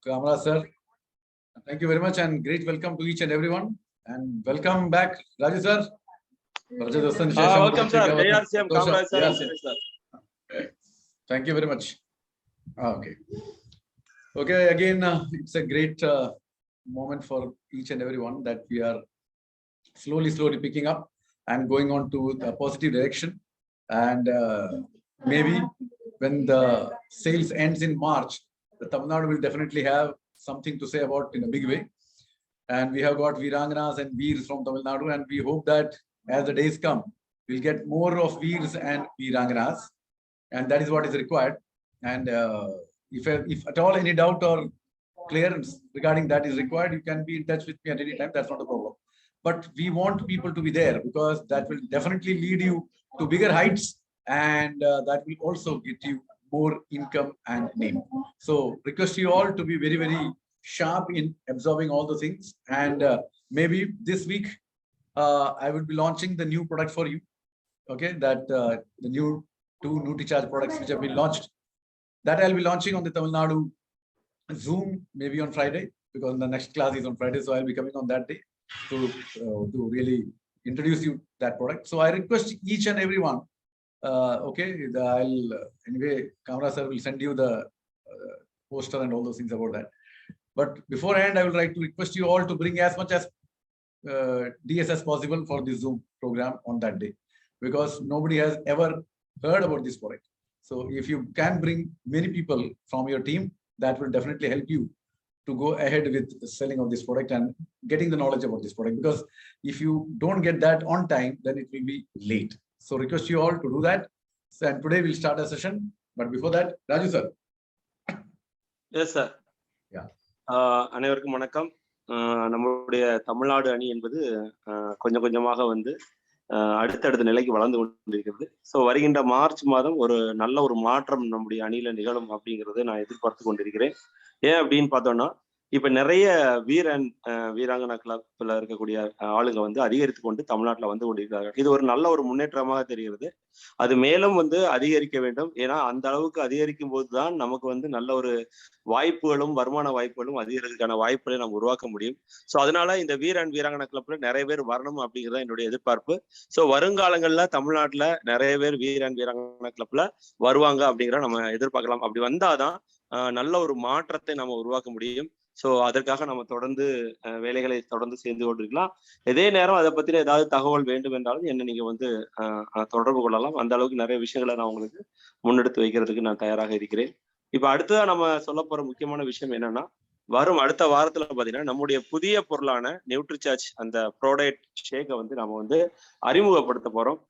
Kamra sir. Thank you very much and great welcome to each and everyone. And welcome back, Raju sir. Welcome sir. Hr.R.Jegadeesan, Kamra sir. Yes, sir. Thank you very much. Okay. Okay, again, it's a great moment for each and everyone that we are slowly picking up and going on to the positive direction. And maybe when the sales ends in March, the Tamil Nadu will definitely have something to say about in a big way. And we have got Veeranganas and Veers from Tamil Nadu, and we hope that as the days come, we'll get more of Veers and Veeranganas, and that is what is required. And if at all any doubt or clearance regarding that is required, you can be in touch with me at any time. That's not a problem. But we want people to be there because that will definitely lead you to bigger heights, and that will also get you more income and name. So request you all to be very sharp in absorbing all the things. And maybe this week I will be launching the new product for you. Okay, that the new 2 Nutritious products which have been launched. That I'll be launching on the Tamil Nadu Zoom maybe on Friday, because the next class is on Friday. So I'll be coming on that day to really introduce you that product. So I request each and everyone. Okay, I'll anyway, Kamra sir will send you the poster and all those things about that. But beforehand, I would like to request you all to bring as much as DS as possible for the Zoom program on that day, because nobody has ever heard about this product. So if you can bring many people from your team, that will definitely help you to go ahead with the selling of this product and getting the knowledge about this product. Because if you don't get that on time, then it will be late. So request you all to do that. So, and today we'll start a session. But before that, Raju sir. Yes, sir. Yeah. அனைவருக்கும் வணக்கம். நம்முடைய தமிழ்நாடு அணி என்பது கொஞ்சம் கொஞ்சமாக வந்து அடுத்தடுத்த நிலைக்கு வளர்ந்து கொண்டிருக்கிறது. ஸோ வருகின்ற மார்ச் மாதம் ஒரு நல்ல ஒரு மாற்றம் நம்முடைய அணியில நிகழும் அப்படிங்கிறத நான் எதிர்பார்த்து கொண்டிருக்கிறேன். ஏன் அப்படின்னு பார்த்தோம்னா, இப்ப நிறைய வீராங்கனா கிளப்ல இருக்கக்கூடிய ஆளுங்க வந்து அதிகரித்து கொண்டு தமிழ்நாட்டில் வந்து கொண்டிருக்கிறார்கள். இது ஒரு நல்ல ஒரு முன்னேற்றமாக தெரிகிறது. அது மேலும் வந்து அதிகரிக்க வேண்டும். ஏன்னா அந்த அளவுக்கு அதிகரிக்கும் போதுதான் நமக்கு வந்து நல்ல ஒரு வாய்ப்புகளும் வருமான வாய்ப்புகளும் அதிகரிக்கிறதுக்கான வாய்ப்புகளை நம்ம உருவாக்க முடியும். ஸோ அதனால இந்த வீராங்கனா கிளப்ல நிறைய பேர் வரணும் அப்படிங்கிறத என்னுடைய எதிர்பார்ப்பு. ஸோ வருங்காலங்கள்ல தமிழ்நாட்டுல நிறைய பேர் வீராங்கனா கிளப்ல வருவாங்க அப்படிங்கிற நம்ம எதிர்பார்க்கலாம். அப்படி வந்தாதான் நல்ல ஒரு மாற்றத்தை நம்ம உருவாக்க முடியும். ஸோ அதற்காக நம்ம தொடர்ந்து வேலைகளை தொடர்ந்து செய்து கொண்டிருக்கலாம். இதே நேரம் அதை பத்தின ஏதாவது தகவல் வேண்டும் என்றாலும் என்ன நீங்க வந்து தொடர்பு கொள்ளலாம். அந்த அளவுக்கு நிறைய விஷயங்களை நான் உங்களுக்கு முன்னெடுத்து வைக்கிறதுக்கு நான் தயாராக இருக்கிறேன். இப்ப அடுத்ததான் நம்ம சொல்ல போற முக்கியமான விஷயம் என்னன்னா, வரும் அடுத்த வாரத்துல பாத்தீங்கன்னா நம்முடைய புதிய பொருளான நியூட்ரிசார்ஜ் அந்த ப்ரோடக்ட் ஷேக்கை வந்து நம்ம வந்து அறிமுகப்படுத்த போறோம்.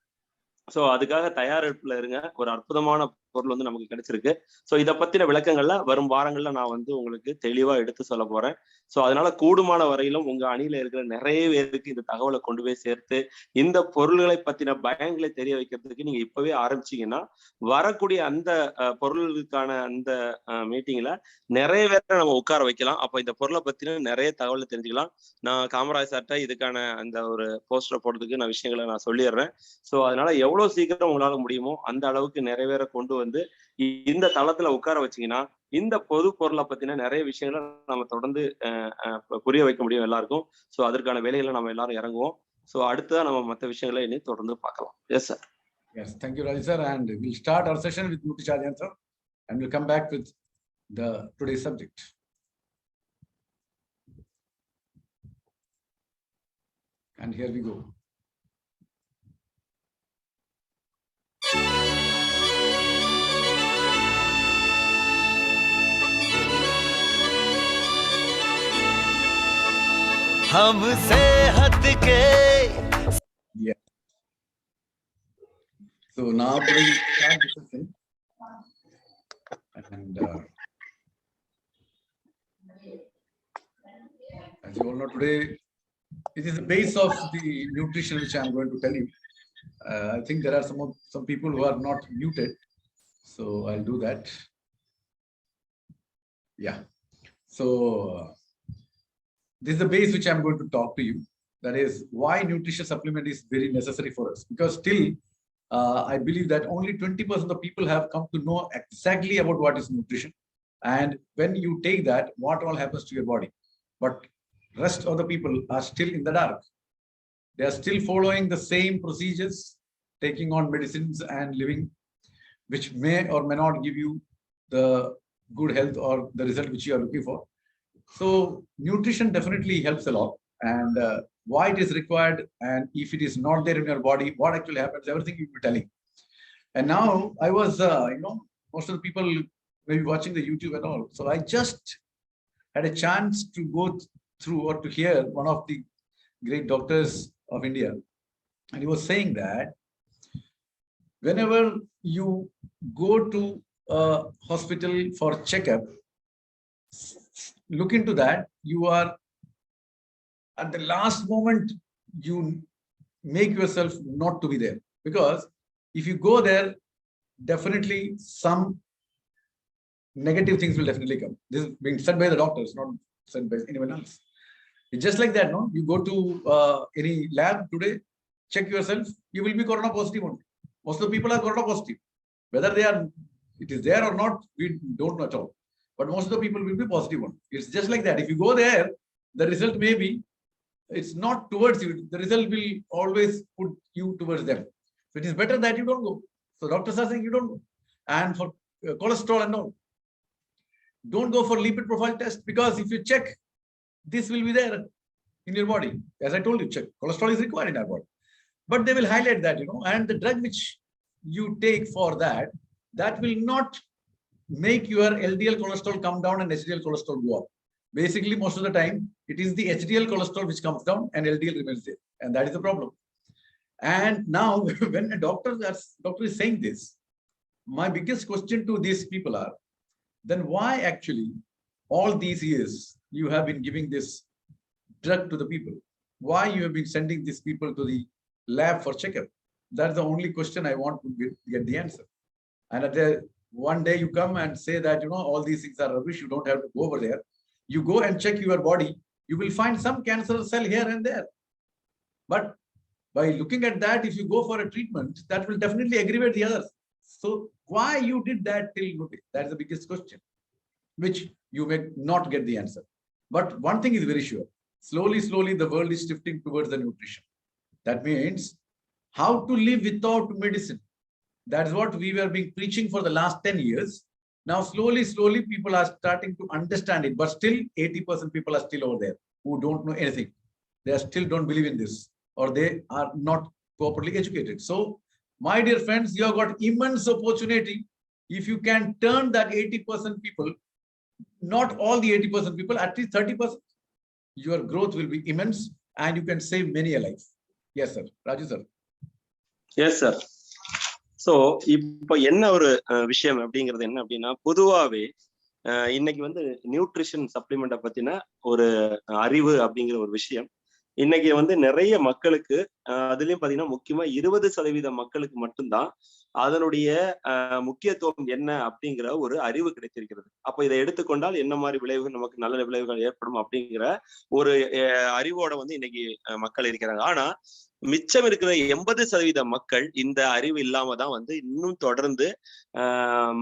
ஸோ அதுக்காக தயாரிப்புல இருங்க. ஒரு அற்புதமான பொருள் வந்து நமக்கு கிடைச்சிருக்கு. ஸோ இதை பத்தின விளக்கங்கள்ல வரும் வாரங்கள்ல நான் வந்து உங்களுக்கு தெளிவா எடுத்து சொல்ல போறேன். ஸோ அதனால கூடுமான வரையிலும் உங்க அணியில இருக்கிற நிறைய பேருக்கு இந்த தகவலை கொண்டு போய் சேர்த்து இந்த பொருள்களை பத்தின பயன்களை தெரிய வைக்கிறதுக்கு நீங்க இப்பவே ஆரம்பிச்சீங்கன்னா வரக்கூடிய அந்த பொருளுக்கான அந்த மீட்டிங்ல நிறைய பேரை நம்ம உட்கார வைக்கலாம். அப்போ இந்த பொருளை பத்தின நிறைய தகவலை தெரிஞ்சுக்கலாம். நான் காமராஜ் சார்ட்ட இதுக்கான அந்த ஒரு போஸ்டரை போடுறதுக்கு நான் விஷயங்களை நான் சொல்லிடுறேன். ஸோ அதனால எவ்வளவு சீக்கிரம் உங்களால முடியுமோ அந்த அளவுக்கு நிறைய பேரை கொண்டு வந்து இந்த தளத்துல உட்கார வச்சீங்கன்னா இந்த பொது பொருளை பத்தின நிறைய விஷயங்களை நம்ம தொடர்ந்து புரிய வைக்க முடியும் எல்லாருக்கும். ஸோ அதற்கான வேலைகளை நம்ம எல்லாரும் இறங்குவோம். ஸோ அடுத்ததான் நம்ம மற்ற விஷயங்களை இனி தொடர்ந்து பார்க்கலாம். Yes sir. Yes, thank you, Raju sir. And we'll start our session with Nutritious sir, and we'll come back with the today's subject. And here we go. हम सेहत के. Yeah. So now today we start this session. And as you all know, today it is the base of the nutrition which I am going to tell you. I think there are some people who are not muted, so I'll do that. Yeah. So this is the base which I'm going to talk to you. That is why nutrition supplement is very necessary for us. Because still, I believe that only 20% of people have come to know exactly about what is nutrition. And when you take that, what all happens to your body? But rest of the people are still in the dark. They are still following the same procedures, taking on medicines and living, which may or may not give you the good health or the result which you are looking for. So nutrition definitely helps a lot, and why it is required, and if it is not there in your body, what actually happens, everything you will be telling. And now I was, most of the people may be watching the YouTube and all. So I just had a chance to go through or to hear one of the great doctors of India. And he was saying that whenever you go to a hospital for checkup, look into that. You are at the last moment, you make yourself not to be there, because if you go there, definitely some negative things will definitely come. This is being said by the doctors, not said by anyone else. It's just like that, no? You go to any lab today, check yourself, you will be corona positive only. Most of the people are corona positive. Whether it is there or not, we don't know at all. But most of the people will be positive one. It's just like that. If you go there, the result may be, it's not towards you. The result will always put you towards them. So it is better that you don't go. So doctors are saying you don't go. And for cholesterol and all, don't go for lipid profile test, because if you check, this will be there in your body. As I told you, check. Cholesterol is required in our body. But they will highlight that, and the drug which you take for that, that will not make your LDL cholesterol come down and HDL cholesterol go up. Basically, most of the time, it is the HDL cholesterol which comes down and LDL remains there. And that is the problem. And now, when a doctor is saying this, my biggest question to these people are, then why actually all these years you have been giving this drug to the people? Why you have been sending these people to the lab for checkup? That's the only question I want to get the answer. And at one day you come and say that, all these things are rubbish, you don't have to go over there. You go and check your body, you will find some cancerous cell here and there. But by looking at that, if you go for a treatment, that will definitely aggravate the others. So why you did that till today? That's the biggest question, which you may not get the answer. But one thing is very sure. Slowly, the world is shifting towards the nutrition. That means how to live without medicine. That's what we were being preaching for the last 10 years. Now, slowly, people are starting to understand it. But still, 80% people are still over there who don't know anything. They still don't believe in this, or they are not properly educated. So, my dear friends, you have got immense opportunity. If you can turn that 80% people, not all the 80% people, at least 30%, your growth will be immense and you can save many a life. Yes, sir. Raju, sir. Yes, sir. So, இப்போ என்ன ஒரு விஷயம் அப்படிங்கிறது என்ன அப்படின்னா, பொதுவாகவே இன்னைக்கு வந்து நியூட்ரிஷன் சப்ளிமெண்ட்டை பத்தின ஒரு அறிவு அப்படிங்கிற ஒரு விஷயம் இன்னைக்கு வந்து நிறைய மக்களுக்கு, அதுலயும் பாத்தீங்கன்னா முக்கியமா 20% மக்களுக்கு மட்டும்தான் அதனுடைய முக்கியத்துவம் என்ன அப்படிங்கிற ஒரு அறிவு கிடைத்திருக்கிறது. அப்ப இதை எடுத்துக்கொண்டால் என்ன மாதிரி விளைவுகள், நமக்கு நல்ல விளைவுகள் ஏற்படும் அப்படிங்கிற ஒரு அறிவோட வந்து இன்னைக்கு மக்கள் இருக்கிறாங்க. ஆனா மிச்சம் இருக்கிற 80% மக்கள் இந்த அறிவு இல்லாம தான் வந்து இன்னும் தொடர்ந்து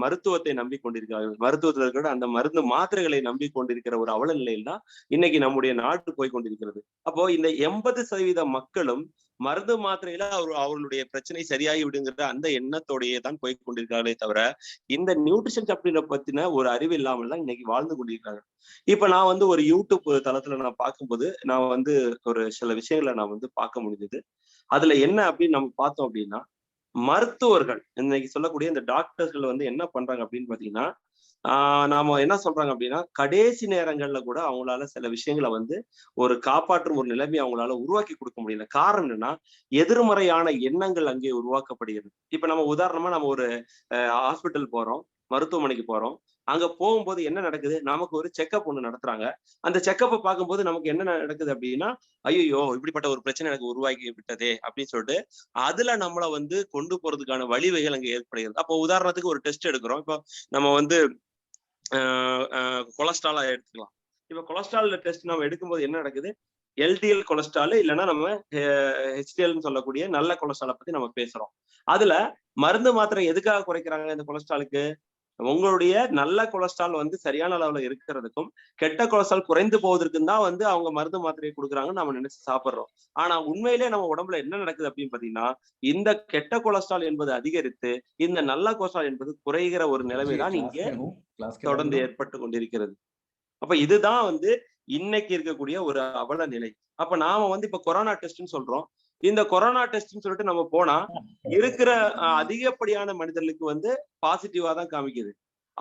மருத்துவத்தை நம்பிக்கொண்டிருக்கிறார்கள். மருத்துவத்தில் இருக்கிற அந்த மருந்து மாத்திரைகளை நம்பிக்கொண்டிருக்கிற ஒரு அவல நிலையில் தான் இன்னைக்கு நம்முடைய நாடு போய்கொண்டிருக்கிறது. அப்போ இந்த 80% மக்களும் மருந்து மாத்திரையில அவர்களுடைய பிரச்சனை சரியாகி விடுங்கிற அந்த எண்ணத்தோடையே தான் போய்கொண்டிருக்கிறார்களே தவிர இந்த நியூட்ரிஷன் சாப்டரை பத்தின ஒரு அறிவு இல்லாமல் தான் இன்னைக்கு வாழ்ந்து கொண்டிருக்கிறாங்க. இப்ப நான் வந்து ஒரு யூடியூப் தளத்துல நான் பார்க்கும்போது நான் வந்து ஒரு சில விஷயங்களை நான் வந்து பார்க்க முடிஞ்சது. அதுல என்ன அப்படின்னு நம்ம பார்த்தோம் அப்படின்னா, மருத்துவர்கள் இன்னைக்கு சொல்லக்கூடிய இந்த டாக்டர்கள் வந்து என்ன பண்றாங்க அப்படின்னு பாத்தீங்கன்னா, நாம என்ன சொல்றாங்க அப்படின்னா, கடைசி நேரங்கள்ல கூட அவங்களால சில விஷயங்களை வந்து ஒரு காப்பாற்றும் ஒரு நிலைமையை அவங்களால உருவாக்கி கொடுக்க முடியல. காரணம் என்னன்னா, எதிர்மறையான எண்ணங்கள் அங்கே உருவாக்கப்படுகிறது. இப்ப நம்ம உதாரணமா நம்ம ஒரு ஹாஸ்பிட்டல் போறோம், மருத்துவமனைக்கு போறோம். அங்க போகும்போது என்ன நடக்குது, நமக்கு ஒரு செக்அப் ஒண்ணு நடத்துறாங்க. அந்த செக்கப்பை பார்க்கும்போது நமக்கு என்ன நடக்குது அப்படின்னா, ஐயோ இப்படிப்பட்ட ஒரு பிரச்சனை எனக்கு உருவாக்கி விட்டதே அப்படின்னு சொல்லிட்டு அதுல நம்மள வந்து கொண்டு போறதுக்கான வழிவகைகள் அங்க ஏற்படுகிறது. அப்போ உதாரணத்துக்கு ஒரு டெஸ்ட் எடுக்கிறோம். இப்போ நம்ம வந்து கொலஸ்ட்ராலா எடுத்துக்கலாம். இப்ப கொலஸ்ட்ரால் டெஸ்ட் நம்ம எடுக்கும்போது என்ன நடக்குது, எல்டிஎல் கொலஸ்ட்ரால் இல்லைன்னா நம்ம ஹெச்டிஎல்னு சொல்லக்கூடிய நல்ல கொலஸ்ட்ராலை பத்தி நம்ம பேசுறோம். அதுல மருந்து மாத்திரை எதுக்காக குறைக்கிறாங்க இந்த கொலஸ்ட்ராலுக்கு? உங்களுடைய நல்ல கொலஸ்ட்ரால் வந்து சரியான அளவுல இருக்கிறதுக்கும் கெட்ட கொலஸ்ட்ரால் குறைந்து போவதற்கும் தான் வந்து அவங்க மருந்து மாத்திரையை கொடுக்குறாங்கன்னு நம்ம நினைச்சு சாப்பிடுறோம். ஆனா உண்மையிலே நம்ம உடம்புல என்ன நடக்குது அப்படின்னு பாத்தீங்கன்னா, இந்த கெட்ட கொலஸ்ட்ரால் என்பது அதிகரித்து இந்த நல்ல கொலஸ்ட்ரால் என்பது குறைகிற ஒரு நிலைமைதான் இங்கே தொடர்ந்து ஏற்பட்டு கொண்டிருக்கிறது. அப்ப இதுதான் வந்து இன்னைக்கு இருக்கக்கூடிய ஒரு அவல நிலை. அப்ப நாம வந்து இப்ப கொரோனா டெஸ்ட்னு சொல்றோம். இந்த கொரோனா டெஸ்ட்னு சொல்லிட்டு நம்ம போனா இருக்கிற அதிகப்படியான மனிதர்களுக்கு வந்து பாசிட்டிவா தான் காமிக்குது.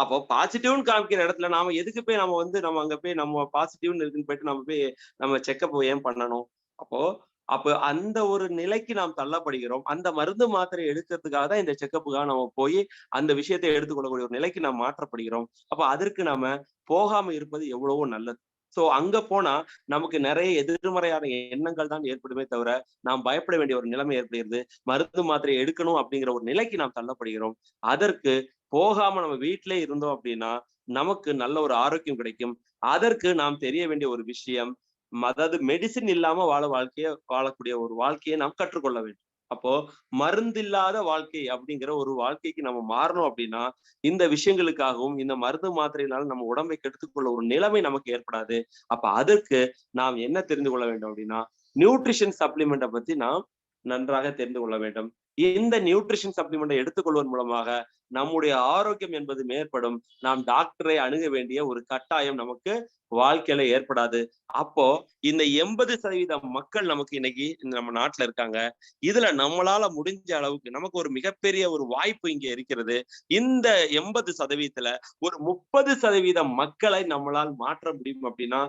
அப்போ பாசிட்டிவ்னு காமிக்கிற இடத்துல நாம எதுக்கு போய் நம்ம வந்து நம்ம அங்க போய் நம்ம பாசிட்டிவ்னு இருக்குன்னு போயிட்டு நம்ம போய் நம்ம செக்அப் ஏன் பண்ணணும்? அப்போ அந்த ஒரு நிலைக்கு நாம் தள்ளப்படுகிறோம். அந்த மருந்து மாத்திரை எடுக்கிறதுக்காக தான் இந்த செக்கப்புக்காக நம்ம போய் அந்த விஷயத்தை எடுத்துக்கொள்ளக்கூடிய ஒரு நிலைக்கு நாம் மாற்றப்படுகிறோம். அப்ப அதற்கு நாம போகாம இருப்பது எவ்வளவோ நல்லது. சோ அங்க போனா நமக்கு நிறைய எதிர்மறையான எண்ணங்கள் தான் ஏற்படுமே தவிர நாம் பயப்பட வேண்டிய ஒரு நிலைமை ஏற்படுகிறது. மருந்து மாத்திரை எடுக்கணும் அப்படிங்கிற ஒரு நிலைக்கு நாம் தள்ளப்படுகிறோம். அதற்கு போகாம நம்ம வீட்டிலே இருந்தோம் அப்படின்னா நமக்கு நல்ல ஒரு ஆரோக்கியம் கிடைக்கும். அதற்கு நாம் தெரிய வேண்டிய ஒரு விஷயம், அதாவது மெடிசின் இல்லாம வாழக்கூடிய ஒரு வாழ்க்கையை நாம் கற்றுக்கொள்ள வேண்டும். அப்போ மருந்தில்லாத வாழ்க்கை அப்படிங்கிற ஒரு வாழ்க்கைக்கு நம்ம மாறணும் அப்படின்னா இந்த விஷயங்களுக்காகவும் இந்த மருந்து மாத்திரையினால நம்ம உடம்பை கெடுத்துக்கொள்ள ஒரு நிலைமை நமக்கு ஏற்படாது. அப்ப அதற்கு நாம் என்ன தெரிந்து கொள்ள வேண்டும் அப்படின்னா, நியூட்ரிஷன் சப்ளிமெண்ட்டை பத்தி நாம் நன்றாக தெரிந்து கொள்ள வேண்டும். இந்த நியூட்ரிஷன் சப்ளிமெண்ட்டை எடுத்துக்கொள்வதன் மூலமாக நம்முடைய ஆரோக்கியம் என்பது மேற்படும். நாம் டாக்டரை அணுக வேண்டிய ஒரு கட்டாயம் நமக்கு வாழ்க்கையில ஏற்படாது. அப்போ இந்த 80% மக்கள் நமக்கு இன்னைக்கு நம்ம நாட்டுல இருக்காங்க. இதுல நம்மளால முடிஞ்ச அளவுக்கு நமக்கு ஒரு மிகப்பெரிய ஒரு வாய்ப்பு இங்க இருக்கிறது. இந்த 80%ல ஒரு 30% மக்களை நம்மளால் மாற்ற முடியும் அப்படின்னா,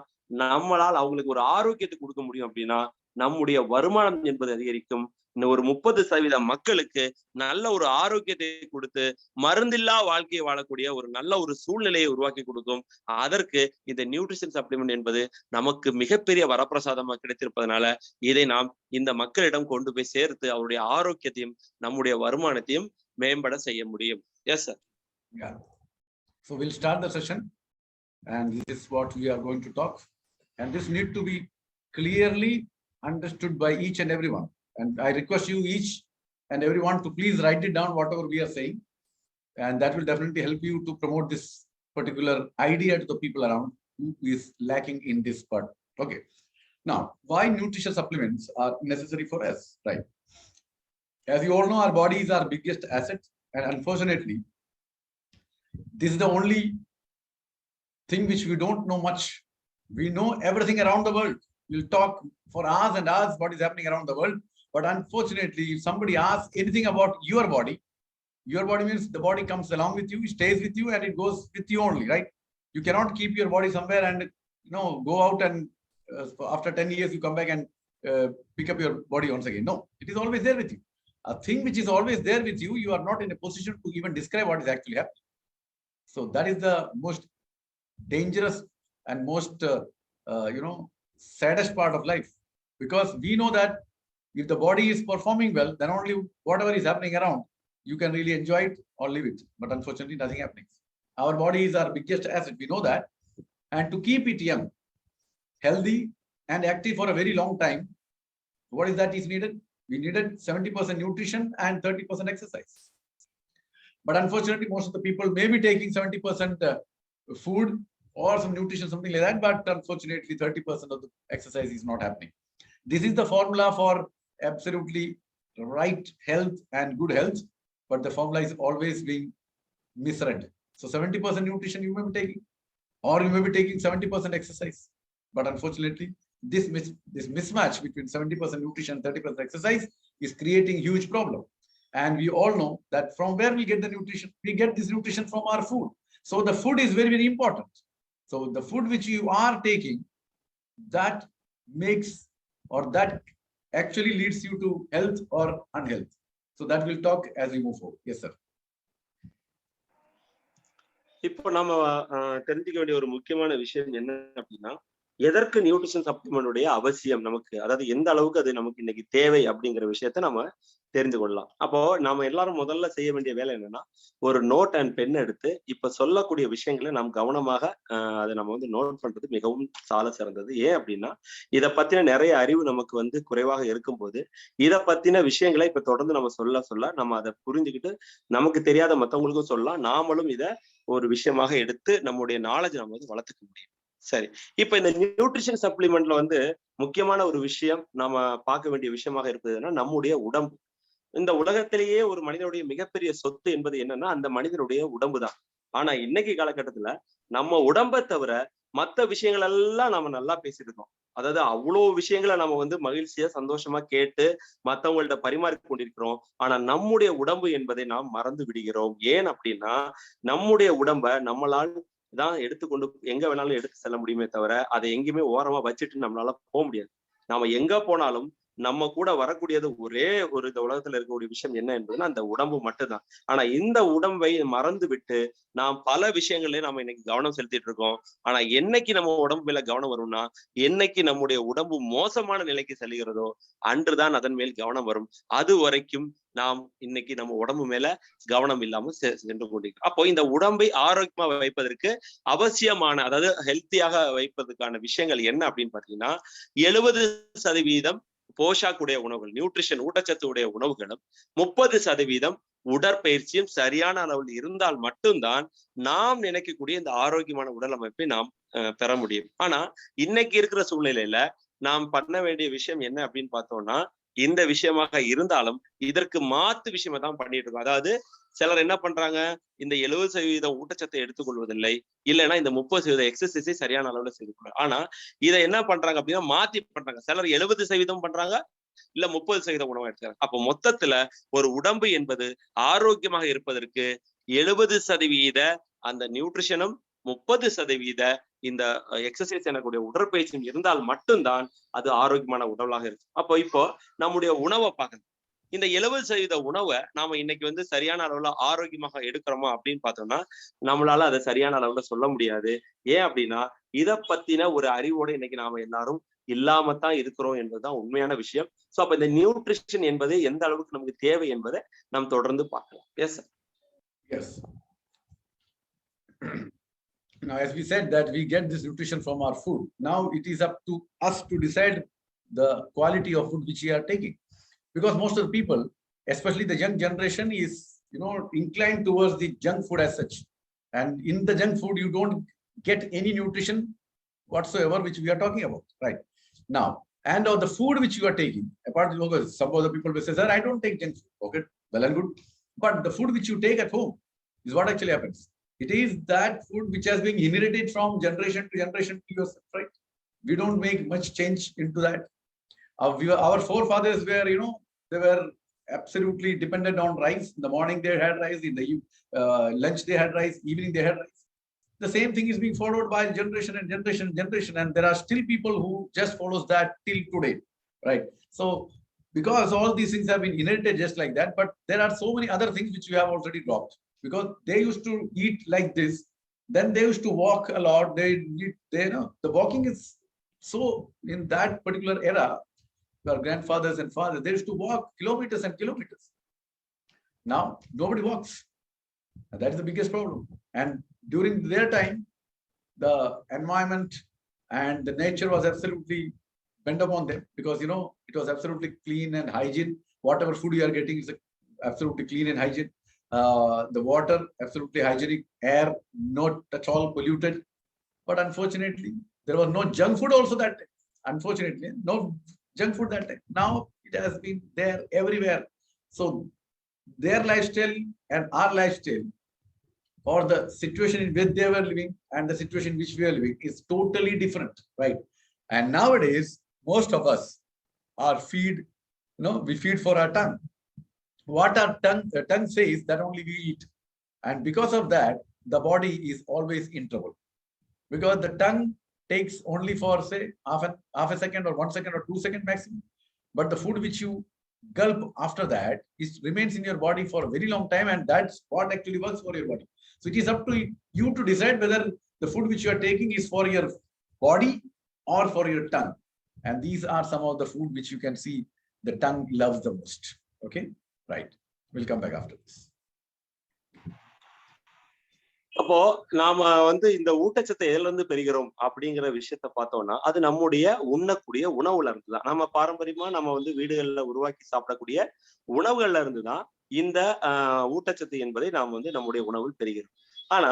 நம்மளால் அவங்களுக்கு ஒரு ஆரோக்கியத்தை கொடுக்க முடியும் அப்படின்னா, நம்முடைய வருமானம் என்பது அதிகரிக்கும். இந்த ஒரு 30% மக்களுக்கு நல்ல ஒரு ஆரோக்கியத்தை கொடுத்து மருந்தில்லா வாழ்க்கையை வாழக்கூடிய ஒரு நல்ல ஒரு சூழ்நிலையை உருவாக்கி கொடுக்கும். அதற்கு இந்த நியூட்ரிஷன் சப்ளிமெண்ட் என்பது நமக்கு மிகப்பெரிய வரப்பிரசாதமா கிடைத்திருப்பதனால இதை நாம் இந்த மக்களிடம் கொண்டு போய் சேர்த்து அவருடைய ஆரோக்கியத்தையும் நம்முடைய வருமானத்தையும் மேம்பட செய்ய முடியும். Yes sir. Yeah. So we'll start the session and this is what we are going to talk, and this need to be clearly understood by each and everyone, and I request you each and everyone to please write it down whatever we are saying, and that will definitely help you to promote this particular idea to the people around who is lacking in this part. Okay, now why nutrition supplements are necessary for us, right? As you all know, our body is our biggest asset, and unfortunately this is the only thing which we don't know much. We know everything around the world. We'll talk for hours and hours what is happening around the world. But unfortunately, if somebody asks anything about your body means the body comes along with you, stays with you, and it goes with you only, right? You cannot keep your body somewhere and go out and after 10 years you come back and pick up your body once again. No, it is always there with you. A thing which is always there with you, you are not in a position to even describe what is actually happening. So that is the most dangerous and most saddest part of life, because we know that if the body is performing well, then only whatever is happening around you can really enjoy it or leave it. But unfortunately nothing happening. Our body is our biggest asset, we know that, and to keep it young, healthy and active for a very long time, what is that is needed? We needed 70% nutrition and 30% exercise. But unfortunately, most of the people may be taking 70% food or some nutrition, something like that. But unfortunately, 30% of the exercise is not happening. This is the formula for absolutely right health and good health. But the formula is always being misread. So 70% nutrition you may be taking, or you may be taking 70% exercise. But unfortunately, this mismatch between 70% nutrition and 30% exercise is creating huge problem. And we all know that from where we get the nutrition, we get this nutrition from our food. So the food is very, very important. So the food which you are taking, that makes or that actually leads you to health or unhealth. So that we'll talk as we move forward. Yes, sir. இப்போ நம்ம தெரிஞ்சுக்க வேண்டிய ஒரு முக்கியமான விஷயம் என்ன அப்படின்னா, எதற்கு நியூட்ரிஷன் சப்ளிமெண்டுடைய அவசியம் நமக்கு, அதாவது எந்த அளவுக்கு அது நமக்கு இன்னைக்கு தேவை அப்படிங்கிற விஷயத்த நம்ம தெரிந்து கொள்ளலாம். அப்போ நாம எல்லாரும் முதல்ல செய்ய வேண்டிய வேலை என்னன்னா, ஒரு நோட் அண்ட் பென் எடுத்து இப்ப சொல்லக்கூடிய விஷயங்களை நாம் கவனமாக அதை நம்ம வந்து நோட் பண்றது மிகவும் சால சிறந்தது. ஏன் அப்படின்னா, இதை பத்தின நிறைய அறிவு நமக்கு வந்து குறைவாக இருக்கும்போது இதை பத்தின விஷயங்களை இப்ப தொடர்ந்து நம்ம சொல்ல நம்ம அதை புரிஞ்சுக்கிட்டு நமக்கு தெரியாத மற்றவங்களுக்கும் சொல்லலாம். நாமளும் இதை ஒரு விஷயமாக எடுத்து நம்முடைய நாலேஜ் நம்ம வந்து வளர்த்துக்க முடியும். சரி, இப்ப இந்த நியூட்ரிஷன் சப்ளிமெண்ட்ல வந்து முக்கியமான ஒரு விஷயம் நாம பார்க்க வேண்டிய விஷயமாக இருப்பதுன்னா நம்முடைய உடம்பு. இந்த உலகத்திலேயே ஒரு மனிதனுடைய மிகப்பெரிய சொத்து என்பது என்னன்னா அந்த மனிதனுடைய உடம்பு தான். ஆனா இன்னைக்கு காலகட்டத்துல நம்ம உடம்பை தவிர மத்த விஷயங்கள் எல்லாம் நம்ம நல்லா பேசிட்டு இருக்கோம். அதாவது அவ்வளவு விஷயங்களை நம்ம வந்து மகிழ்ச்சியா சந்தோஷமா கேட்டு மத்தவங்கள்ட்ட பரிமாறி கொண்டிருக்கிறோம். ஆனா நம்முடைய உடம்பு என்பதை நாம் மறந்து விடுகிறோம். ஏன் அப்படின்னா நம்முடைய உடம்பை நம்மளால் தான் எடுத்துக்கொண்டு எங்க வேணாலும் எடுத்து செல்ல முடியுமே தவிர அதை எங்கேயுமே ஓரமா வச்சுட்டு நம்மளால போக முடியாது. நாம எங்க போனாலும் நம்ம கூட வரக்கூடியது ஒரே ஒரு இந்த உலகத்துல இருக்கக்கூடிய விஷயம் என்ன என்பதுன்னா அந்த உடம்பு மட்டும்தான். ஆனா இந்த உடம்பை மறந்து விட்டு நாம் பல விஷயங்கள்லயே நம்ம இன்னைக்கு கவனம் செலுத்திட்டு இருக்கோம். ஆனா என்னைக்கு நம்ம உடம்பு மேல கவனம் வரும்னா, என்னைக்கு நம்முடைய உடம்பு மோசமான நிலைக்கு செல்கிறதோ அன்றுதான் அதன் மேல் கவனம் வரும். அது வரைக்கும் நாம் இன்னைக்கு நம்ம உடம்பு மேல கவனம் இல்லாம சென்று கொண்டிருக்கிறோம். அப்போ இந்த உடம்பை ஆரோக்கியமா வைப்பதற்கு அவசியமான, அதாவது ஹெல்த்தியாக வைப்பதற்கான விஷயங்கள் என்ன அப்படின்னு பாத்தீங்கன்னா, 70% போஷாக்குடைய உணவுகள், நியூட்ரிஷன் ஊட்டச்சத்து உடைய உணவுகளும், 30% உடற்பயிற்சியும் சரியான அளவில் இருந்தால் மட்டும்தான் நாம் நினைக்கக்கூடிய இந்த ஆரோக்கியமான உடல் அமைப்பை நாம் பெற முடியும். ஆனா இன்னைக்கு இருக்கிற சூழ்நிலையில நாம் பண்ண வேண்டிய விஷயம் என்ன அப்படின்னு பார்த்தோம்னா, இந்த விஷயமாக இருந்தாலும் இதற்கு மாத்து விஷயமா தான் பண்ணிட்டு இருக்கோம். அதாவது சிலர் என்ன பண்றாங்க, இந்த 70% ஊட்டச்சத்தை எடுத்துக்கொள்வதில்லை, இல்லைன்னா இந்த 30% எக்ஸசைஸை சரியான அளவுல செய்து கொள்ள. ஆனா இதை என்ன பண்றாங்க அப்படின்னா மாத்தி பண்றாங்க. சிலர் 70% பண்றாங்க, இல்ல 30% உணவு எடுக்கிறாங்க. அப்போ மொத்தத்துல ஒரு உடம்பு என்பது ஆரோக்கியமாக இருப்பதற்கு 70% அந்த நியூட்ரிஷனும் 30% இந்த எக்ஸசைஸ் எனக்கூடிய உடற்பயிற்சியும் இருந்தால் மட்டும்தான் அது ஆரோக்கியமான உடலாக இருக்கு. அப்போ இப்போ நம்முடைய உணவை பார்க்கணும். இந்த 70% உணவை நாம இன்னைக்கு வந்து சரியான அளவுல ஆரோக்கியமாக எடுக்கிறோமா அப்படின்னு பார்த்தோம்னா நம்மளால அதை சரியான அளவுல சொல்ல முடியாது. ஏன் அப்படின்னா இதை பத்தின ஒரு அறிவோட இன்னைக்கு நாம எல்லாரும் இல்லாமத்தான் இருக்கிறோம் என்பதுதான் உண்மையான விஷயம். சோ அப்ப இந்த நியூட்ரிஷன் என்பது எந்த அளவுக்கு நமக்கு தேவை என்பதை நாம் தொடர்ந்து பார்க்கலாம். Yes sir. Yes. Now, as we said that we get this nutrition from our food. Now it is up to us to decide the quality of food which we are taking. Because most of the people, especially the young generation, is inclined towards the junk food as such. And in the junk food, you don't get any nutrition whatsoever, which we are talking about, right? Now, and of the food which you are taking, apart from some of the people will say, sir, I don't take junk food. Okay, well and good. But the food which you take at home is what actually happens. It is that food which has been inherited from generation to generation to yourself, right? We don't make much change into that. Our forefathers were, they were absolutely dependent on rice. In the morning they had rice, in the lunch they had rice, evening they had rice. The same thing is being followed by generation and generation and generation, and there are still people who just follows that till today, right? So because all these things have been inherited just like that, but there are so many other things which we have already dropped, because they used to eat like this, then they used to walk a lot. They the walking is so, in that particular era, our grandfathers and fathers, they used to walk kilometers and kilometers. Now nobody walks, and that is the biggest problem. And during their time, the environment and the nature was absolutely bent upon them, because it was absolutely clean and hygiene. Whatever food you are getting is absolutely clean and hygiene. The water absolutely hygienic, air not at all polluted. But unfortunately, there was no junk food also that time. Unfortunately, no junk food that time. Now it has been there everywhere. So their lifestyle and our lifestyle, or the situation in which they were living and the situation in which we are living, is totally different, right? And nowadays, most of us are we feed for our tongue. What our tongue says, that only we eat. And because of that, the body is always in trouble. Because the tongue takes only for, say, half a second or 1 second or 2 seconds maximum. But the food which you gulp after that remains in your body for a very long time, and that's what actually works for your body. So it is up to you to decide whether the food which you are taking is for your body or for your tongue. And these are some of the food which you can see the tongue loves the most. Okay, right. We'll come back after this. அப்போ நாம வந்து இந்த ஊட்டச்சத்தை எதுல இருந்து பெறுகிறோம் அப்படிங்கிற விஷயத்த பார்த்தோம்னா அது நம்முடைய உண்ணக்கூடிய உணவுல இருந்துதான். நம்ம பாரம்பரியமா நம்ம வந்து வீடுகள்ல உருவாக்கி சாப்பிடக்கூடிய உணவுகள்ல இருந்துதான் இந்த ஊட்டச்சத்து என்பதை நாம் வந்து நம்முடைய உணவில் பெறுகிறோம். ஆனா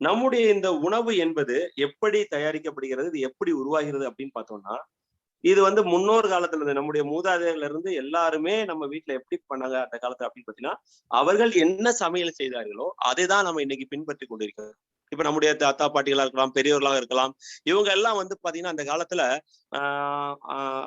நம்முடைய இந்த உணவு என்பது எப்படி தயாரிக்கப்படுகிறது, இது எப்படி உருவாகிறது அப்படின்னு பார்த்தோம்னா, இது வந்து முன்னோர் காலத்துல இருந்து நம்முடைய மூதாதையர்ல இருந்து எல்லாருமே நம்ம வீட்டுல எப்படி பண்ணாங்க அந்த காலத்துல அப்படின்னு பாத்தீங்கன்னா, அவர்கள் என்ன சமையல் செய்தார்களோ அதை தான் நம்ம இன்னைக்கு பின்பற்றி கொண்டிருக்கிறோம். இப்ப நம்முடைய தாத்தா பாட்டிகளா இருக்கலாம், பெரியவர்களாக இருக்கலாம், இவங்க எல்லாம் வந்து பாத்தீங்கன்னா அந்த காலத்துல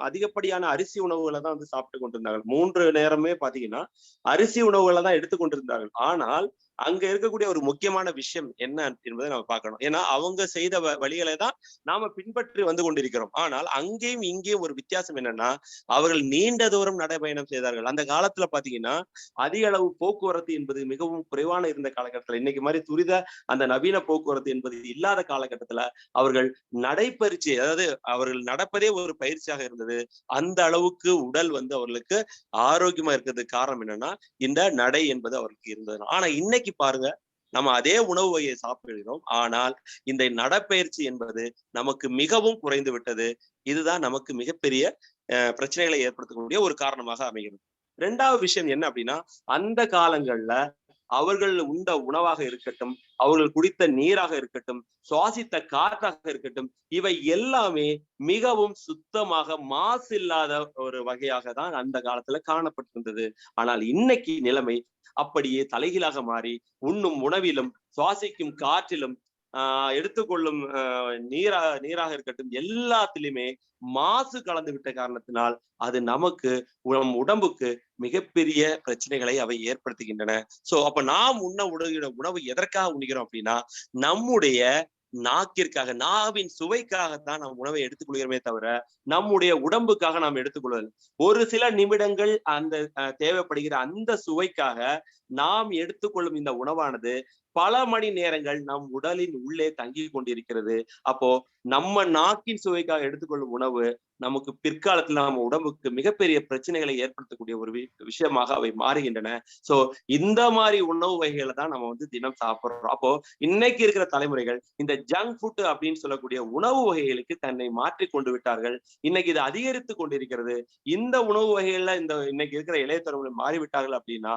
அதிகப்படியான அரிசி உணவுகளை தான் வந்து சாப்பிட்டு கொண்டிருந்தார்கள். 3 நேரமே பாத்தீங்கன்னா அரிசி உணவுகளை தான் எடுத்துக்கொண்டிருந்தார்கள். ஆனால் அங்க இருக்கக்கூடிய ஒரு முக்கியமான விஷயம் என்ன என்பதை நம்ம பார்க்கணும். ஏன்னா அவங்க செய்த வழிகளை தான் நாம பின்பற்றி வந்து கொண்டிருக்கிறோம். ஆனால் அங்கேயும் இங்கேயும் ஒரு வித்தியாசம் என்னன்னா, அவர்கள் நீண்ட தூரம் நடைபயணம் செய்தார்கள். அந்த காலத்துல பாத்தீங்கன்னா அதிக அளவு போக்குவரத்து என்பது மிகவும் குறைவான இருந்த காலகட்டத்துல, இன்னைக்கு மாதிரி துரித அந்த நவீன போக்குவரத்து என்பது இல்லாத காலகட்டத்துல அவர்கள் நடைப்பயிற்சி, அதாவது அவர்கள் நடப்பதே ஒரு பயிற்சியாக இருந்தது. அந்த அளவுக்கு உடல் வந்து அவர்களுக்கு ஆரோக்கியமா இருக்கிறதுக்கு காரணம் என்னன்னா இந்த நடை என்பது அவர்களுக்கு இருந்தது. ஆனா இன்னைக்கு பாருங்க, நம்ம அதே உணவு வகையை சாப்பிடுகிறோம், ஆனால் இந்த நடப்பயிற்சி என்பது நமக்கு மிகவும் குறைந்து விட்டது. இதுதான் நமக்கு மிகப்பெரிய பிரச்சனைகளை ஏற்படுத்தக்கூடிய ஒரு காரணமாக அமைகிறது. 2வது விஷயம் என்ன அப்படின்னா, அந்த காலங்கள்ல அவர்கள் உண்ட உணவாக இருக்கட்டும், அவர்கள் குடித்த நீராக இருக்கட்டும், சுவாசித்த காற்றாக இருக்கட்டும், இவை எல்லாமே மிகவும் சுத்தமாக மாசு இல்லாத ஒரு வகையாக தான் அந்த காலத்துல காணப்பட்டிருந்தது. ஆனால் இன்னைக்கு நிலைமை அப்படியே தலைகீழாக மாறி உண்ணும் உணவிலும், சுவாசிக்கும் காற்றிலும், எடுத்துக்கொள்ளும் நீராக இருக்கட்டும், எல்லாத்திலுமே மாசு கலந்து விட்ட காரணத்தினால் அது நமக்கு நம் உடம்புக்கு மிகப்பெரிய பிரச்சனைகளை அவை ஏற்படுத்துகின்றன. சோ அப்ப நாம் உணவு எதற்காக உண்கிறோம் அப்படின்னா, நம்முடைய நாக்கிற்காக, நாவின் சுவைக்காகத்தான் நாம் உணவை எடுத்துக்கொள்கிறோமே தவிர நம்முடைய உடம்புக்காக நாம் எடுத்துக்கொள்வது. ஒரு சில நிமிடங்கள் அந்த தேவைப்படுகிற அந்த சுவைக்காக நாம் எடுத்துக்கொள்ளும் இந்த உணவானது பல மணி நேரங்கள் நம் உடலின் உள்ளே தங்கி கொண்டிருக்கிறது. அப்போ நம்ம நாக்கின் சுவைக்காக எடுத்துக்கொள்ளும் உணவு நமக்கு பிற்காலத்துல நம்ம உடம்புக்கு மிகப்பெரிய பிரச்சனைகளை ஏற்படுத்தக்கூடிய ஒரு விஷயமாக அவை மாறுகின்றன. சோ இந்த மாதிரி உணவு வகைகளை தான் நம்ம வந்து தினம் சாப்பிடுறோம். அப்போ இன்னைக்கு இருக்கிற தலைமுறைகள் இந்த ஜங்க் ஃபுட் அப்படின்னு சொல்லக்கூடிய உணவு வகைகளுக்கு தன்னை மாற்றி கொண்டு விட்டார்கள். இன்னைக்கு இது அதிகரித்து கொண்டிருக்கிறது. இந்த உணவு வகைகள்ல இந்த இன்னைக்கு இருக்கிற இளைய தலைமுறை மாறிவிட்டார்கள் அப்படின்னா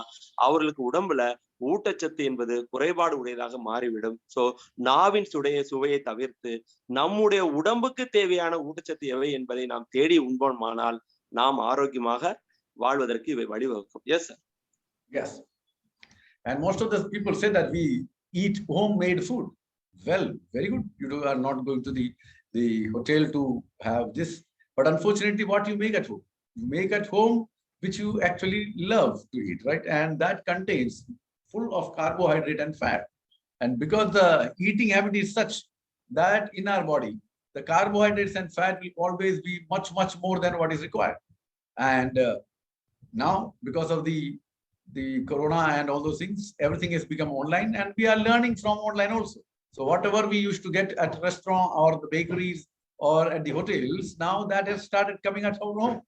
அவர்களுக்கு உடம்புல ஊட்டச்சத்து என்பது குறைபாடு உடையதாக மாறிவிடும். சோ நாவின் சுவையை தவிர்த்து நம்முடைய உடம்புக்கு தேவையான ஊட்டச்சத்து எவை என்பதை நாம் தேடி உண்போமானால் நாம் ஆரோக்கியமாக வாழ்வதற்கு இவை வழிவகுக்கும். Yes sir. Yes. And most of the people say that we eat homemade food. Well, very good. You are not going to the hotel to have this. But unfortunately, what you make at home? You make at home which you actually love to eat, right? And that contains full of carbohydrate and fat. And because the eating habit is such that in our body, the carbohydrates and fat will always be much, much more than what is required. And now, because of the corona and all those things, everything has become online and we are learning from online also. So whatever we used to get at restaurant or the bakeries or at the hotels, now that has started coming at our home.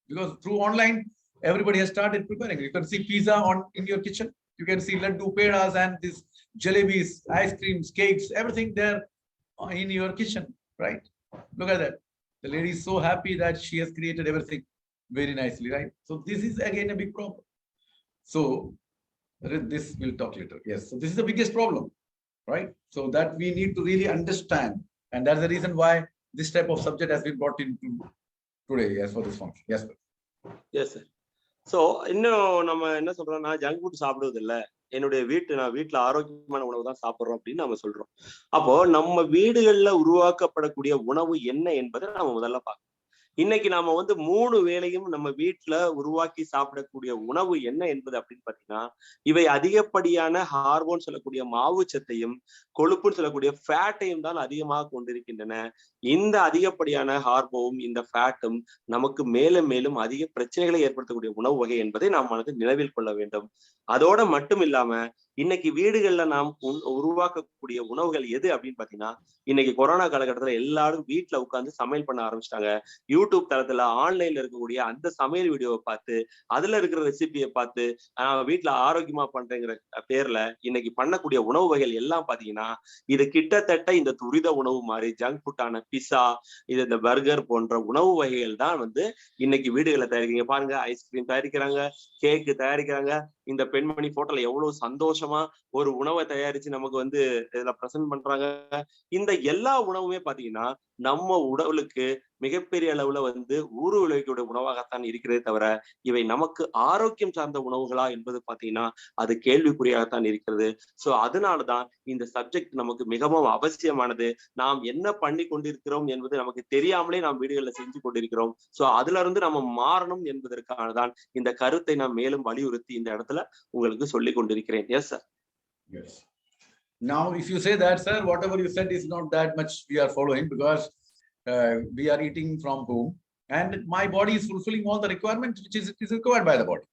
Because through online, everybody has started preparing. You can see pizza in your kitchen. You can see laddu, pedas, and these jalebis, ice creams, cakes, everything there in your kitchen, right? Look at that. The lady is so happy that she has created everything very nicely, right? So this is again a big problem. So this we'll talk later. Yes. So this is the biggest problem, right? So that we need to really understand, and that's the reason why this type of subject has been brought into today. Yes, for this function. Yes, sir. Yes, sir. So இன்னும் நம்ம என்ன சொல்றோம்னா, junk food சாப்பிடுவது இல்ல, என்னுடைய நான் வீட்டுல ஆரோக்கியமான உணவு தான் சாப்பிடுறோம் அப்படின்னு நம்ம சொல்றோம். அப்போ நம்ம வீடுகள்ல உருவாக்கப்படக்கூடிய உணவு என்ன என்பதை நம்ம முதல்ல பார்க்கணும். இன்னைக்கு நாம வந்து 3 வேளையும் நம்ம வீட்டுல உருவாக்கி சாப்பிடக்கூடிய உணவு என்ன என்பது அப்படின்னு பாத்தீங்கன்னா, இவை அதிகப்படியான ஹார்மோன் சொல்லக்கூடிய மாவு சத்தையும் கொழுப்புன்னு சொல்லக்கூடிய ஃபேட்டையும் தான் அதிகமாக கொண்டிருக்கின்றன. இந்த அதிகப்படியான ஹார்மோனும் இந்த ஃபேட்டும் நமக்கு மேலும் மேலும் அதிக பிரச்சனைகளை ஏற்படுத்தக்கூடிய உணவு வகை என்பதை நாம் மனதில் நினைவில் கொள்ள வேண்டும். அதோட மட்டும் இல்லாம இன்னைக்கு வீடுகள்ல நாம் உருவாக்கக்கூடிய உணவுகள் எது அப்படின்னு பாத்தீங்கன்னா, இன்னைக்கு கொரோனா காலகட்டத்துல எல்லாரும் வீட்டுல உட்கார்ந்து சமையல் பண்ண ஆரம்பிச்சிட்டாங்க. யூடியூப் தளத்துல ஆன்லைன்ல இருக்கக்கூடிய அந்த சமையல் வீடியோவை பார்த்து அதுல இருக்கிற ரெசிபியை பார்த்து வீட்டுல ஆரோக்கியமா பண்றேங்கிற பேர்ல இன்னைக்கு பண்ணக்கூடிய உணவு வகைகள் எல்லாம் பாத்தீங்கன்னா, இது கிட்டத்தட்ட இந்த துரித உணவு மாதிரி ஜங்க் ஃபுட்டான பிஸா, இது இந்த பர்கர் போன்ற உணவு வகைகள் தான் இன்னைக்கு வீடுகளை தயாரிக்கிறீங்க. பாருங்க, ஐஸ்கிரீம் தயாரிக்கிறாங்க, கேக்கு தயாரிக்கிறாங்க. இந்த பெண்மணி போட்டோல எவ்வளவு சந்தோஷமா ஒரு உணவை தயாரிச்சு நமக்கு இதுல பிரசன்ட் பண்றாங்க. இந்த எல்லா உணவுமே பாத்தீங்கன்னா நம்ம உடலுக்கு மிகப்பெரிய அளவுல ஊறு விளைவிக்கக்கூடிய உணவாகத்தான் இருக்கிறதே தவிர இவை நமக்கு ஆரோக்கியம் சார்ந்த உணவுகளா என்பது பாத்தீங்கன்னா அது கேள்விக்குறியாகத்தான் இருக்கிறது. சோ அதனாலதான் இந்த சப்ஜெக்ட் நமக்கு மிகவும் அவசியமானது. நாம் என்ன பண்ணி கொண்டிருக்கிறோம் என்பது நமக்கு தெரியாமலே நாம் வீடுகளில் செஞ்சு கொண்டிருக்கிறோம். சோ அதுல இருந்து நம்ம மாறணும் என்பதற்கானதான் இந்த கருத்தை நான் மேலும் வலியுறுத்தி இந்த இடத்துல உங்களுக்கு சொல்லிக் கொண்டிருக்கிறேன். Yes sir. Yes. Now, if you say that, sir, whatever you said is not that much we are following, because we are eating from home and my body is fulfilling all the requirements which is required by the body.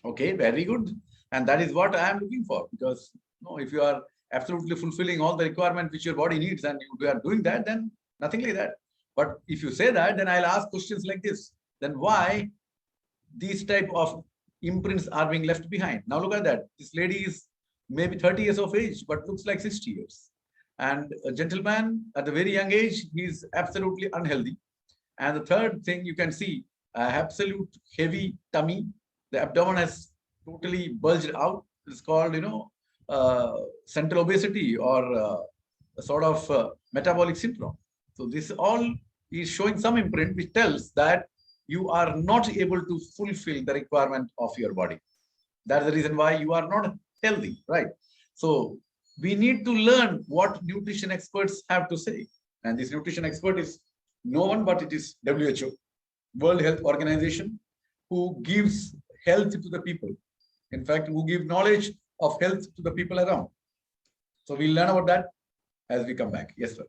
Okay, very good. And that is what I am looking for, because if you are absolutely fulfilling all the requirements which your body needs and you are doing that, then nothing like that. But if you say that, then I'll ask questions like this. Then why these type of imprints are being left behind? Now look at that. This lady is maybe 30 years of age, but looks like 60 years. And a gentleman at a very young age, he is absolutely unhealthy. And the third thing you can see, absolute heavy tummy. The abdomen has totally bulged out. It's called, central obesity or a sort of metabolic syndrome. So this all is showing some imprint which tells that you are not able to fulfill the requirement of your body. That's the reason why you are not healthy, right? So we need to learn what nutrition experts have to say. And this nutrition expert is no one but it is WHO, World Health Organization, who gives health to the people. In fact, who give knowledge of health to the people around. So we'll learn about that as we come back. Yes, sir.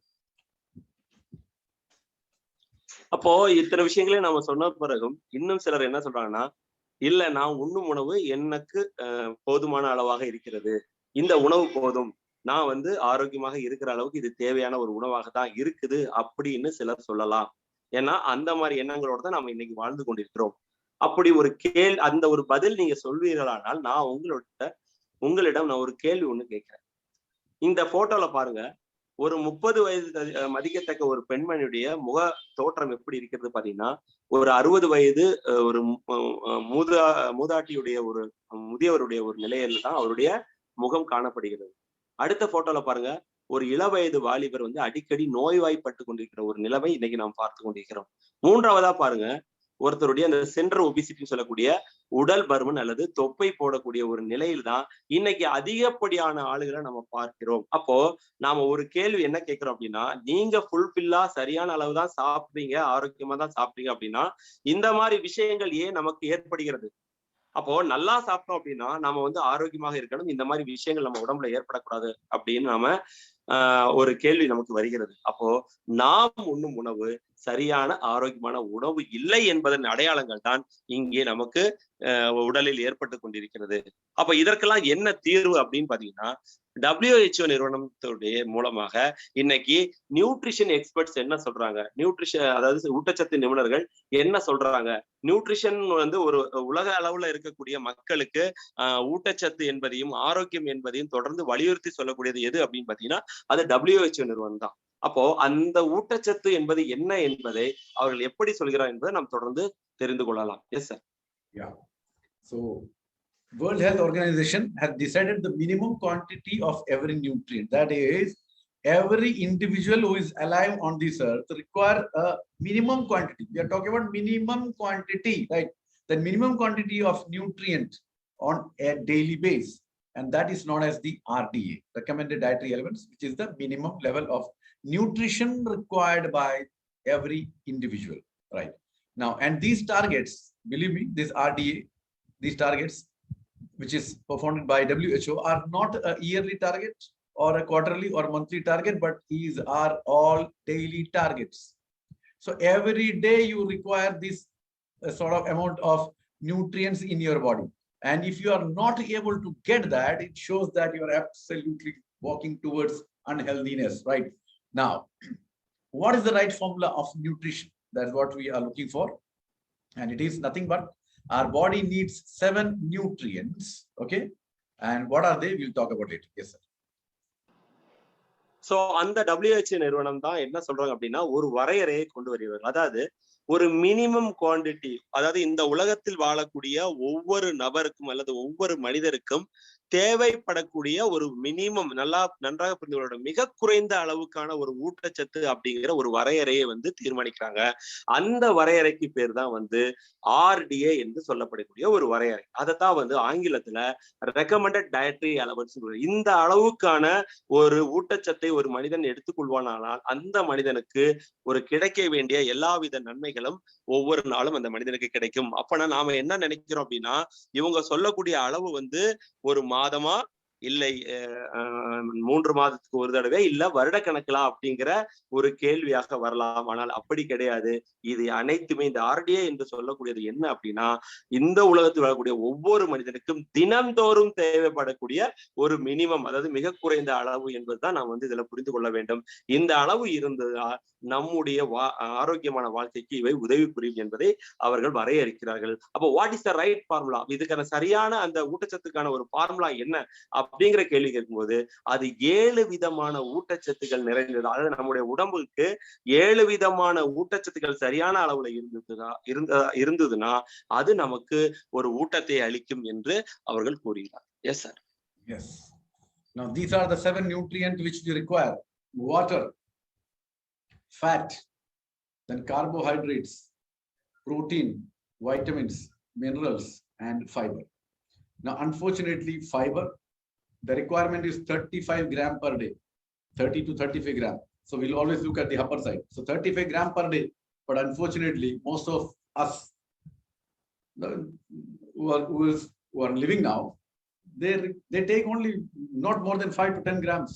அப்போ இத்தனை விஷயங்களையும் நம்ம சொன்ன பிறகும் இன்னும் சிலர் என்ன சொல்றாங்கன்னா, இல்ல நான் உண்ணும் உணவு எனக்கு போதுமான அளவாக இருக்கிறது, இந்த உணவு போதும், நான் ஆரோக்கியமாக இருக்கிற அளவுக்கு இது தேவையான ஒரு உணவாகத்தான் இருக்குது அப்படின்னு சிலர் சொல்லலாம். ஏன்னா அந்த மாதிரி எண்ணங்களோட தான் நம்ம இன்னைக்கு வாழ்ந்து கொண்டிருக்கிறோம். அப்படி ஒரு அந்த ஒரு பதில் நீங்க சொல்வீர்களானால் நான் உங்களிடம் நான் ஒரு கேள்வி ஒண்ணு கேட்கிறேன். இந்த போட்டோல பாருங்க, ஒரு 30 வயது மதிக்கத்தக்க ஒரு பெண்மணியுடைய முக தோற்றம் எப்படி இருக்கிறது பாத்தீங்கன்னா, ஒரு 60 வயது ஒரு மூதாட்டியுடைய ஒரு முதியவருடைய ஒரு நிலையில தான் அவருடைய முகம் காணப்படுகிறது. அடுத்த போட்டோல பாருங்க, ஒரு இளவயது வாலிபர் அடிக்கடி நோய்வாய்ப்பட்டு கொண்டிருக்கிற ஒரு நிலைமை இன்னைக்கு நாம் பார்த்து கொண்டிருக்கிறோம். மூன்றாவதா பாருங்க, ஒருத்தருடைய அந்த சென்ட்ரல் ஒபிசிட்டின்னு சொல்லக்கூடிய உடல் பருமன் அல்லது தொப்பை போடக்கூடிய ஒரு நிலையில் தான் இன்னைக்கு அதிகப்படியான ஆளுகளை நம்ம பார்க்கிறோம். அப்போ நாம ஒரு கேள்வி என்ன கேட்கிறோம் அப்படின்னா, நீங்க ஃபுல்ஃபில்லா சரியான அளவு தான் சாப்பிடுறீங்க, ஆரோக்கியமா தான் சாப்பிடுறீங்க அப்படின்னா இந்த மாதிரி விஷயங்கள் ஏன் நமக்கு ஏற்படுகிறது? அப்போ நல்லா சாப்பிட்டோம் அப்படின்னா நாம ஆரோக்கியமாக இருக்கணும், இந்த மாதிரி விஷயங்கள் நம்ம உடம்புல ஏற்படக்கூடாது அப்படின்னு நாம ஒரு கேள்வி நமக்கு வருகிறது. அப்போ நாம் உண்ணும் உணவு சரியான ஆரோக்கியமான உணவு இல்லை என்பதன் அடையாளங்கள் தான் இங்கே நமக்கு உடலில் ஏற்பட்டு கொண்டிருக்கிறது. அப்ப இதற்கெல்லாம் என்ன தீர்வு அப்படின்னு பாத்தீங்கன்னா, WHO நிறுவனத்துடைய மூலமாக இன்னைக்கு நியூட்ரிஷன் எக்ஸ்பர்ட்ஸ் என்ன சொல்றாங்க, நியூட்ரிஷன் அதாவது ஊட்டச்சத்து நிபுணர்கள் என்ன சொல்றாங்க, நியூட்ரிஷன் ஒரு உலக அளவுல இருக்கக்கூடிய மக்களுக்கு ஊட்டச்சத்து என்பதையும் ஆரோக்கியம் என்பதையும் தொடர்ந்து வலியுறுத்தி சொல்லக்கூடியது எது அப்படின்னு பாத்தீங்கன்னா அது WHO நிறுவனம் தான். அப்போ அந்த ஊட்டச்சத்து என்பது என்ன என்பதை அவர்கள் எப்படி சொல்கிறார் என்பதை நாம் தொடர்ந்து தெரிந்து கொள்ளலாம். Yes sir. Yeah. So World Health Organization has decided the minimum quantity of every nutrient. That is, every individual who is alive on this earth require a minimum quantity. We are talking about minimum quantity, right? The minimum quantity of nutrient on a daily basis, and that is known as the RDA, recommended dietary elements, which is the minimum level of nutrition required by every individual, right? Now, and these targets, believe me, this RDA, these targets which is performed by WHO are not a yearly target or a quarterly or monthly target, but these are all daily targets. So every day you require this sort of amount of nutrients in your body. And if you are not able to get that, it shows that you are absolutely walking towards unhealthiness, right? Now, what is the right formula of nutrition? That's what we are looking for. And it is nothing but our body needs 7 nutrients. Okay. And what are they? We'll talk about it. Yes, sir. So அந்த WHO நிறுவனம் தான் என்ன சொல்றாங்க அப்படின்னா ஒரு வரையறையை கொண்டு வருவாங்க. அதாவது ஒரு மினிமம் குவாண்டிட்டி, அதாவது இந்த உலகத்தில் வாழக்கூடிய ஒவ்வொரு நபருக்கும் அல்லது ஒவ்வொரு மனிதருக்கும் தேவைப்படக்கூடிய ஒரு மினிமம், நன்றாக புரிந்து கொள்ள, மிக குறைந்த அளவுக்கான ஒரு ஊட்டச்சத்து அப்படிங்கிற ஒரு வரையறையை தீர்மானிக்கிறாங்க. அந்த வரையறைக்கு பேர் தான் RDA என்று சொல்லப்படக்கூடிய ஒரு வரையறை. அதைத்தான் ஆங்கிலத்துல ரெக்கமெண்டட் டயட்டரி அலவன்ஸ். இந்த அளவுக்கான ஒரு ஊட்டச்சத்தை ஒரு மனிதன் எடுத்துக்கொள்வானால் அந்த மனிதனுக்கு ஒரு கிடைக்க வேண்டிய எல்லாவித நன்மைகளும் ஒவ்வொரு நாளும் அந்த மனிதனுக்கு கிடைக்கும். அப்பனா நாம என்ன நினைக்கிறோம் அப்படின்னா, இவங்க சொல்லக்கூடிய அளவு ஒரு மாதமா, இல்லை 3 மாதத்துக்கு ஒரு தடவை, இல்ல வருடக்கணக்கிலா அப்படிங்கிற ஒரு கேள்வியாக வரலாம். ஆனால் அப்படி கிடையாது. இது அனைத்துமே இந்த RDA என்று சொல்லக்கூடியது என்ன அப்படின்னா, இந்த உலகத்தில் வரக்கூடிய ஒவ்வொரு மனிதனுக்கும் தினந்தோறும் தேவைப்படக்கூடிய ஒரு மினிமம், அதாவது மிக குறைந்த அளவு என்பதுதான் நாம் இதுல புரிந்து கொள்ள வேண்டும். இந்த அளவு இருந்ததா நம்முடைய ஆரோக்கியமான வாழ்க்கைக்கு இவை உதவி புரியும் என்பதை அவர்கள் வரையறுக்கிறார்கள். அப்போ what is the right formula? இதுக்கான சரியான அந்த ஊட்டச்சத்துக்கான ஒரு ஃபார்முலா என்ன அப்படிங்கிற கேள்வி கேட்கும்போது, அது 7 விதமான ஊட்டச்சத்துக்கள் நிறைந்தது. அதாவது நம்முடைய உடம்புக்கு 7 விதமான ஊட்டச்சத்துக்கள் சரியான அளவுல இருந்ததுன்னா அது நமக்கு ஒரு ஊட்டத்தை அளிக்கும் என்று அவர்கள் கூறுகிறார். Yes sir. Yes. Now these are the 7 nutrients which you require: water, fat, then carbohydrates, protein, vitamins, minerals, and fiber. Now, unfortunately, fiber, the requirement is 35 grams per day, 30 to 35 grams. So we'll always look at the upper side. So 35 grams per day. But unfortunately, most of us who are living now, they take only not more than 5 to 10 grams.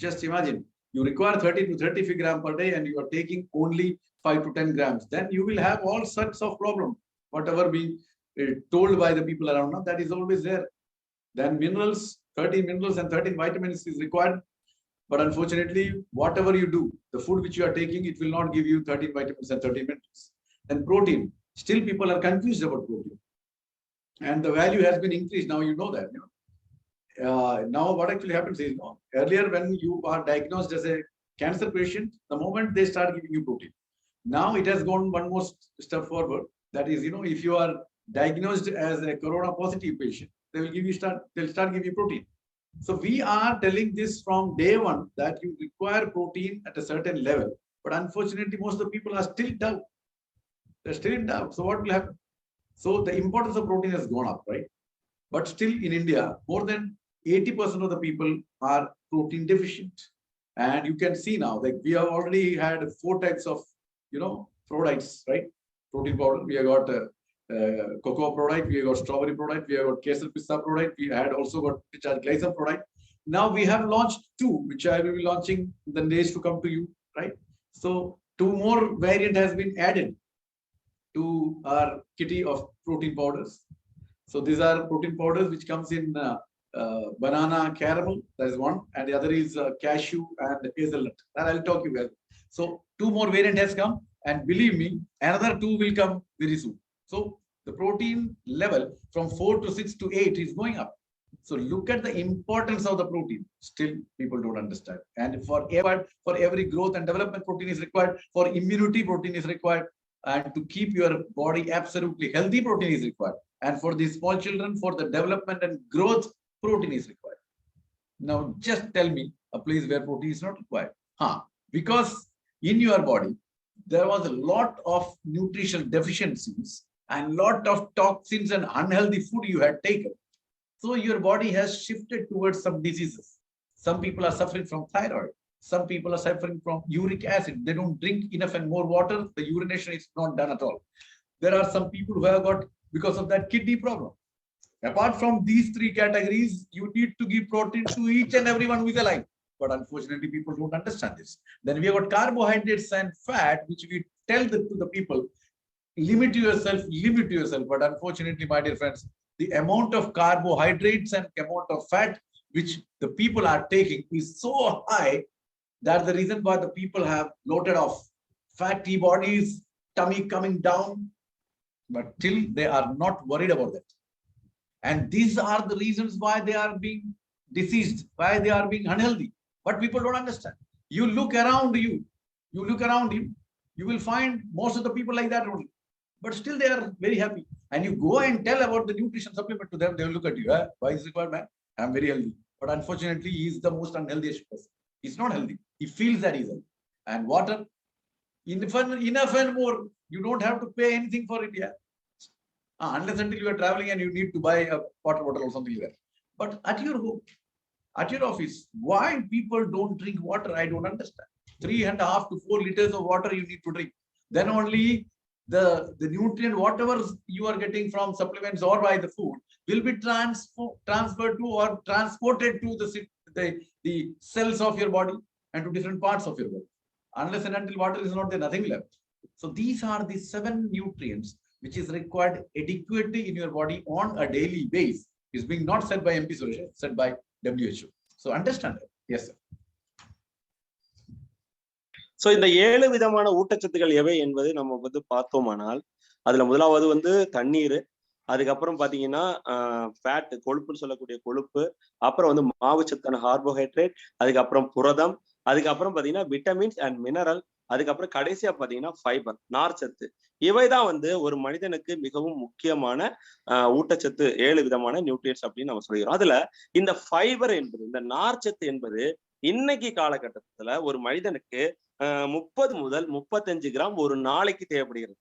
Just imagine, you require 30 to 35 grams per day and you are taking only 5 to 10 grams. Then you will have all sorts of problems. Whatever being told by the people around now, that is always there. Then minerals, 13 minerals and 13 vitamins is required. But unfortunately, whatever you do, the food which you are taking, it will not give you 13 vitamins and 13 minerals. Then protein, still people are confused about protein. And the value has been increased. Now you know that. Now what actually happens is, earlier when you are diagnosed as a cancer patient, the moment they start giving you protein. Now it has gone one more step forward. That is, if you are diagnosed as a corona positive patient, they'll start giving you protein. So we are telling this from day one that you require protein at a certain level. But unfortunately, most of the people are still doubt. They're still in doubt. So what will happen? So the importance of protein has gone up, right? But still in India, more than 80% of the people are protein deficient. And you can see now, like we have already had 4 types of, products, right? Protein powder. We have got cocoa product, we have got strawberry product, we have got kesar pista product, we had also got glycine product. Now we have launched 2, which I will be launching in the days to come to you, right? So 2 more variant has been added to our kitty of protein powders. So these are protein powders which comes in banana caramel, that is one, and the other is cashew and hazelnut. That I'll talk you about. So 2 more variant has come, and believe me, another 2 will come very soon. So the protein level from 4 to 6 to 8 is going up. So look at the importance of the protein. Still, people don't understand. And for every growth and development, protein is required. For immunity, protein is required. And to keep your body absolutely healthy, protein is required. And for the small children, for the development and growth, protein is required. Now, just tell me a place where protein is not required. Because in your body, there was a lot of nutritional deficiencies and lot of toxins and unhealthy food you had taken. So your body has shifted towards some diseases. Some people are suffering from thyroid. Some people are suffering from uric acid. They don't drink enough and more water. The urination is not done at all. There are some people who have got, because of that, kidney problem. Apart from these three categories, you need to give protein to each and everyone who is alive. But unfortunately, people don't understand this. Then we have got carbohydrates and fat, which we tell to the people, limit yourself. But unfortunately, my dear friends, the amount of carbohydrates and amount of fat which the people are taking is so high. That's the reason why the people have loaded off fatty bodies, tummy coming down, but till they are not worried about that. And these are the reasons why they are being diseased, why they are being unhealthy. But people don't understand. You look around you, you will find most of the people like that only. But still they are very happy. And you go and tell about the nutrition supplement to them, they will look at you. Why is it, man? I'm very healthy. But unfortunately, he is the most unhealthiest person. He's not healthy. He feels that he's healthy. And water, enough and more. You don't have to pay anything for it. Unless until you are traveling and you need to buy a water bottle or something like that. But at your home, at your office, why people don't drink water? I don't understand. 3.5 to 4 liters of water you need to drink. Then only the nutrient, whatever you are getting from supplements or by the food, will be transferred to or transported to the cells of your body and to different parts of your body. Unless and until water is not there, nothing left. So these are the 7 nutrients which is required adequately in your body on a daily basis. Is being not said by M.P. Suresh, said by WHO. So understand that. Yes, sir. So இந்த 7 விதமான ஊட்டச்சத்துக்கள் எவை என்பது நம்ம வந்து பார்த்தோமானால், அதுல முதலாவது வந்து தண்ணீர், அதுக்கப்புறம் பாத்தீங்கன்னா ஃபேட், கொழுப்புன்னு சொல்லக்கூடிய கொழுப்பு, அப்புறம் வந்து மாவுச்சத்தான கார்போஹைட்ரேட், அதுக்கப்புறம் புரதம், அதுக்கப்புறம் பாத்தீங்கன்னா விட்டமின்ஸ் அண்ட் மினரல், அதுக்கப்புறம் கடைசியா பாத்தீங்கன்னா ஃபைபர், நார்ச்சத்து. இவைதான் வந்து ஒரு மனிதனுக்கு மிகவும் முக்கியமான ஊட்டச்சத்து, 7 விதமான நியூட்ரியன்ஸ் அப்படின்னு நம்ம சொல்கிறோம். அதுல இந்த ஃபைபர் என்பது, இந்த நார்ச்சத்து என்பது இன்னைக்கு காலகட்டத்துல ஒரு மனிதனுக்கு 30 முதல் 35 கிராம் ஒரு நாளைக்கு தேவைப்படுகிறது.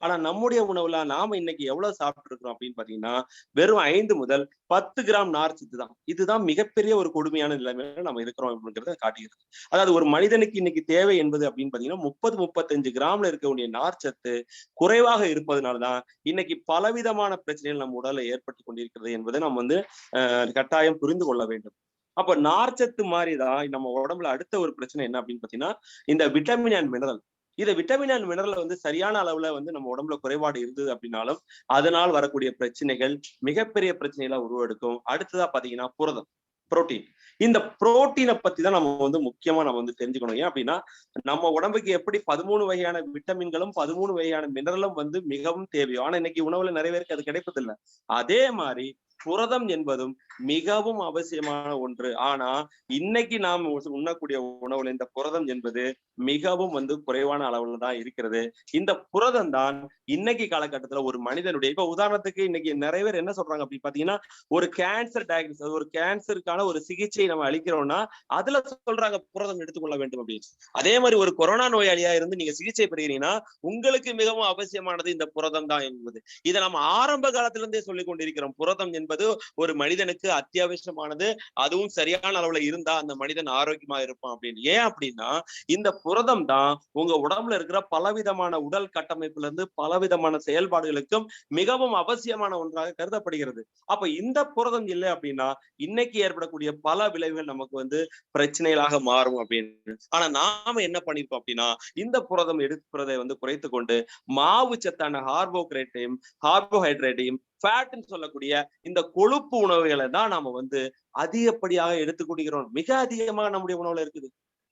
ஆனா நம்முடைய உணவுல நாம இன்னைக்கு எவ்வளவு சாப்பிட்டு இருக்கிறோம் அப்படின்னு பாத்தீங்கன்னா வெறும் 5 முதல் 10 கிராம் நார்ச்சத்து தான். இதுதான் மிகப்பெரிய ஒரு கொடுமையான நிலைமையில நம்ம இருக்கிறோம் அப்படிங்கிறத காட்டுகிறது. அதாவது ஒரு மனிதனுக்கு இன்னைக்கு தேவை என்பது அப்படின்னு பாத்தீங்கன்னா 30-35 கிராம்ல இருக்கக்கூடிய நார்ச்சத்து குறைவாக இருப்பதனாலதான் இன்னைக்கு பலவிதமான பிரச்சனைகள் நம்ம உடல்ல ஏற்பட்டு கொண்டிருக்கிறது என்பதை நம்ம வந்து கட்டாயம் புரிந்து கொள்ள வேண்டும். அப்ப நார்ச்சத்து மாதிரிதான் நம்ம உடம்புல அடுத்த ஒரு பிரச்சனை என்ன அப்படின்னு பாத்தீங்கன்னா இந்த விட்டமின் அண்ட் மினரல். இதை விட்டமின் அண்ட் மினரல் வந்து சரியான அளவுல வந்து நம்ம உடம்புல குறைபாடு இருந்தது அப்படின்னாலும் அதனால் வரக்கூடிய பிரச்சனைகள் மிகப்பெரிய பிரச்சனைகளா உருவெடுக்கும். அடுத்ததா பாத்தீங்கன்னா புரதம், புரோட்டீன். இந்த புரோட்டீனை பத்தி தான் நம்ம வந்து முக்கியமா நம்ம வந்து தெரிஞ்சுக்கணும். ஏன் அப்படின்னா நம்ம உடம்புக்கு எப்படி 13 வகையான விட்டமின்களும் 13 வகையான மினரலும் வந்து மிகவும் தேவையோ, ஆனா இன்னைக்கு உணவுல நிறைய பேருக்கு அது கிடைப்பதில்லை. அதே மாதிரி புரதம் என்பதும் மிகவும் அவசியமான ஒன்று. ஆனா இன்னைக்கு நாம் உண்ணக்கூடிய உணவுல இந்த புரதம் என்பது மிகவும் வந்து குறைவான அளவுல தான் இருக்கிறது. இந்த புரதம் தான் இன்னைக்கு காலகட்டத்துல ஒரு மனிதனுடைய, இப்ப உதாரணத்துக்கு இன்னைக்கு நிறைய பேர் என்ன சொல்றாங்க அப்படின்னு பாத்தீங்கன்னா ஒரு கேன்சர் டயக்னோசிஸ், ஒரு கேன்சருக்கான ஒரு சிகிச்சை நம்ம அளிக்கிறோம்னா அதுல சொல்றாங்க புரதம் எடுத்துக்கொள்ள வேண்டும் அப்படின்னு. அதே மாதிரி ஒரு கொரோனா நோயாளியா இருந்து நீங்க சிகிச்சை பெறுகிறீங்கன்னா உங்களுக்கு மிகவும் அவசியமானது இந்த புரதம் தான் என்பது. இதை நம்ம ஆரம்ப காலத்துல இருந்தே சொல்லிக் கொண்டிருக்கிறோம். புரதம் என்பது ஒரு மனிதனுக்கு அத்தியாவசியமானது, அதுவும் சரியான அளவுல இருந்தா அந்த மனிதன் ஆரோக்கியமா இருப்பான் அப்படின்னு. ஏன் அப்படின்னா இந்த புரதம் தான் உங்க உடம்புல இருக்கிற பலவிதமான உடல் கட்டமைப்புல இருந்து பலவிதமான செயல்பாடுகளுக்கும் மிகவும் அவசியமான ஒன்றாக கருதப்படுகிறது. அப்ப இந்த புரதம் இல்லை அப்படின்னா இன்னைக்கு ஏற்படக்கூடிய பல விளைவுகள் நமக்கு வந்து பிரச்சனைகளாக மாறும் அப்படின்னு. ஆனா நாம என்ன பண்ணிருக்கோம் அப்படின்னா இந்த புரதம் எடுக்கிறதை வந்து குறைத்து கொண்டு மாவு சத்தான கார்போஹைட்ரேட்டையும் ஃபேட்னு சொல்லக்கூடிய இந்த கொழுப்பு உணவுகளை தான் நாம வந்து அதிகப்படியாக எடுத்துக்கொள்கிறோம். மிக அதிகமாக நம்முடைய உணவுல இருக்குது.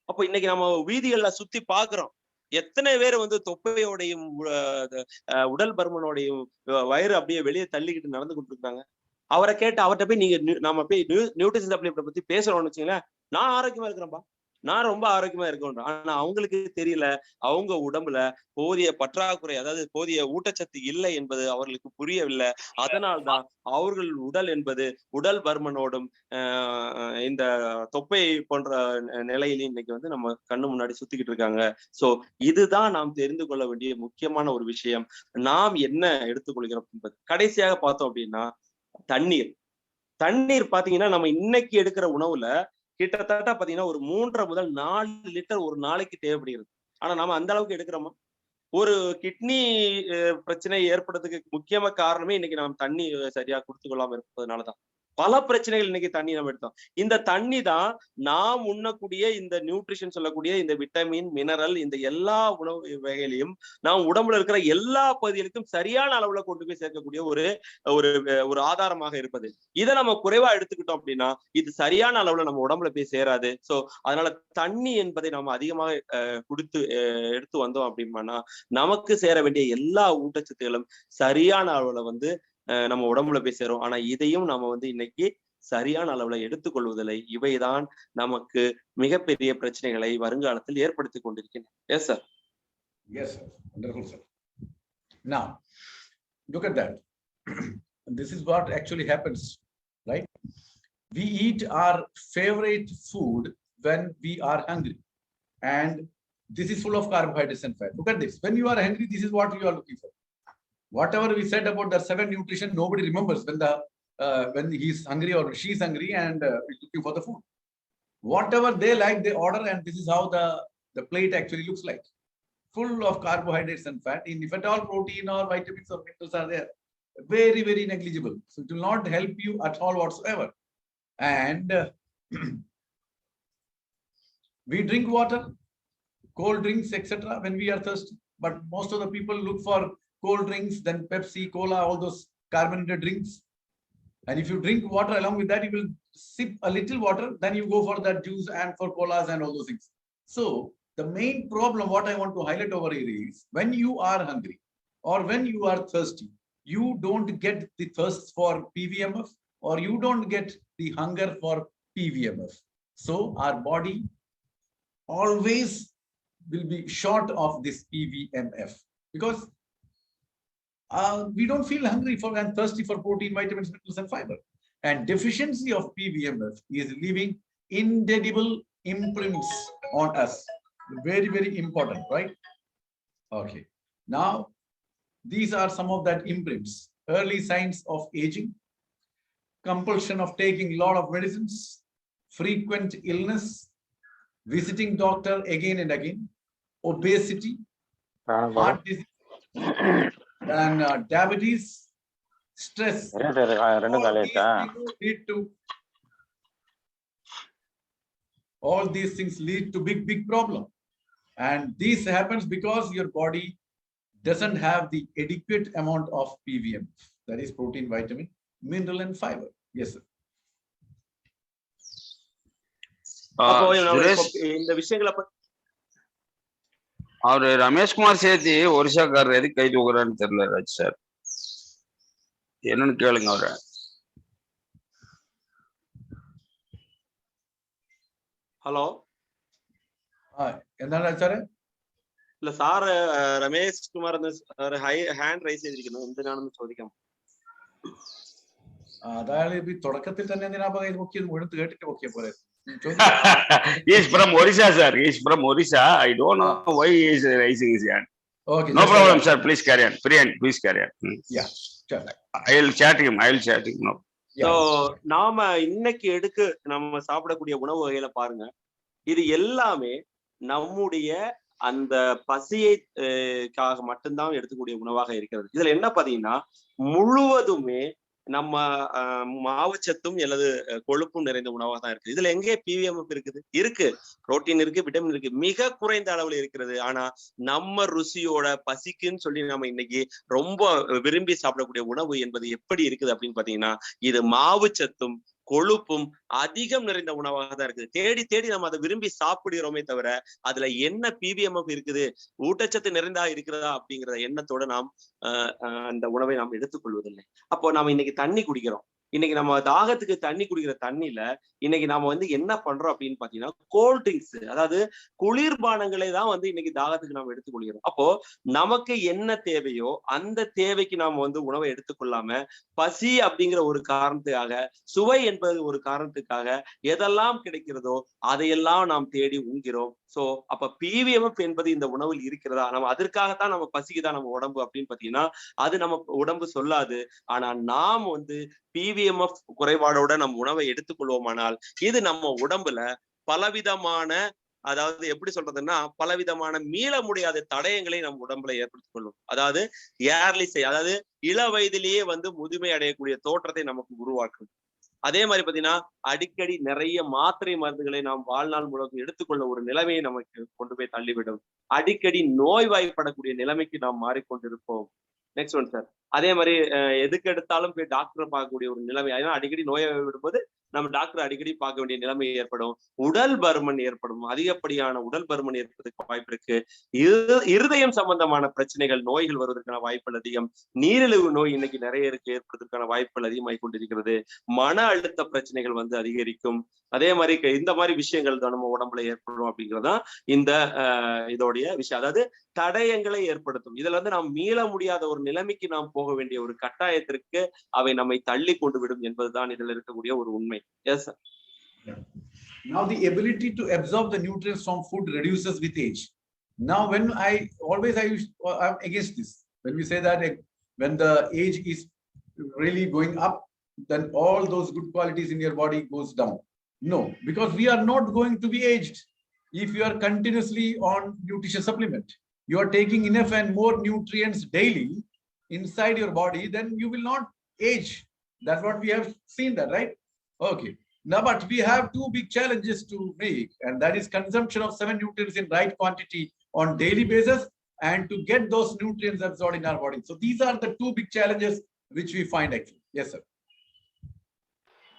அப்போ இன்னைக்கு நம்ம வீதிகள்ல சுத்தி பாக்குறோம், எத்தனை பேர் வந்து தொப்பையோடையும் உடல் பருமனோடையும் வயிறு அப்படியே வெளியே தள்ளிக்கிட்டு நடந்து கொண்டிருக்காங்க. அவரை கேட்டு அவர்கிட்ட போய் நீங்க நம்ம போய் நியூட்ரிஷன் சப்ளிமெண்ட் பத்தி பேசுறோம்னு வச்சுங்களேன், நான் ஆரோக்கியமா இருக்கிறேன்பா, நான் ரொம்ப ஆரோக்கியமா இருக்கேன். ஆனா அவங்களுக்கு தெரியல, அவங்க உடம்புல போதிய பற்றாக்குறை, அதாவது போதிய ஊட்டச்சத்து இல்லை என்பது அவர்களுக்கு புரியவில்லை. அதனால்தான் அவர்கள் உடல் என்பது உடல் பருமனோடும் இந்த தொப்பை போன்ற நிலையில இன்னைக்கு வந்து நம்ம கண்ணு முன்னாடி சுத்திக்கிட்டு இருக்காங்க. சோ இதுதான் நாம் தெரிந்து கொள்ள வேண்டிய முக்கியமான ஒரு விஷயம். நாம் என்ன எடுத்துக்கொள்கிறோம் என்பது. கடைசியாக பார்த்தோம் அப்படின்னா தண்ணீர். தண்ணீர் பாத்தீங்கன்னா நம்ம இன்னைக்கு எடுக்கிற உணவுல கிட்டத்தட்ட பாத்தீங்கன்னா ஒரு 3.5 முதல் 4 லிட்டர் ஒரு நாளைக்கு தேவைப்படுகிறது. ஆனா நாம அந்த அளவுக்கு எடுக்கிறோமா? ஒரு கிட்னி பிரச்சனை ஏற்படுறதுக்கு முக்கியமா காரணமே இன்னைக்கு நாம் தண்ணி சரியா குடித்து கொள்ளாம இருப்பதனாலதான். பல பிரச்சனைகள் இன்னைக்கு தண்ணி நம்ம எடுத்தோம். இந்த தண்ணி தான் நாம் உண்ணக்கூடிய இந்த நியூட்ரிஷன் சொல்லக்கூடிய இந்த விட்டமின், மினரல், இந்த எல்லா உணவு வகையிலையும் நாம் உடம்புல இருக்கிற எல்லா பகுதிகளுக்கும் சரியான அளவுல கொண்டு போய் சேர்க்கக்கூடிய ஒரு ஒரு ஒரு ஆதாரமாக இருப்பது. இதை நம்ம குறைவா எடுத்துக்கிட்டோம் அப்படின்னா இது சரியான அளவுல நம்ம உடம்புல போய் சேராது. சோ அதனால தண்ணி என்பதை நம்ம அதிகமாக கொடுத்து எடுத்து வந்தோம் அப்படின்னா நமக்கு சேர வேண்டிய எல்லா ஊட்டச்சத்துகளும் சரியான அளவுல நம்ம உடம்புல போய் சேரும். ஆனா இதையும் நம்ம இன்னைக்கு சரியான அளவுல எடுத்துக்கொள்வதில்லை. இவைதான் நமக்கு மிகப்பெரிய பிரச்சனைகளை வருங்காலத்தில் ஏற்படுத்தி கொண்டிருக்கின்றன. Yes sir. Yes, sir. Wonderful, sir. Now, look at that. This is what actually happens, right? We eat our favorite food when we are hungry. And this is full of carbohydrates and fat. Look at this. When you are hungry, this is what you are looking for. Whatever we said about the 7 nutrition, nobody remembers when he is hungry or she is hungry and is looking for the food. Whatever they like, they order, and this is how the plate actually looks like. Full of carbohydrates and fat. If at all protein or vitamins or minerals are there, very, very negligible. So it will not help you at all whatsoever. And we drink water, cold drinks, etc. when we are thirsty. But most of the people look for cold drinks, then Pepsi, Cola, all those carbonated drinks. And if you drink water along with that, you will sip a little water, then you go for that juice and for colas and all those things. So the main problem, what I want to highlight over here is, when you are hungry or when you are thirsty, you don't get the thirst for PVMF, or you don't get the hunger for PVMF. So our body always will be short of this PVMF, because we don't feel hungry for and thirsty for protein, vitamins, minerals, and fiber. And deficiency of PVMF is leaving indelible imprints on us. Very, very important, right? Okay. Now, these are some of that imprints. Early signs of aging, compulsion of taking a lot of medicines, frequent illness, visiting doctor again and again, obesity, heart disease, and diabetes, stress. All these things lead to big problem. And this happens because your body doesn't have the adequate amount of PVM, that is protein, vitamin, mineral, and fiber. Yes, sir. இந்த விஷயங்களை அவரு ரமேஷ் குமார் சேர்த்தி ஒரிசாக்காரர் எதுக்கு கை தூக்குறான்னு தெரியல Raj sir, என்னன்னு கேளுங்க அவரை. Hello, എന്താണ് സാറേ? இல்ல sir, Ramesh Kumar hand raise ചെയ്തിരിക്കുന്നു, എന്തിനാണെന്ന് ചോദിക്കാം. അതായത് ഈ തുടക്കത്തിൽ തന്നെ എന്തിനാ നോക്കിയത്? മുഴുത്ത് കേട്ടിട്ട് നോക്കിയ പോലെ. He's from Orissa, sir. He's from Orissa. I don't know why he is raising his hand. Okay, no problem, sir. Please carry on. Please carry on. Yeah, sure. I'll chat him. No. So, நாம இன்னைக்கு நம்ம சாப்பிடக்கூடிய உணவு வகையில பாருங்க, இது எல்லாமே நம்முடைய அந்த பசியைக்காக மட்டும்தான் எடுத்துக்கூடிய உணவாக இருக்கிறது. இதுல என்ன பாத்தீங்கன்னா, முழுவதுமே நம்ம மாவுச்சத்தும் அல்லது கொழுப்பும் நிறைந்த உணவாக தான் இருக்குது. இதுல எங்கே PVMF இருக்கு, புரோட்டீன் இருக்கு, விட்டமின் இருக்கு, மிக குறைந்த அளவுல இருக்கிறது. ஆனா நம்ம ருசியோட பசிக்குன்னு சொல்லி நம்ம இன்னைக்கு ரொம்ப விரும்பி சாப்பிடக்கூடிய உணவு என்பது எப்படி இருக்குது அப்படின்னு பாத்தீங்கன்னா, இது மாவுச்சத்தும் கொழுப்பும் அதிகம் நிறைந்த உணவாக தான் இருக்குது. தேடி தேடி நம்ம அதை விரும்பி சாப்பிடுகிறோமே தவிர அதுல என்ன PVMF இருக்குது, ஊட்டச்சத்து நிறைந்தா இருக்கிறதா அப்படிங்கிற எண்ணத்தோட நாம் அந்த உணவை நாம் எடுத்துக்கொள்வதில்லை. அப்போ நாம இன்னைக்கு தண்ணி குடிக்கிறோம். இன்னைக்கு நம்ம தாகத்துக்கு தண்ணி குடிக்கிற தண்ணியில இன்னைக்கு நாம என்ன பண்றோம் அப்படின்னு பாத்தீங்கன்னா, கோல்ட் ட்ரிங்க்ஸ், அதாவது குளிர்பானங்களை தான் இன்னைக்கு தாகத்துக்கு நாம எடுத்துக்கொள்கிறோம். அப்போ நமக்கு என்ன தேவையோ அந்த தேவைக்கு நாம உணவை எடுத்துக்கொள்ளாம பசி அப்படிங்கிற ஒரு காரணத்துக்காக, சுவை என்பது ஒரு காரணத்துக்காக எதெல்லாம் கிடைக்கிறதோ அதையெல்லாம் நாம் தேடி உண்கிறோம். சோ அப்ப PVMF என்பது இந்த உணவில் இருக்கிறதா, நம்ம அதற்காகத்தான் நம்ம பசிக்குதான் நம்ம உடம்பு அப்படின்னு பாத்தீங்கன்னா அது நம்ம உடம்பு சொல்லாது. ஆனா நாம் PVMF குறைபாடோட நம்ம உணவை எடுத்துக்கொள்வோமானால் இது நம்ம உடம்புல பலவிதமான அதாவது எப்படி சொல்றதுன்னா பலவிதமான மீள முடியாத தடயங்களை நம் உடம்புல ஏற்படுத்திக் கொள்ளும். அதாவது ஏர்லிசை, அதாவது இள வயதிலேயே வந்து முதுமை அடையக்கூடிய தோற்றத்தை நமக்கு உருவாக்கும். அதே மாதிரி பாத்தீங்கன்னா அடிக்கடி நிறைய மாத்திரை மருந்துகளை நாம் வாழ்நாள் முழுவதும் எடுத்துக்கொள்ள ஒரு நிலைமையை நமக்கு கொண்டு போய் தள்ளிவிடும். அடிக்கடி நோய்வாய்ப்படக்கூடிய நிலைமைக்கு நாம் மாறிக்கொண்டிருப்போம். Next one sir. அதே மாதிரி எதுக்கு எடுத்தாலும் போய் டாக்டரை பார்க்கக்கூடிய ஒரு நிலைமை, ஏன்னா அடிக்கடி நோயை விடும்போது நம்ம டாக்டர் அடிக்கடி பார்க்க வேண்டிய நிலைமை ஏற்படும். உடல் பருமன் ஏற்படும். அதிகப்படியான உடல் பருமன் ஏற்படுவதற்கு வாய்ப்பு இருக்கு. இருதயம் சம்பந்தமான பிரச்சனைகள், நோய்கள் வருவதற்கான வாய்ப்புகள் அதிகம். நீரிழிவு நோய் இன்னைக்கு நிறைய இருக்கு, ஏற்படுவதற்கான வாய்ப்புகள் அதிகமாகி கொண்டிருக்கிறது. மன அழுத்த பிரச்சனைகள் வந்து அதிகரிக்கும். அதே மாதிரி இந்த மாதிரி விஷயங்கள் தான் நம்ம உடம்புல ஏற்படும் அப்படிங்கிறதான் இந்த இதோடைய விஷயம். அதாவது தடயங்களை ஏற்படுத்தும். இதுல வந்து நாம் மீள முடியாத ஒரு நிலைமைக்கு நாம் போக வேண்டிய ஒரு கட்டாயத்திற்கு அவை நம்மை தள்ளி கொண்டு விடும் என்பதுதான் இதுல இருக்கக்கூடிய ஒரு உண்மை. Yes sir. Now the ability to absorb the nutrients from food reduces with age. Now when I'm against this. When we say that when the age is really going up, then all those good qualities in your body goes down. No, because we are not going to be aged. If you are continuously on nutritious supplement, you are taking enough and more nutrients daily inside your body, then you will not age. That's what we have seen that, right? Okay. Now, but we have two big challenges to make, and that is consumption of 7 nutrients in right quantity on daily basis, and to get those nutrients absorbed in our body. So these are the two big challenges which we find actually. Yes, sir.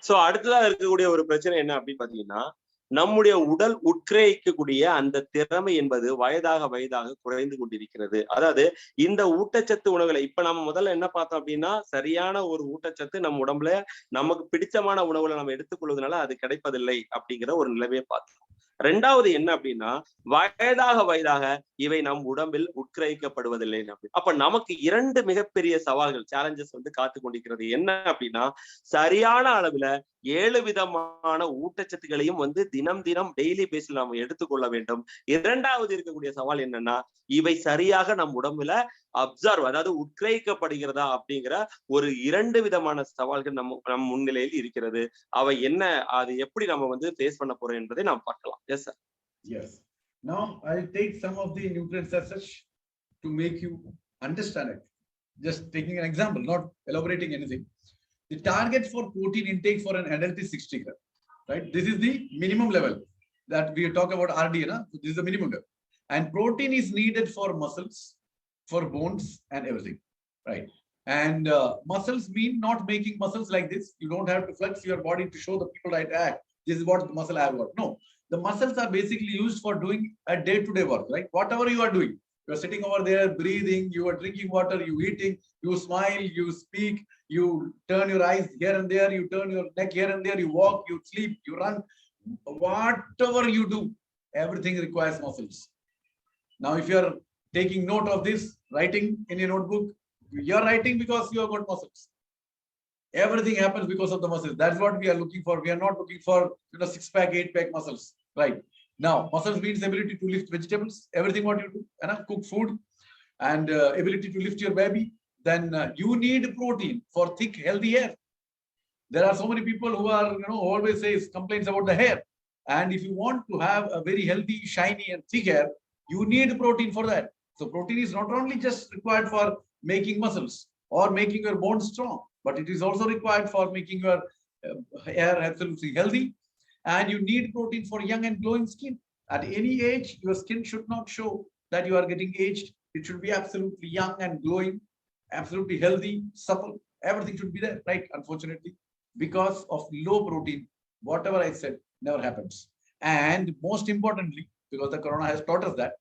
So அடுத்ததா இருக்கக்கூடிய ஒரு பிரச்சனை என்ன அப்படின்னு பாத்தீங்கன்னா, நம்முடைய உடல் உட்கிரகிக்கக்கூடிய அந்த திறமை என்பது வயதாக குறைந்து கொண்டிருக்கிறது. அதாவது இந்த ஊட்டச்சத்து உணவுகளை இப்ப நம்ம முதல்ல என்ன பார்த்தோம் அப்படின்னா, சரியான ஒரு ஊட்டச்சத்து நம்ம உடம்புல நமக்கு பிடித்தமான உணவுகளை நம்ம எடுத்துக்கொள்வதனால அது கிடைப்பதில்லை அப்படிங்கிற ஒரு நிலைமையை பார்த்தோம். ரெண்டாவது என்ன அப்படின்னா, வயதாக இவை நம் உடம்பில் உட்கிரகிக்கப்படுவதில்லை. அப்ப நமக்கு 2 மிகப்பெரிய சவால்கள், சேலஞ்சஸ் வந்து காத்து கொண்டிருக்கிறது. என்ன அப்படின்னா, சரியான அளவுல 7 விதமான ஊட்டச்சத்துக்களையும் வந்து தினம் டெய்லி பேஸில் நாம எடுத்துக்கொள்ள வேண்டும். இரண்டாவது இருக்கக்கூடிய சவால் என்னன்னா, இவை சரியாக நம் உடம்புல அப்சர்வ், அதாவது உட்கிரகிக்கப்படுகிறதா அப்படிங்கிற ஒரு 2 விதமான சவால்கள் நம் முன்னிலையில் இருக்கிறது. அவை என்ன, அது எப்படி நம்ம வந்து ஃபேஸ் பண்ண போறோம் என்பதை நாம் பார்க்கலாம். Yes sir. Yes. Now I'll take some of the nutrients as such to make you understand it. Just taking an example, not elaborating anything. The target for protein intake for an adult is 60 grams, right? This is the minimum level that we talk about RD, na? So this is the minimum level. And protein is needed for muscles, for bones and everything, right? And muscles mean not making muscles like this. You don't have to flex your body to show the people, right? This is what the muscle I have got. No, the muscles are basically used for doing a day-to-day work, right? Whatever you are doing, you are sitting over there, breathing, you are drinking water, you eating, you smile, you speak, you turn your eyes here and there, you turn your neck here and there, you walk, you sleep, you run. Whatever you do, everything requires muscles. Now, if you are taking note of this, writing in your notebook, you are writing because you have got muscles. Everything happens because of the muscles. That's what we are looking for. We are not looking for 6-pack, 8-pack muscles, right? Now, muscles means ability to lift vegetables, everything what you do, cook food, and ability to lift your baby. Then you need protein for thick, healthy hair. There are so many people who are, always complaints about the hair. And if you want to have a very healthy, shiny, and thick hair, you need protein for that. So protein is not only just required for making muscles or making your bones strong, but it is also required for making your hair absolutely healthy. And you need protein for young and glowing skin. At any age, your skin should not show that you are getting aged. It should be absolutely young and glowing, absolutely healthy, supple. Everything should be there, right? Unfortunately, because of low protein, whatever I said never happens. And most importantly, because the corona has taught us that,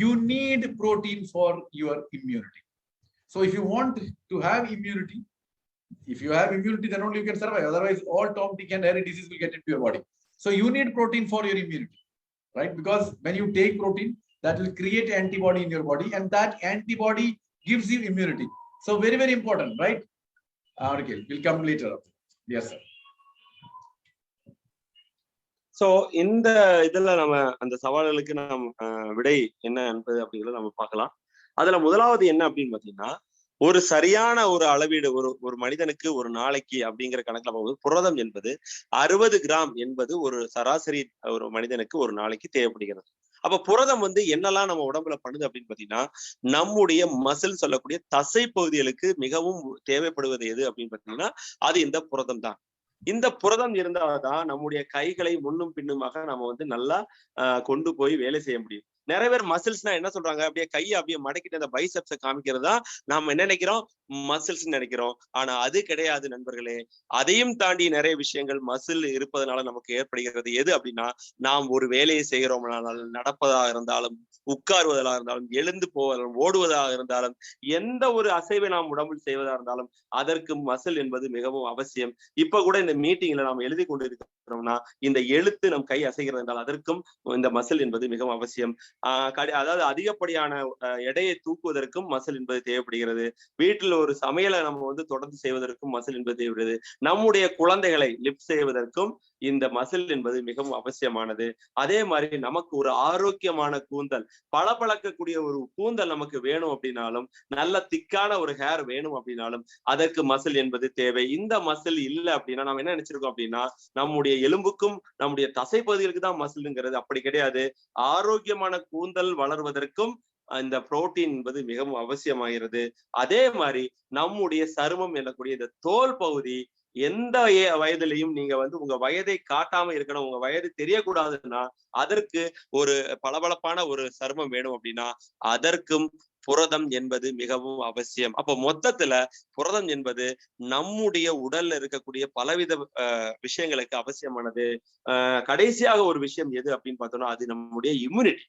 you need protein for your immunity. So if you want to have immunity, then only you can survive. Otherwise, all Tom, Dick, and Harry disease will get into your body. So you need protein for your immunity, right? Because when you take protein, that will create antibody in your body, and that antibody gives you immunity. So very, very important, right? Okay, we'll come later. Yes, sir. So இந்த இதுல நம்ம அந்த சவால்களுக்கு நாம் விடை என்ன என்பது அப்படிங்கிறத நம்ம பார்க்கலாம். அதுல முதலாவது என்ன அப்படின்னு பாத்தீங்கன்னா, ஒரு சரியான ஒரு அளவீடு, ஒரு மனிதனுக்கு ஒரு நாளைக்கு அப்படிங்கிற கணக்குல போகும்போது புரதம் என்பது 60 கிராம் என்பது ஒரு சராசரி ஒரு மனிதனுக்கு ஒரு நாளைக்கு தேவைப்படுகிறது. அப்ப புரதம் வந்து என்னெல்லாம் நம்ம உடம்புல பண்ணுது அப்படின்னு பாத்தீங்கன்னா, நம்முடைய மசில் சொல்லக்கூடிய தசை பகுதிகளுக்கு மிகவும் தேவைப்படுவது எது அப்படின்னு பாத்தீங்கன்னா, அது இந்த புரதம் தான். இந்த புரதம் இருந்தால்தான் நம்முடைய கைகளை முன்னும் பின்னுமாக நம்ம வந்து நல்லா கொண்டு போய் வேலை செய்ய முடியும். நிறைய பேர் மசில்ஸ்னா என்ன சொல்றாங்க, அப்படியே கையை அப்படியே மடக்கிட்டு அந்த பைசெப்ஸை காமிக்கிறதா நாம என்ன நினைக்கிறோம், மசில்ஸ் நினைக்கிறோம். ஆனா அது கிடையாது நண்பர்களே. அதையும் தாண்டி நிறைய விஷயங்கள் மசில் இருப்பதனால நமக்கு ஏற்படுகிறது. எது அப்படின்னா, நாம் ஒரு வேலையை செய்கிறோம்னாலும், நடப்பதாக இருந்தாலும், உட்காருவதாக இருந்தாலும், எழுந்து போவதாலும், ஓடுவதாக இருந்தாலும், எந்த ஒரு அசைவை நாம் உடம்பில் செய்வதாக இருந்தாலும் அதற்கு மசில் என்பது மிகவும் அவசியம். இப்ப கூட இந்த மீட்டிங்ல நாம் எழுதி கொண்டு இருக்கிறோம்னா, இந்த எழுத்து நம் கை அசைகிறது என்றால் அதற்கும் இந்த மசில் என்பது மிகவும் அவசியம். அதாவது அதிகப்படியான எடையை தூக்குவதற்கும் மசில் என்பது தேவைப்படுகிறது. வீட்டில் ஒரு சமையலை நம்ம வந்து தொடர்ந்து செய்வதற்கும் மசில் என்பது தேவைப்படுகிறது. நம்முடைய குழந்தைகளை லிப்ட் செய்வதற்கும் இந்த மசில் என்பது மிகவும் அவசியமானது. அதே மாதிரி நமக்கு ஒரு ஆரோக்கியமான கூந்தல், பளபளக்கக்கூடிய ஒரு கூந்தல் நமக்கு வேணும் அப்படின்னாலும், நல்ல திக்கான ஒரு ஹேர் வேணும் அப்படின்னாலும் அதற்கு மசில் என்பது தேவை. இந்த மசில் இல்லை அப்படின்னா நம்ம என்ன நினைச்சிருக்கோம் அப்படின்னா, நம்முடைய எலும்புக்கும் நம்முடைய தசை பகுதிகளுக்கு தான் மசில்ங்கிறது. அப்படி கிடையாது. ஆரோக்கியமான கூந்தல் வளர்வதற்கும் இந்த புரோட்டீன் என்பது மிகவும் அவசியமாகிறது. அதே மாதிரி நம்முடைய சருமம் எனக்கூடிய இந்த தோல் பகுதி எந்த வயதிலையும் நீங்க வந்து உங்க வயதை காட்டாம இருக்கணும், உங்க வயது தெரியக்கூடாதுன்னா அதற்கு ஒரு பளபளப்பான ஒரு சருமம் வேணும் அப்படின்னா அதற்கும் புரதம் என்பது மிகவும் அவசியம். அப்போ மொத்தத்துல புரதம் என்பது நம்முடைய உடல்ல இருக்கக்கூடிய பலவித விஷயங்களுக்கு அவசியமானது. கடைசியாக ஒரு விஷயம் எது அப்படின்னு பார்த்தோம்னா, அது நம்முடைய இம்யூனிட்டி,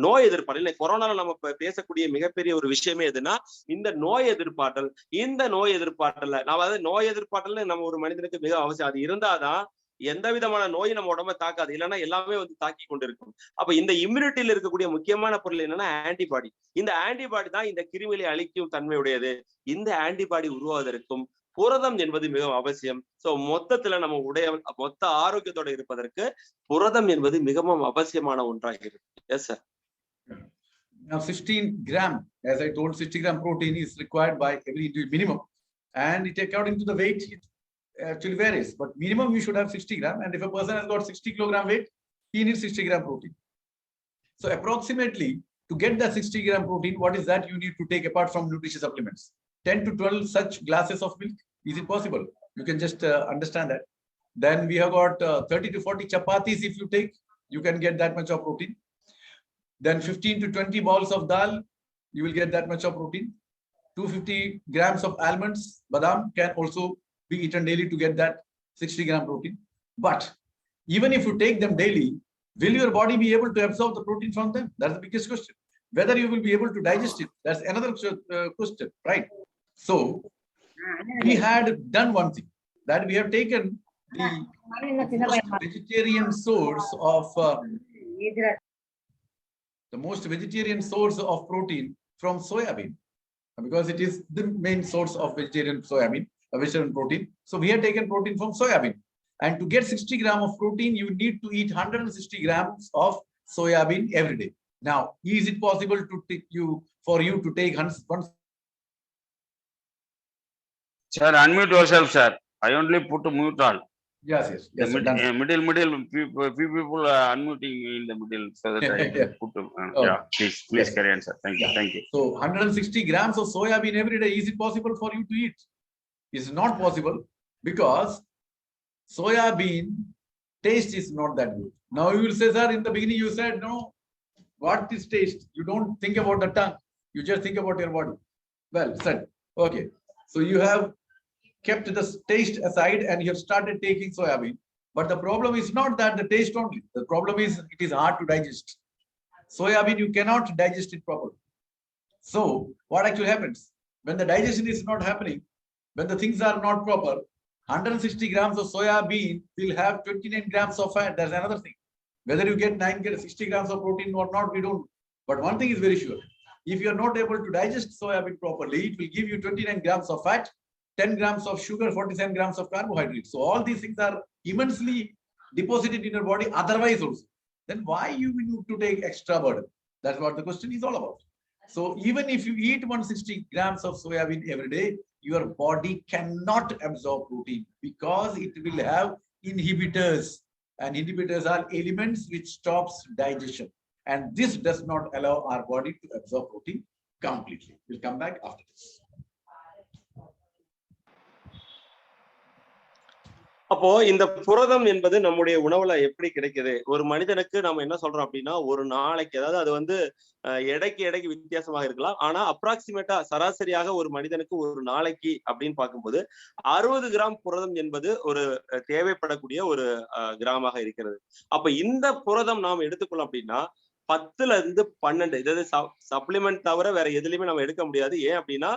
நோய் எதிர்ப்பாற்றல். கொரோனால நம்ம பேசக்கூடிய மிகப்பெரிய ஒரு விஷயமே எதுன்னா இந்த நோய் எதிர்ப்பாற்றல். இந்த நோய் எதிர்ப்பாற்றல அதாவது நோய் எதிர்ப்பாற்றல் நம்ம ஒரு மனிதனுக்கு மிக அவசியம். அது இருந்தாதான் எந்த விதமான நோய் நம்ம உடம்ப தாக்காது, இல்லைன்னா எல்லாமே வந்து தாக்கி கொண்டு இருக்கும். அப்ப இந்த இம்யூனிட்டியில இருக்கக்கூடிய முக்கியமான பொருள் என்னன்னா ஆன்டிபாடி. இந்த ஆன்டிபாடி தான் இந்த கிருமிகளை அழிக்கும் தன்மையுடையது. இந்த ஆன்டிபாடி உருவாவதற்கும் புரதம் என்பது மிகவும் அவசியம். சோ மொத்தத்துல நம்ம மொத்த ஆரோக்கியத்தோட இருப்பதற்கு புரதம் என்பது மிகவும் அவசியமான ஒன்றாக இருக்கு. Yes sir. Now 16 gram, as I told, 60 gram protein is required by every individual minimum, and it according to the weight it actually varies, but minimum you should have 60 gram, and if a person has got 60 kilogram weight, he needs 60 gram protein. So approximately to get the 60 gram protein, what is that you need to take apart from nutritious supplements? 10 to 12 such glasses of milk. Is it possible? You can just understand that. Then we have got 30 to 40 chapatis. If you take, you can get that much of protein. Then 15 to 20 balls of dal, you will get that much of protein. 250 grams of almonds, badam can also be eaten daily to get that 60 gram protein. But even if you take them daily, will your body be able to absorb the protein from them? That's the biggest question. Whether you will be able to digest it, that's another question, right? So we had done one thing, that we have taken the most vegetarian source of protein from soya bean, because it is the main source of vegetarian protein. So we have taken protein from soya bean, and to get 60 grams of protein you need to eat 160 grams of soya bean every day. Now, is it possible to take for you to take one? Sir, unmute yourself, sir. I only put to mute all. Yes. Middle people are unmuting in the middle, so that I can put to, yeah, please carry on, sir. Thank you. So 160 grams of soya bean every day, is it possible for you to eat? It's not possible, because soya bean taste is not that good. Now you will say, sir, in the beginning you said, no, what is taste? You don't think about the tongue, you just think about your body. Well said. Okay, so you have kept the taste aside and you have started taking soya bean. But the problem is not that the taste only. The problem is it is hard to digest. Soya bean, you cannot digest it properly. So what actually happens? When the digestion is not happening, when the things are not proper, 160 grams of soya bean will have 29 grams of fat. That's another thing. Whether you get 60 grams of protein or not, we don't. But one thing is very sure. If you are not able to digest soya bean properly, it will give you 29 grams of fat, 10 grams of sugar, 47 grams of carbohydrates. So all these things are immensely deposited in your body otherwise also. Then why you need to take extra burden? That's what the question is all about. So even if you eat 160 grams of soya bean every day, your body cannot absorb protein, because it will have inhibitors, and inhibitors are elements which stops digestion. and this does not allow our body to absorb protein completely. We'll come back after this. அப்போ இந்த புரதம் என்பது நம்முடைய உணவுல எப்படி கிடைக்குது? ஒரு மனிதனுக்கு நம்ம என்ன சொல்றோம் அப்படின்னா, ஒரு நாளைக்கு, அதாவது அது வந்து எடைக்கு வித்தியாசமாக இருக்கலாம். ஆனா அப்ராக்சிமேட்டா சராசரியாக ஒரு மனிதனுக்கு ஒரு நாளைக்கு அப்படின்னு பார்க்கும்போது 60 கிராம் புரதம் என்பது ஒரு தேவைப்படக்கூடிய ஒரு கிராமாக இருக்கிறது. அப்ப இந்த புரதம் நாம் எடுத்துக்கொள்ளோம் அப்படின்னா 10ல இருந்து 12, இதாவது சப்ளிமெண்ட் தவிர வேற எதுலையுமே நம்ம எடுக்க முடியாது. ஏன் அப்படின்னா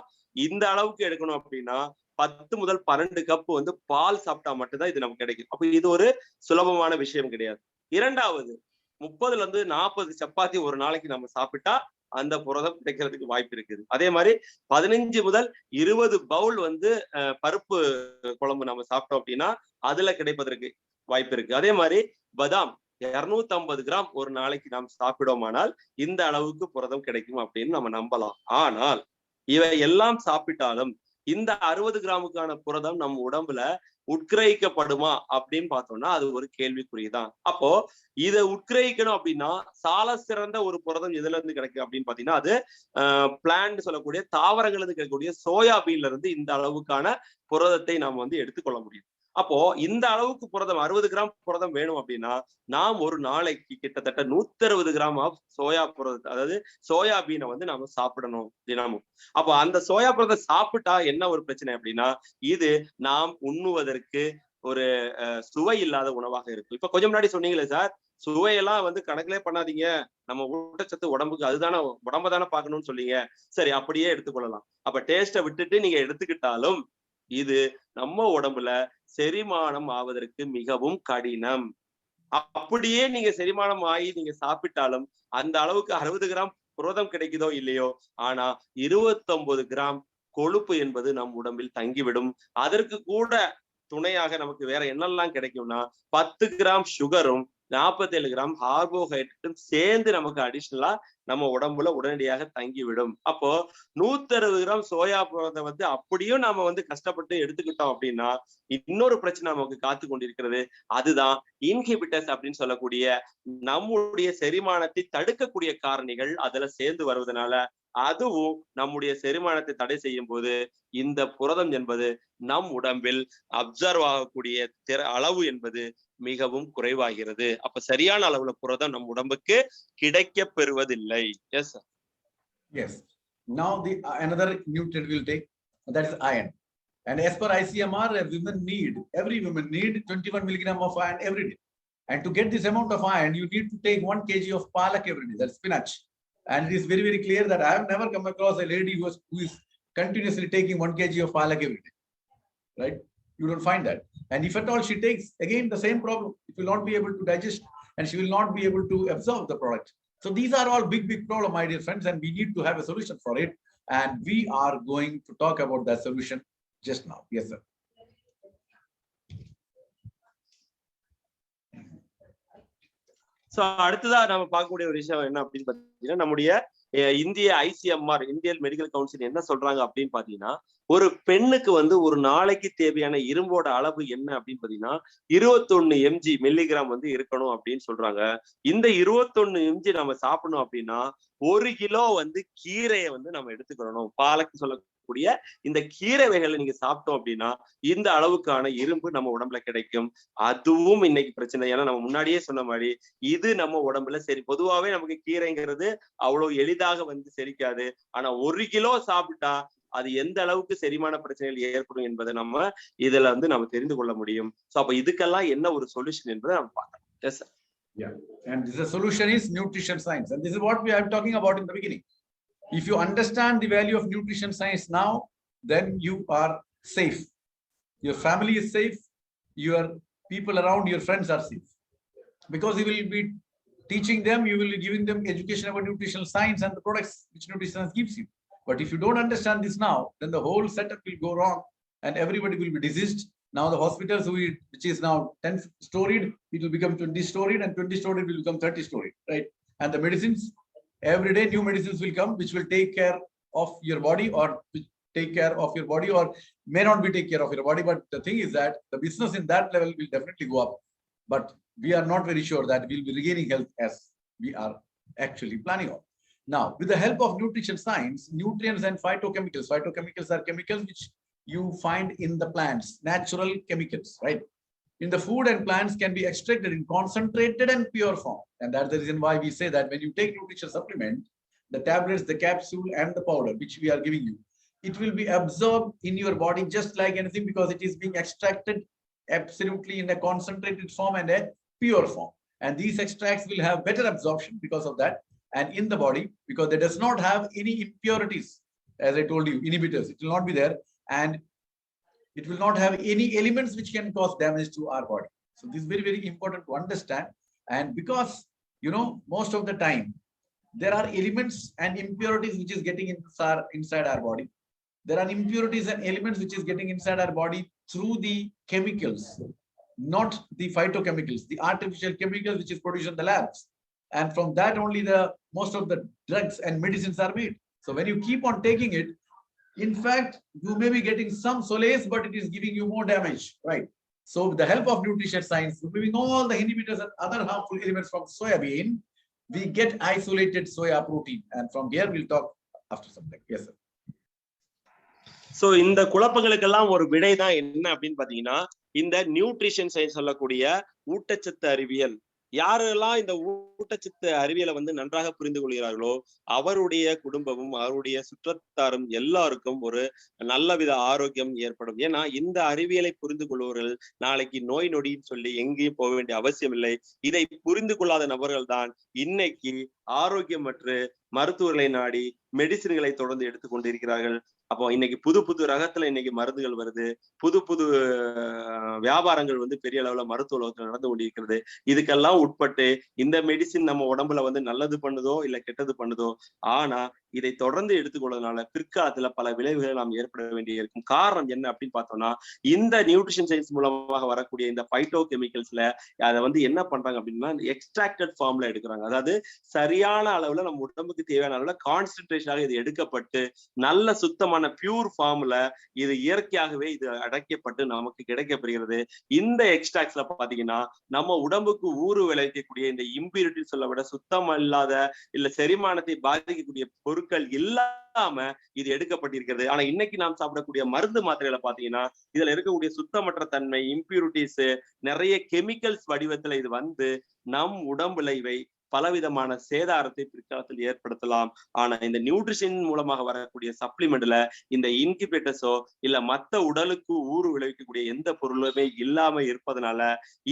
இந்த அளவுக்கு எடுக்கணும் அப்படின்னா 10 முதல் 12 கப் வந்து பால் சாப்பிட்டா மட்டும்தான் இது நமக்கு கிடைக்கும். அப்ப இது ஒரு சுலபமான விஷயம் கிடையாது. இரண்டாவது, 30ல இருந்து 40 சப்பாத்தி ஒரு நாளைக்கு நம்ம சாப்பிட்டா அந்த புரதம் கிடைக்கிறதுக்கு வாய்ப்பு இருக்குது. அதே மாதிரி 15 முதல் 20 பவுல் வந்து பருப்பு குழம்பு நம்ம சாப்பிட்டோம் அப்படின்னா அதுல கிடைப்பதற்கு வாய்ப்பு இருக்கு. அதே மாதிரி பதாம் 250 கிராம் ஒரு நாளைக்கு நாம் சாப்பிடுவோமானால் இந்த அளவுக்கு புரதம் கிடைக்கும் அப்படின்னு நம்ம நம்பலாம். ஆனால் இவை எல்லாம் சாப்பிட்டாலும் இந்த 60 கிராமுக்கான புரதம் நம்ம உடம்புல உட்கிரகிக்கப்படுமா அப்படின்னு பார்த்தோம்னா அது ஒரு கேள்விக்குறிதான். அப்போ இதை உட்கிரகிக்கணும் அப்படின்னா சால சிறந்த ஒரு புரதம் எதுல இருந்து கிடைக்கும் அப்படின்னு பாத்தீங்கன்னா அது பிளான்ட் சொல்லக்கூடிய தாவரங்கள் இருந்து கிடைக்கக்கூடிய சோயாபீன்ல இருந்து இந்த அளவுக்கான புரதத்தை நாம் வந்து எடுத்துக்கொள்ள முடியும். அப்போ இந்த அளவுக்கு புரதம் 60 கிராம் புரதம் வேணும் அப்படின்னா நாம் ஒரு நாளைக்கு கிட்டத்தட்ட 160 கிராம் ஆஃப் சோயா புரதத்தை, அதாவது சோயாபீனை வந்து நாம சாப்பிடணும் தினமும். அப்போ அந்த சோயா புரதத்தை சாப்பிட்டா என்ன ஒரு பிரச்சனை அப்படின்னா இது நாம் உண்ணுவதற்கு ஒரு சுவை இல்லாத உணவாக இருக்கும். இப்ப கொஞ்சம் முன்னாடி சொன்னீங்களே சார், சுவையெல்லாம் வந்து கணக்கிலே பண்ணாதீங்க, நம்ம ஊட்டச்சத்து உடம்புக்கு அதுதானே, உடம்ப தானே பார்க்கணும்னு சொல்லிங்க. சரி, அப்படியே எடுத்துக்கொள்ளலாம். அப்ப டேஸ்ட்டை விட்டுட்டு நீங்க எடுத்துக்கிட்டாலும் இது நம்ம உடம்புல செரிமானம் ஆவதற்கு மிகவும் கடினம். அப்படியே நீங்க செரிமானம் ஆகி நீங்க சாப்பிட்டாலும் அந்த அளவுக்கு 60 கிராம் புரதம் கிடைக்குதோ இல்லையோ, ஆனா 29 கிராம் கொழுப்பு என்பது நம் உடம்பில் தங்கிவிடும். அதற்கு கூட துணையாக நமக்கு வேற என்னெல்லாம் கிடைக்கும்னா 10 கிராம் சுகரும் 47 கிராம் கார்போஹைட்ரேட்டும் சேர்ந்து நமக்கு அடிஷனலா நம்ம உடம்புல உடனடியாக தங்கிவிடும். அப்போ 160 கிராம் சோயா புரதம் வந்து அப்படியும் நாம வந்து கஷ்டப்பட்டு எடுத்துக்கிட்டோம் அப்படின்னா இன்னொரு பிரச்சனை நமக்கு காத்து கொண்டிருக்கிறது. அதுதான் இன்ஹிபிட்டர்ஸ் அப்படின்னு சொல்லக்கூடிய நம்முடைய செரிமானத்தை தடுக்கக்கூடிய காரணிகள் அதுல சேர்ந்து வருவதனால அதுவும் நம்முடைய செரிமானத்தை தடை செய்யும் போது இந்த புரதம் என்பது நம் உடம்பில் அப்சர்வ் ஆகக்கூடிய அளவு என்பது மிகவும் குறைவாகிறது. அப்ப சரியான அளவுல புரதம் நம் உடம்புக்கு கிடைக்க பெறுவதில்லை. Yes sir. Yes. Now the another nutrient will take, that is iron. And as per ICMR, every woman need 21 milligram of iron every day. And to get this amount of iron, you need to take 1 kg of palak every day, that's spinach. And it is very, very clear that I have never come across a lady who is continuously taking 1 kg of palak every day, right? You don't find that. And if at all she takes, again the same problem, it will not be able to digest and she will not be able to absorb the product. So these are all big problem, my dear friends, and we need to have a solution for it, and we are going to talk about that solution just now. Yes sir. So அடுத்ததா நம்ம பார்க்கக்கூடிய ஒரு விஷயம் என்ன அப்படின்னு பாத்தீங்கன்னா, நம்முடைய இந்திய ICMR, இந்தியன் மெடிக்கல் கவுன்சில் என்ன சொல்றாங்க அப்படின்னு பாத்தீங்கன்னா, ஒரு பெண்ணுக்கு வந்து ஒரு நாளைக்கு தேவையான இரும்போட அளவு என்ன அப்படின்னு பாத்தீங்கன்னா 21 mg மில்லிகிராம் வந்து இருக்கணும் அப்படின்னு சொல்றாங்க. இந்த 21 mg நம்ம சாப்பிடணும் அப்படின்னா 1 கிலோ வந்து கீரையை வந்து நம்ம எடுத்துக்கணும். பாலக்கு சொல்லக்கூடிய இந்த கீரை வகைகளை நீங்க சாப்பிட்டோம் அப்படின்னா இந்த அளவுக்கான இரும்பு நம்ம உடம்புல கிடைக்கும். அதுவும் இன்னைக்கு பிரச்சனை. ஏன்னா நம்ம முன்னாடியே சொன்ன மாதிரி இது நம்ம உடம்புல சரி, பொதுவாவே நமக்கு கீரைங்கிறது அவ்வளவு எளிதாக வந்து செரிக்காது. ஆனா 1 கிலோ சாப்பிட்டா அது எந்த அளவுக்கு செரிமான பிரச்சனைகள் ஏற்படும் என்பதை நம்ம இதுல வந்து நம்ம தெரிந்து கொள்ள முடியும். சோ அப்ப இதுக்கெல்லாம் என்ன ஒரு சொல்யூஷன் என்பதை நம்ம பார்க்கலாம். Yes sir. Yeah, and the solution is nutrition science, and this is what we are talking about in the beginning. If you understand the value of nutrition science now, then you are safe. Your family is safe. Your people around, your friends are safe, because you will be teaching them, you will be giving them education about nutritional science and the products which nutrition science gives you. But if you don't understand this now, then the whole setup will go wrong and everybody will be diseased. Now the hospitals, which is now 10-storied, it will become 20-storied, and 20-storied will become 30-storied, right? And the medicines, every day new medicines will come which will take care of your body, or take care of your body, or may not be take care of your body. But the thing is that the business in that level will definitely go up. But we are not very sure that we'll be regaining health as we are actually planning on. Now, with the help of nutrition science, nutrients and phytochemicals are chemicals which you find in the plants, natural chemicals, right? In the food and plants can be extracted in concentrated and pure form. And that's the reason why we say that when you take nutrition supplement, the tablets, the capsule, and the powder, which we are giving you, it will be absorbed in your body just like anything, because it is being extracted absolutely in a concentrated form and a pure form. And these extracts will have better absorption because of that. And in the body, because they does not have any impurities, as I told you, inhibitors, it will not be there. And it will not have any elements which can cause damage to our body. So this is very, very important to understand. And because, most of the time, there are elements and impurities which is getting inside our body. There are impurities and elements which is getting inside our body through the chemicals, not the phytochemicals, the artificial chemicals which is produced in the labs. And from that only most of the drugs and medicines are made. So when you keep on taking it, in fact, you may be getting some solace, but it is giving you more damage, right? So with the help of nutrition science, removing all the inhibitors and other harmful elements from soybean, we get isolated soya protein. And from here, we'll talk after some time. Yes, sir. So இந்த குழப்பங்களுக்கெல்லாம் ஒரு விடை தான் என்ன அப்படின்னு பாத்தீங்கன்னா, இந்த nutrition science சொல்லக்கூடிய ஊட்டச்சத்து அறிவியல். யாரெல்லாம் இந்த ஊட்டச்சத்து அறிவியலை நன்றாக புரிந்து கொள்கிறார்களோ அவருடைய குடும்பமும் அவருடைய சுற்றத்தாரும் எல்லாருக்கும் ஒரு நல்லவித ஆரோக்கியம் ஏற்படும். ஏன்னா இந்த அறிவியலை புரிந்து கொள்பவர்கள் நாளைக்கு நோய் நொடின்னு சொல்லி எங்கேயும் போக வேண்டிய அவசியம் இல்லை. இதை புரிந்து கொள்ளாத நபர்கள் தான் இன்னைக்கு ஆரோக்கியமற்று மருத்துவர்களை நாடி மெடிசின்களை தொடர்ந்து எடுத்துக்கொண்டிருக்கிறார்கள். அப்போ இன்னைக்கு புது புது ரகத்துல இன்னைக்கு மருந்துகள் வருது, புது புது வியாபாரங்கள் பெரிய அளவுல மருத்துவ உலகத்துல நடந்து கொண்டிருக்கிறது. இதுக்கெல்லாம் உட்பட்டு இந்த மெடிசின் நம்ம உடம்புல நல்லது பண்ணுதோ இல்ல கெட்டது பண்ணுதோ, ஆனா இதை தொடர்ந்து எடுத்துக்கொள்வதனால பிற்காலத்துல பல விளைவுகளை நாம் ஏற்பட வேண்டிய இருக்கும். காரணம் என்ன அப்படின்னு பார்த்தோம்னா, இந்த நியூட்ரிஷன் சயின்ஸ் மூலமாக வரக்கூடிய இந்த பைட்டோ கெமிக்கல்ஸ்ல அதை என்ன பண்றாங்க அப்படின்னா எக்ஸ்ட்ராக்டட் ஃபார்ம்ல எடுக்கிறாங்க. அதாவது சரியான அளவுல நம்ம உடம்புக்கு தேவையான அளவுல கான்சென்ட்ரேஷனாக இது எடுக்கப்பட்டு நல்ல சுத்தமான பியூர் ஃபார்ம்ல இது இயற்கையாகவே இது அடைக்கப்பட்டு நமக்கு கிடைக்கப்படுகிறது. இந்த எக்ஸ்ட்ராக்ட்ஸ்ல பாத்தீங்கன்னா நம்ம உடம்புக்கு ஊறு விளைவிக்கக்கூடிய இந்த இம்பியூரிட்டி சொல்ல விட சுத்தம் இல்லாத இல்ல செரிமானத்தை பாதிக்கக்கூடிய பொருட்கள் இல்லாம இது எடுக்கப்பட்டிருக்கிறது. ஆனா இன்னைக்கு நாம் சாப்பிடக்கூடிய மருந்து மாத்திரைகளை பாத்தீங்கன்னா இதுல இருக்கக்கூடிய சுத்தமற்ற தன்மை, இம்பியூரிட்டிஸ், நிறைய கெமிக்கல்ஸ் வடிவத்துல இது நம் உடம்புல இவை பலவிதமான சேதாரத்தை பிற்காலத்தில் ஏற்படுத்தலாம். ஆனா இந்த நியூட்ரிஷன் மூலமாக வரக்கூடிய சப்ளிமெண்ட்ல இந்த இன்கிபேட்டர்ஸோ இல்ல மத்த உடலுக்கு ஊறு விளைவிக்கக்கூடிய எந்த பொருளுமே இல்லாம இருப்பதனால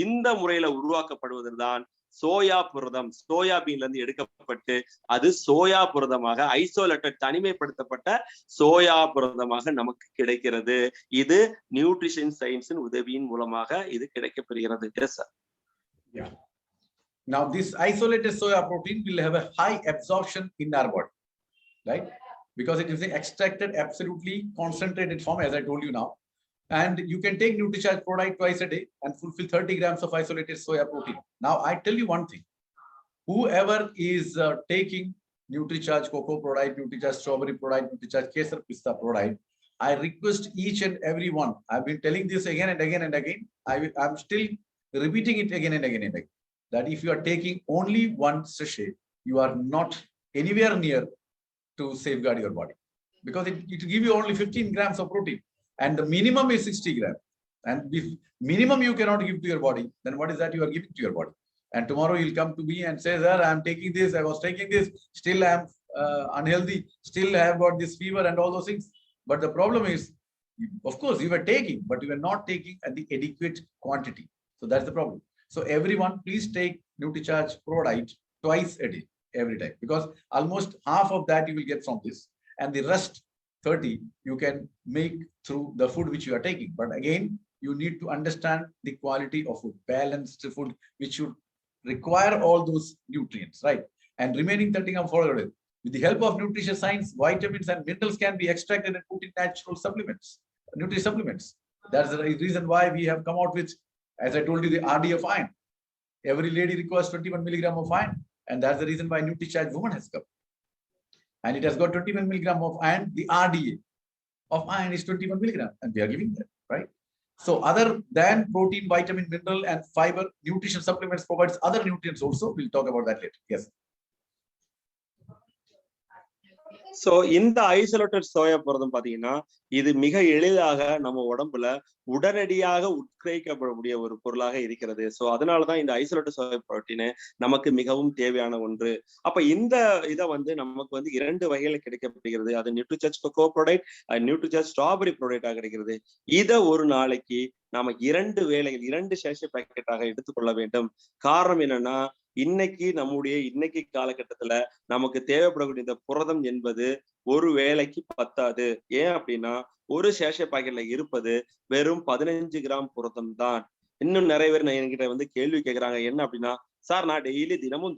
இந்த முறையில உருவாக்கப்படுவதுதான் சோயா புரதம். சோயாபீன்ல இருந்து எடுக்கப்பட்டு அது சோயா புரதமாக ஐசோலேட்டட் தனிமைப்படுத்தப்பட்ட சோயா புரதமாக நமக்கு கிடைக்கிறது. இது நியூட்ரிஷன் சயின்ஸின் உதவியின் மூலமாக இது கிடைக்கப்பெறுகிறது. Yes sir. Now, this isolated soya protein will have a high absorption in our body, right? Because it is extracted absolutely concentrated form, as I told you now. And you can take Nutritious product twice a day and fulfill 30 grams of isolated soya protein. Now, I tell you one thing. Whoever is taking Nutritious cocoa product, Nutritious strawberry product, Nutritious kesar pista product, I request each and every one. I've been telling this again and again and again. I'm still repeating it again and again and again. That if you are taking only one sachet, you are not anywhere near to safeguard your body, because it will give you only 15 grams of protein and the minimum is 60 grams. And if minimum you cannot give to your body, then what is that you are giving to your body? And tomorrow you'll come to me and say, sir, I am taking this, I was taking this, still I am unhealthy, still I have got this fever and all those things. But the problem is, of course, you were taking, but you were not taking at the adequate quantity. So that's the problem. So everyone, please take Nutritious product twice a day, every time, because almost half of that you will get from this, and the rest 30 you can make through the food which you are taking. But again, you need to understand the quality of food, balanced food, which should require all those nutrients, right? And remaining 30 I'm followed with the help of nutrition science, vitamins and minerals can be extracted and put in natural supplements, nutrition supplements. That's the reason why we have come out with, as I told you, the RD of iron. Every lady requires 21 milligram of iron, and that's the reason why Nutritious woman has come. And it has got 21 milligram of iron. The RDA of iron is 21 milligram, and we are giving that, right? So other than protein, vitamin, mineral, and fiber, nutrition supplements provides other nutrients also. We'll talk about that later. Yes. So இந்த isolated soya புரதம் பாத்தீங்கன்னா இது மிக எளிதாக நம்ம உடம்புல உடனடியாக உட்கிரகிக்கப்படக்கூடிய ஒரு பொருளாக இருக்கிறது. சோ அதனாலதான் இந்த ஐசோலேட்டட் சோயா புரோட்டீன் நமக்கு மிகவும் தேவையான ஒன்று. அப்ப இந்த இதை நமக்கு 2 வகையில கிடைக்கப்படுகிறது. அது நியூட்ரிச்சர்ச் கொக்கோ ப்ராடக்ட், நியூட்ரிச்சர்ச் ஸ்ட்ராபெரி ப்ராடக்டாக கிடைக்கிறது. இதை ஒரு நாளைக்கு நாம 2 வேளைகள் 2 சேஷே பாக்கெட்டாக எடுத்துக்கொள்ள வேண்டும். காரணம் என்னன்னா இன்னைக்கு காலகட்டத்துல நமக்கு தேவைப்படக்கூடிய இந்த புரதம் என்பது ஒரு வேளைக்கு பத்தாது. ஏன் அப்படின்னா ஒரு சேஷே பாக்கெட்ல இருப்பது வெறும் 15 கிராம் புரதம் தான். இன்னும் நிறைய பேர் என்கிட்ட கேள்வி கேட்கறாங்க. என்ன அப்படின்னா, சார் நான் டெய்லி தினமும்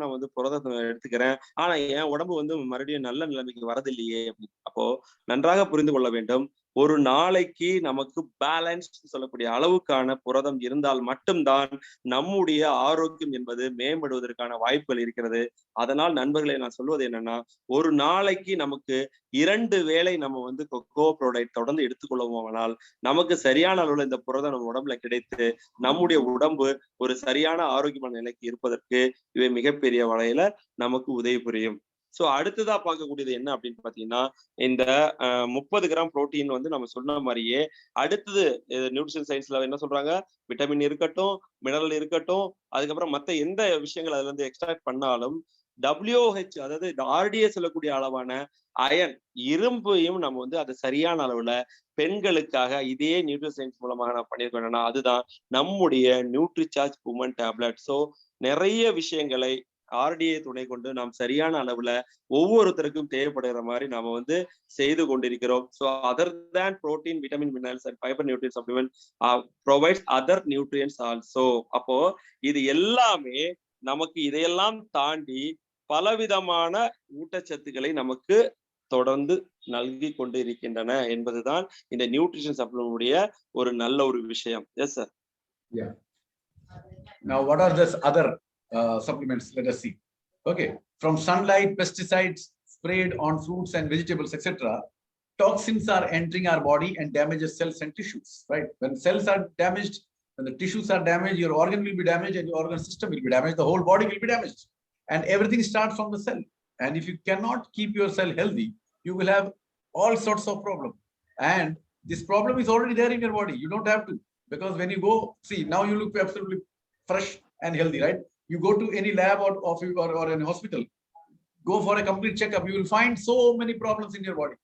நான் புரதத்தை எடுத்துக்கிறேன், ஆனா என் உடம்பு மறுபடியும் நல்ல நிலைமைக்கு வரதில்லையே அப்படின்னு. அப்போ நன்றாக புரிந்து கொள்ள வேண்டும், ஒரு நாளைக்கு நமக்கு பேலன்ஸ் சொல்லக்கூடிய அளவுக்கான புரதம் இருந்தால் மட்டும்தான் நம்முடைய ஆரோக்கியம் என்பது மேம்படுவதற்கான வாய்ப்புகள் இருக்கிறது. அதனால் நண்பர்களை நான் சொல்வது என்னன்னா, ஒரு நாளைக்கு நமக்கு 2 வேளை நம்ம கொக்கோ ப்ராடக்ட் தொடர்ந்து எடுத்துக்கொள்வோமானால் நமக்கு சரியான அளவுல இந்த புரதம் நம்ம உடம்புல கிடைத்து நம்முடைய உடம்பு ஒரு சரியான ஆரோக்கியமான நிலைக்கு இருப்பதற்கு இவை மிகப்பெரிய வகையில நமக்கு உதவி புரியும். சோ அடுத்ததா பார்க்கக்கூடியது என்ன அப்படின்னு பாத்தீங்கன்னா, இந்த 30 கிராம் புரோட்டீன் நம்ம சொன்ன மாதிரியே அடுத்தது நியூட்ரிஷன் சயின்ஸ்ல என்ன சொல்றாங்க, விட்டமின் இருக்கட்டும், மினரல் இருக்கட்டும், அதுக்கப்புறம் மத்த எந்த விஷயங்கள் அதுல இருந்து எக்ஸ்ட்ராக்ட் பண்ணாலும் WH அதாவது RDA சொல்லக்கூடிய அளவான அயன் இரும்பையும் நம்ம அதை சரியான அளவுல பெண்களுக்காக இதே நியூட்ரி சயின்ஸ் மூலமாக நான் பண்ணியிருக்கோம். என்னன்னா அதுதான் நம்முடைய நியூட்ரிசார்ஜ் உமன் டேப்லெட். சோ நிறைய விஷயங்களை RDA துணை கொண்டு நாம் சரியான அளவுல ஒவ்வொருத்தருக்கும் தேவைப்படுகிற மாதிரி நாம செய்து கொண்டிருக்கிறோம். So other than protein, vitamin, minerals and fibre nutrient supplement provides other nutrients also. அப்போ இது எல்லாமே நமக்கு இதையெல்லாம் தாண்டி பலவிதமான ஊட்டச்சத்துக்களை நமக்கு தொடர்ந்து நல்கி கொண்டு இருக்கின்றன என்பதுதான் இந்த நியூட்ரிஷன் சப்ளிமெண்ட் ஒரு நல்ல ஒரு விஷயம். Yes sir. Yeah. Now what are this other supplements? Let us see. Okay, from sunlight, pesticides sprayed on fruits and vegetables, etc., toxins are entering our body and damages cells and tissues. Right? When cells are damaged, when the tissues are damaged, your organ will be damaged and your organ system will be damaged. The whole body will be damaged, and everything starts from the cell. And if you cannot keep your cell healthy, you will have all sorts of problems. And this problem is already there in your body. You don't have to, because when you go, see, now you look absolutely fresh and healthy, right? You go to any lab or an hospital, go for a complete checkup, you will find so many problems in your body.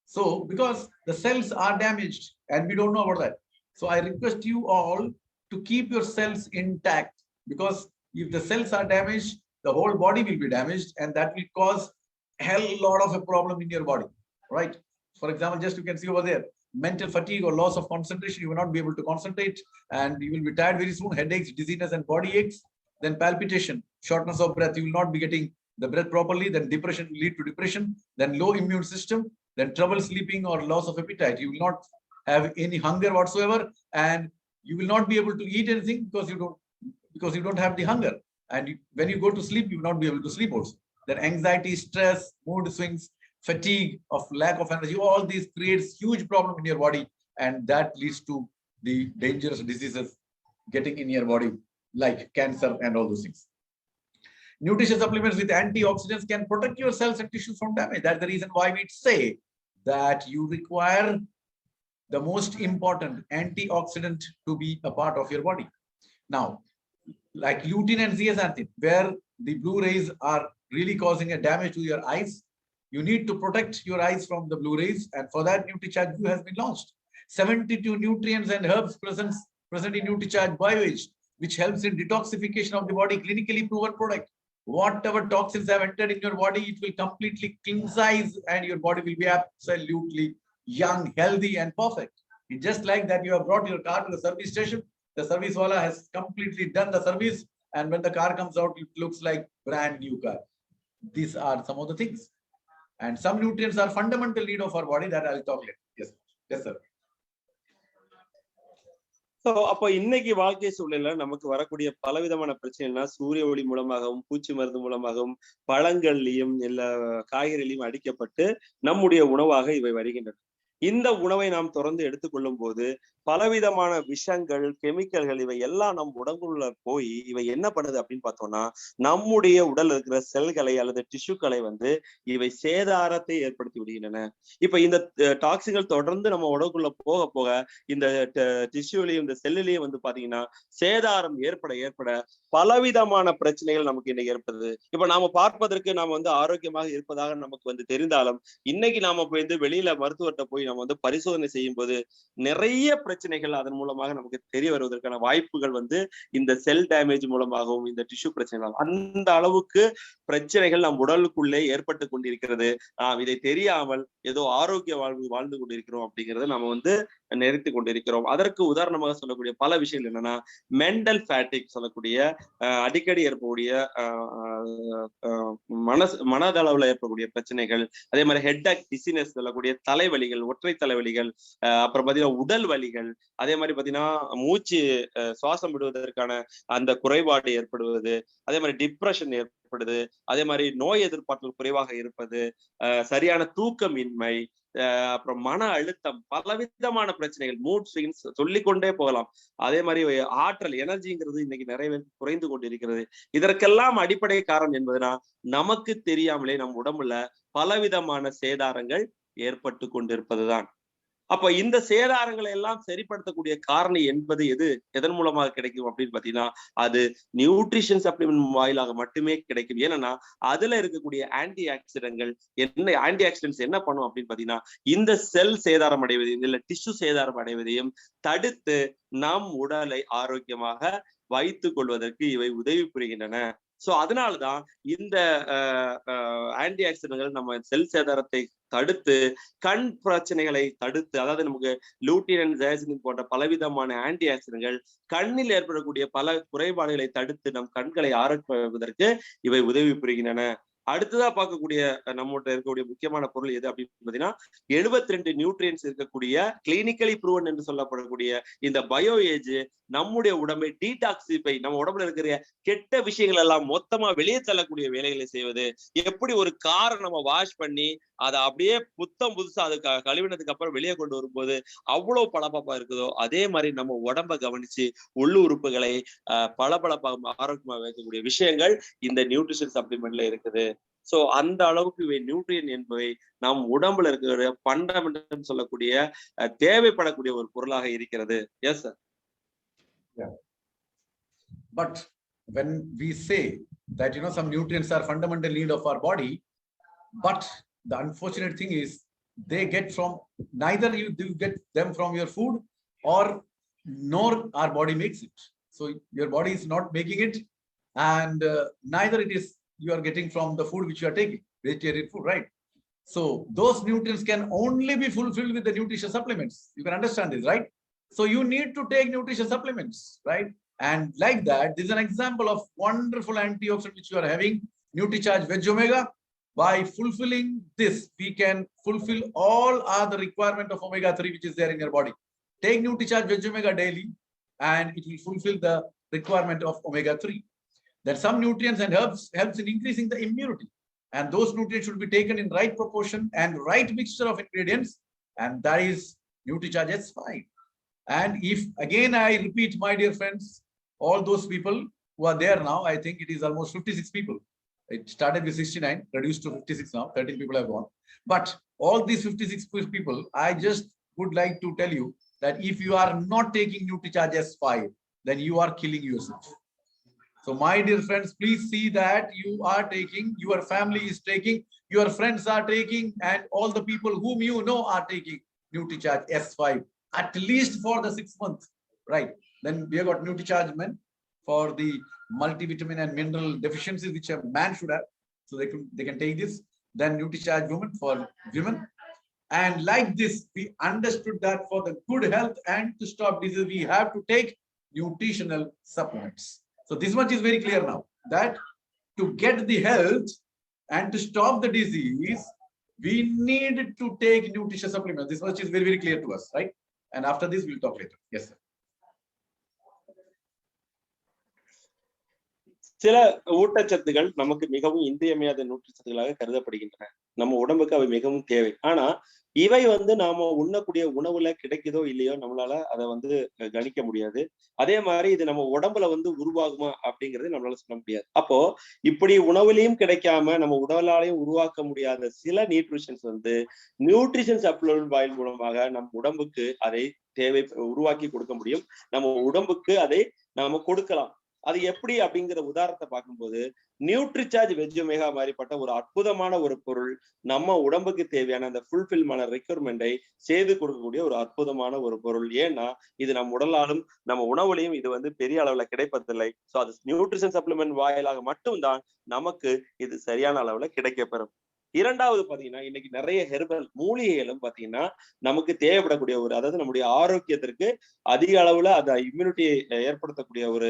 So because the cells are damaged and we don't know about that. So I request you all to keep your cells intact, because if the cells are damaged, the whole body will be damaged, and that will cause a hell lot of a problem in your body, right? For example, just you can see over there, mental fatigue or loss of concentration, you will not be able to concentrate, and you will be tired very soon, headaches, dizziness and body aches, then palpitation, shortness of breath, you will not be getting the breath properly, then depression will lead to depression, then low immune system, then trouble sleeping or loss of appetite, you will not have any hunger whatsoever, and you will not be able to eat anything because you don't have the hunger, and when you go to sleep, you will not be able to sleep also. Then anxiety, stress, mood swings, fatigue, of lack of energy, all these creates huge problem in your body, and that leads to the dangerous diseases getting in your body, like cancer and all those things. Nutritious supplements with antioxidants can protect your cells and tissues from damage. That's the reason why we say that you require the most important antioxidant to be a part of your body. Now, like lutein and zeaxanthin, where the blue rays are really causing a damage to your eyes, you need to protect your eyes from the blue rays, and for that Nutricharge Blue has been launched. 72 nutrients and herbs present in Nutricharge BioAge, which helps in detoxification of the body, clinically proven product. Whatever toxins have entered in your body, it will completely cleanse, and your body will be absolutely young, healthy and perfect. It's just like that you have brought your car to the service station, the service wala has completely done the service, and when the car comes out, it looks like brand new car. These are some of the things. And some nutrients are fundamental need of our body, that I'll talk later. Yes, yes sir. அப்போ இன்னைக்கு வாழ்க்கை சூழல்ல நமக்கு வரக்கூடிய பலவிதமான பிரச்சனைனா சூரிய ஒளி மூலமாகவும், பூச்சி மருந்து மூலமாகவும், பழங்கள்லயும் எல்லா காய்கறிகளையும் அடிக்கப்பட்டு நம்முடைய உணவாக இவை வருகின்றன. இந்த உணவை நாம் தொடர்ந்து எடுத்துக்கொள்ளும் போது பலவிதமான விஷங்கள், கெமிக்கல்கள் இவை எல்லாம் நம் உடம்புல போய் இவை என்ன பண்ணுது அப்படின்னு பார்த்தோம்னா நம்முடைய உடல் இருக்கிற செல்களை அல்லது டிஷ்யூக்களை இவை சேதாரத்தை ஏற்படுத்தி விடுகின்றன. இப்ப இந்த டாக்ஸிகள் தொடர்ந்து நம்ம உடம்புக்குள்ள போக போக இந்த டிஷ்யூலையும் இந்த செல்லுலையும் பாத்தீங்கன்னா சேதாரம் ஏற்பட ஏற்பட பலவிதமான பிரச்சனைகள் நமக்கு இன்னைக்கு ஏற்படுது. இப்ப நாம பார்ப்பதற்கு நாம ஆரோக்கியமாக இருப்பதாக நமக்கு தெரிந்தாலும் இன்னைக்கு நாம வெளியில மருத்துவர்கிட்ட போய் நம்ம பரிசோதனை செய்யும் போது நிறைய பிரச்சனைகள் அதன் மூலமாக நமக்கு தெரிய வருவதற்கான வாய்ப்புகள் இந்த செல் டேமேஜ் மூலமாகவும் இந்த டிஷ்யூ பிரச்சனைகள் அந்த அளவுக்கு பிரச்சனைகள் நம் உடலுக்குள்ளே ஏற்பட்டு கொண்டிருக்கிறது. நாம் இதை தெரியாமல் ஏதோ ஆரோக்கிய வாழ்ந்து கொண்டிருக்கிறோம் அப்படிங்கறத நம்ம நிறுத்தி கொண்டிருக்கிறோம். அதற்கு உதாரணமாக சொல்லக்கூடிய பல விஷயங்கள் என்னன்னா மென்டல் ஃபேட்டிக் சொல்லக்கூடிய அடிக்கடி ஏற்படக்கூடிய மனதளவுல ஏற்படக்கூடிய பிரச்சனைகள், அதே மாதிரி ஹெட் டிசினஸ் சொல்லக்கூடிய தலைவலிகள், ஒற்றை தலைவலிகள், அப்புறம் பாத்தீங்கன்னா உடல் வலிகள், அதே மாதிரி பாத்தீங்கன்னா மூச்சு சுவாசம் விடுவதற்கான அந்த குறைபாடு ஏற்படுவது, அதே மாதிரி டிப்ரெஷன் ஏற்படுது, அதே மாதிரி நோய் எதிர்ப்பாற்றல் குறைவாக இருப்பது, சரியான தூக்கமின்மை, அப்புறம் மன அழுத்தம், பலவிதமான பிரச்சனைகள், மூட் ஸ்விங்ஸ் சொல்லிக்கொண்டே போகலாம். அதே மாதிரி ஆற்றல் எனர்ஜிங்கிறது இன்னைக்கு நிறைய பேர் குறைந்து கொண்டிருக்கிறது. இதற்கெல்லாம் அடிப்படை காரணம் என்பதுனா நமக்கு தெரியாமலே நம் உடம்புல பலவிதமான சேதாரங்கள் ஏற்பட்டு கொண்டிருப்பதுதான். அப்ப இந்த சேதாரங்களை எல்லாம் சரிப்படுத்தக்கூடிய காரணி என்பது எதன் மூலமாக கிடைக்கும் அப்படின்னு பாத்தீங்கன்னா அது நியூட்ரிஷன் சப்ளிமெண்ட் வாயிலாக மட்டுமே கிடைக்கும். ஏன்னா அதுல இருக்கக்கூடிய ஆன்டி ஆக்சிடென்ட்ஸ் என்ன பண்ணும் அப்படின்னு பாத்தீங்கன்னா இந்த செல் சேதாரம் அடைவதையும் இல்ல டிஷ்யூ சேதாரம் அடைவதையும் தடுத்து நம் உடலை ஆரோக்கியமாக வைத்துக் கொள்வதற்கு இவை உதவி புரிகின்றன. சோ அதனாலதான் இந்த ஆன்டி ஆக்சிடென்ட்கள் நம்ம செல் சேதாரத்தை தடுத்து கண் பிரச்சனைகளை தடுத்து, அதாவது நமக்கு லூட்டின் அண்ட் ஜயசின் போன்ற பலவிதமான ஆன்டி ஆக்சிடென்ட்கள் கண்ணில் ஏற்படக்கூடிய பல குறைபாடுகளை தடுத்து நம் கண்களை ஆரோக்கியதற்கு இவை உதவி புரிகின்றன. அடுத்ததா பார்க்கக்கூடிய நம்மகிட்ட இருக்கக்கூடிய முக்கியமான பொருள் எது அப்படின்னு பாத்தீங்கன்னா 72 நியூட்ரியன்ஸ் இருக்கக்கூடிய கிளினிக்கலி ப்ரூவன் என்று சொல்லப்படக்கூடிய இந்த பயோ ஏஜ் நம்முடைய உடம்பை டீடாக்சிஃபை, நம்ம உடம்புல இருக்கிற கெட்ட விஷயங்கள் எல்லாம் மொத்தமா வெளியே தள்ளக்கூடிய வேலைகளை செய்வது. எப்படி ஒரு காரை நம்ம வாஷ் பண்ணி அதை அப்படியே புதுசா அது கழுவினதுக்கு அப்புறம் வெளியே கொண்டு வரும்போது அவ்வளவு பளபளப்பா இருக்குதோ அதே மாதிரி நம்ம உடம்ப கவனிச்சு உள்ளு உறுப்புகளை பளபளப்பாக ஆரோக்கியமாக வைக்கக்கூடிய விஷயங்கள் இந்த நியூட்ரிஷன் சப்ளிமெண்ட்ல இருக்குது. சோ அந்த அளவுக்கு இவை நியூட்ரியன் என்பவை நம் உடம்புல இருக்கிற ஃபண்டமெண்டல் சொல்லக்கூடிய தேவைப்படக்கூடிய ஒரு பொருளாக இருக்கிறது. Yes sir. Yeah. But when we say that some nutrients are fundamental need of our body, but the unfortunate thing is they get from neither you get them from your food or nor our body makes it. So your body is not making it, and neither it is you are getting from the food which you are taking, vegetarian food, right? So those nutrients can only be fulfilled with the nutrition supplements. You can understand this, right? So you need to take nutrition supplements, right? And like that, this is an example of wonderful antioxidant which you are having, Nutricharge Veg Omega. By fulfilling this, we can fulfill all other requirement of omega-3 which is there in your body. Take Nutricharge Veg Omega daily, and it will fulfill the requirement of omega-3. That some nutrients and herbs helps in increasing the immunity, and those nutrients should be taken in right proportion and right mixture of ingredients, and that is Nutricharge S5. And if again I repeat, my dear friends, all those people who are there now, I think it is almost 56 people. It started with 69, reduced to 56 now, 13 people have gone. But all these 56 people, I just would like to tell you that if you are not taking Nutricharge S5, then you are killing yourself. So my dear friends, please see that you are taking, your family is taking, your friends are taking, and all the people whom you know are taking Nutricharge S5, at least for the 6 months, right? Then we have got Nutricharge Men for the multivitamin and mineral deficiencies which a man should have, so they can take this. Then Nutricharge Women for women. And like this, we understood that for the good health and to stop disease, we have to take nutritional supplements. So this much is very clear now, that to get the health and to stop the disease, we need to take nutrition supplements. This much is very, very clear to us, right? And after this, we'll talk later. Yes, sir. சில ஊட்டச்சத்துகள் நமக்கு மிகவும் இன்றியமையாத ஊட்டச்சத்துக்களாக கருதப்படுகின்றன. நம்ம உடம்புக்கு அவை மிகவும் தேவை. ஆனா இவை நாம உண்ணக்கூடிய உணவுல கிடைக்குதோ இல்லையோ நம்மளால அதை கணிக்க முடியாது. அதே மாதிரி இது நம்ம உடம்புல உருவாகுமா அப்படிங்கறது நம்மளால சொல்ல முடியாது. அப்போ இப்படி உணவுலையும் கிடைக்காம நம்ம உடலாலையும் உருவாக்க முடியாத சில நியூட்ரிஷன்ஸ் நியூட்ரிஷன் சப்ளிமெண்ட் வாயில் மூலமாக நம் உடம்புக்கு அதை தேவை உருவாக்கி கொடுக்க முடியும். நம்ம உடம்புக்கு அதை நாம கொடுக்கலாம். அது எப்படி அப்படிங்கிற உதாரணத்தை பார்க்கும்போது நியூட்ரிசார்ஜ் வெஜ் ஒமேகா மாதிரிப்பட்ட ஒரு அற்புதமான ஒரு பொருள் நம்ம உடம்புக்கு தேவையான அந்த ஃபுல்ஃபில்மான ரெக்யர்மெண்டை செய்து கொடுக்கக்கூடிய ஒரு அற்புதமான ஒரு பொருள். ஏன்னா இது நம் உடலாலும் நம்ம உணவுலையும் இது பெரிய அளவுல கிடைப்பதில்லை. ஸோ அது நியூட்ரிஷன் சப்ளிமெண்ட் வாயிலாக மட்டும்தான் நமக்கு இது சரியான அளவுல கிடைக்கப்பெறும். இரண்டாவது பாத்தீங்கன்னா இன்னைக்கு நிறைய ஹெர்பல் மூலிகைகளும் பாத்தீங்கன்னா நமக்கு தேவைப்படக்கூடிய அதாவது நம்முடைய ஆரோக்கியத்திற்கு அதிக அளவுல அந்த இம்யூனிட்டியை ஏற்படுத்தக்கூடிய ஒரு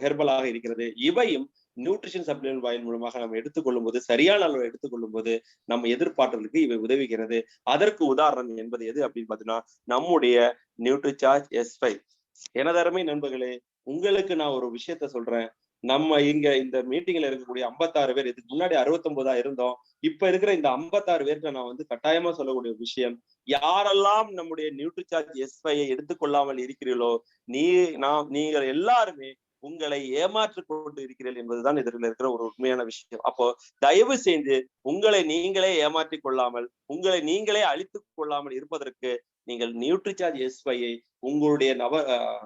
ஹெர்பலாக இருக்கிறது. இவையும் நியூட்ரிஷன் சப்ளிமெண்ட் வாயில் மூலமாக நம்ம எடுத்துக்கொள்ளும் போது சரியான அளவு எடுத்துக்கொள்ளும் போது நம்ம எதிர்பார்த்தலுக்கு இவை உதவுகிறது. அதற்கு உதாரணம் என்பது எது அப்படின்னு பாத்தீங்கன்னா நம்முடைய நியூட்ரிசார்ஜ் S5. எனதருமை நண்பர்களே, உங்களுக்கு நான் ஒரு விஷயத்த சொல்றேன். நம்ம இங்க இந்த மீட்டிங்ல இருக்கக்கூடிய 56 பேர், இதுக்கு முன்னாடி 69 இருந்தோம். இப்ப இருக்கிற இந்த 56 பேருக்கு நான் கட்டாயமா சொல்லக்கூடிய விஷயம், யாரெல்லாம் நம்முடைய நியூட்ரிசார்ஜ் S5 எடுத்துக்கொள்ளாமல் இருக்கிறீர்களோ நீங்கள் எல்லாருமே உங்களை ஏமாற்றிக் கொண்டு இருக்கிறீர்கள் என்பதுதான் இதில் இருக்கிற ஒரு உண்மையான விஷயம். அப்போ தயவு செய்து உங்களை நீங்களே ஏமாற்றிக் கொள்ளாமல், உங்களை நீங்களே அழித்துக் கொள்ளாமல் இருப்பதற்கு நீங்கள் நியூட்ரிசார்ஜ் S5 உங்களுடைய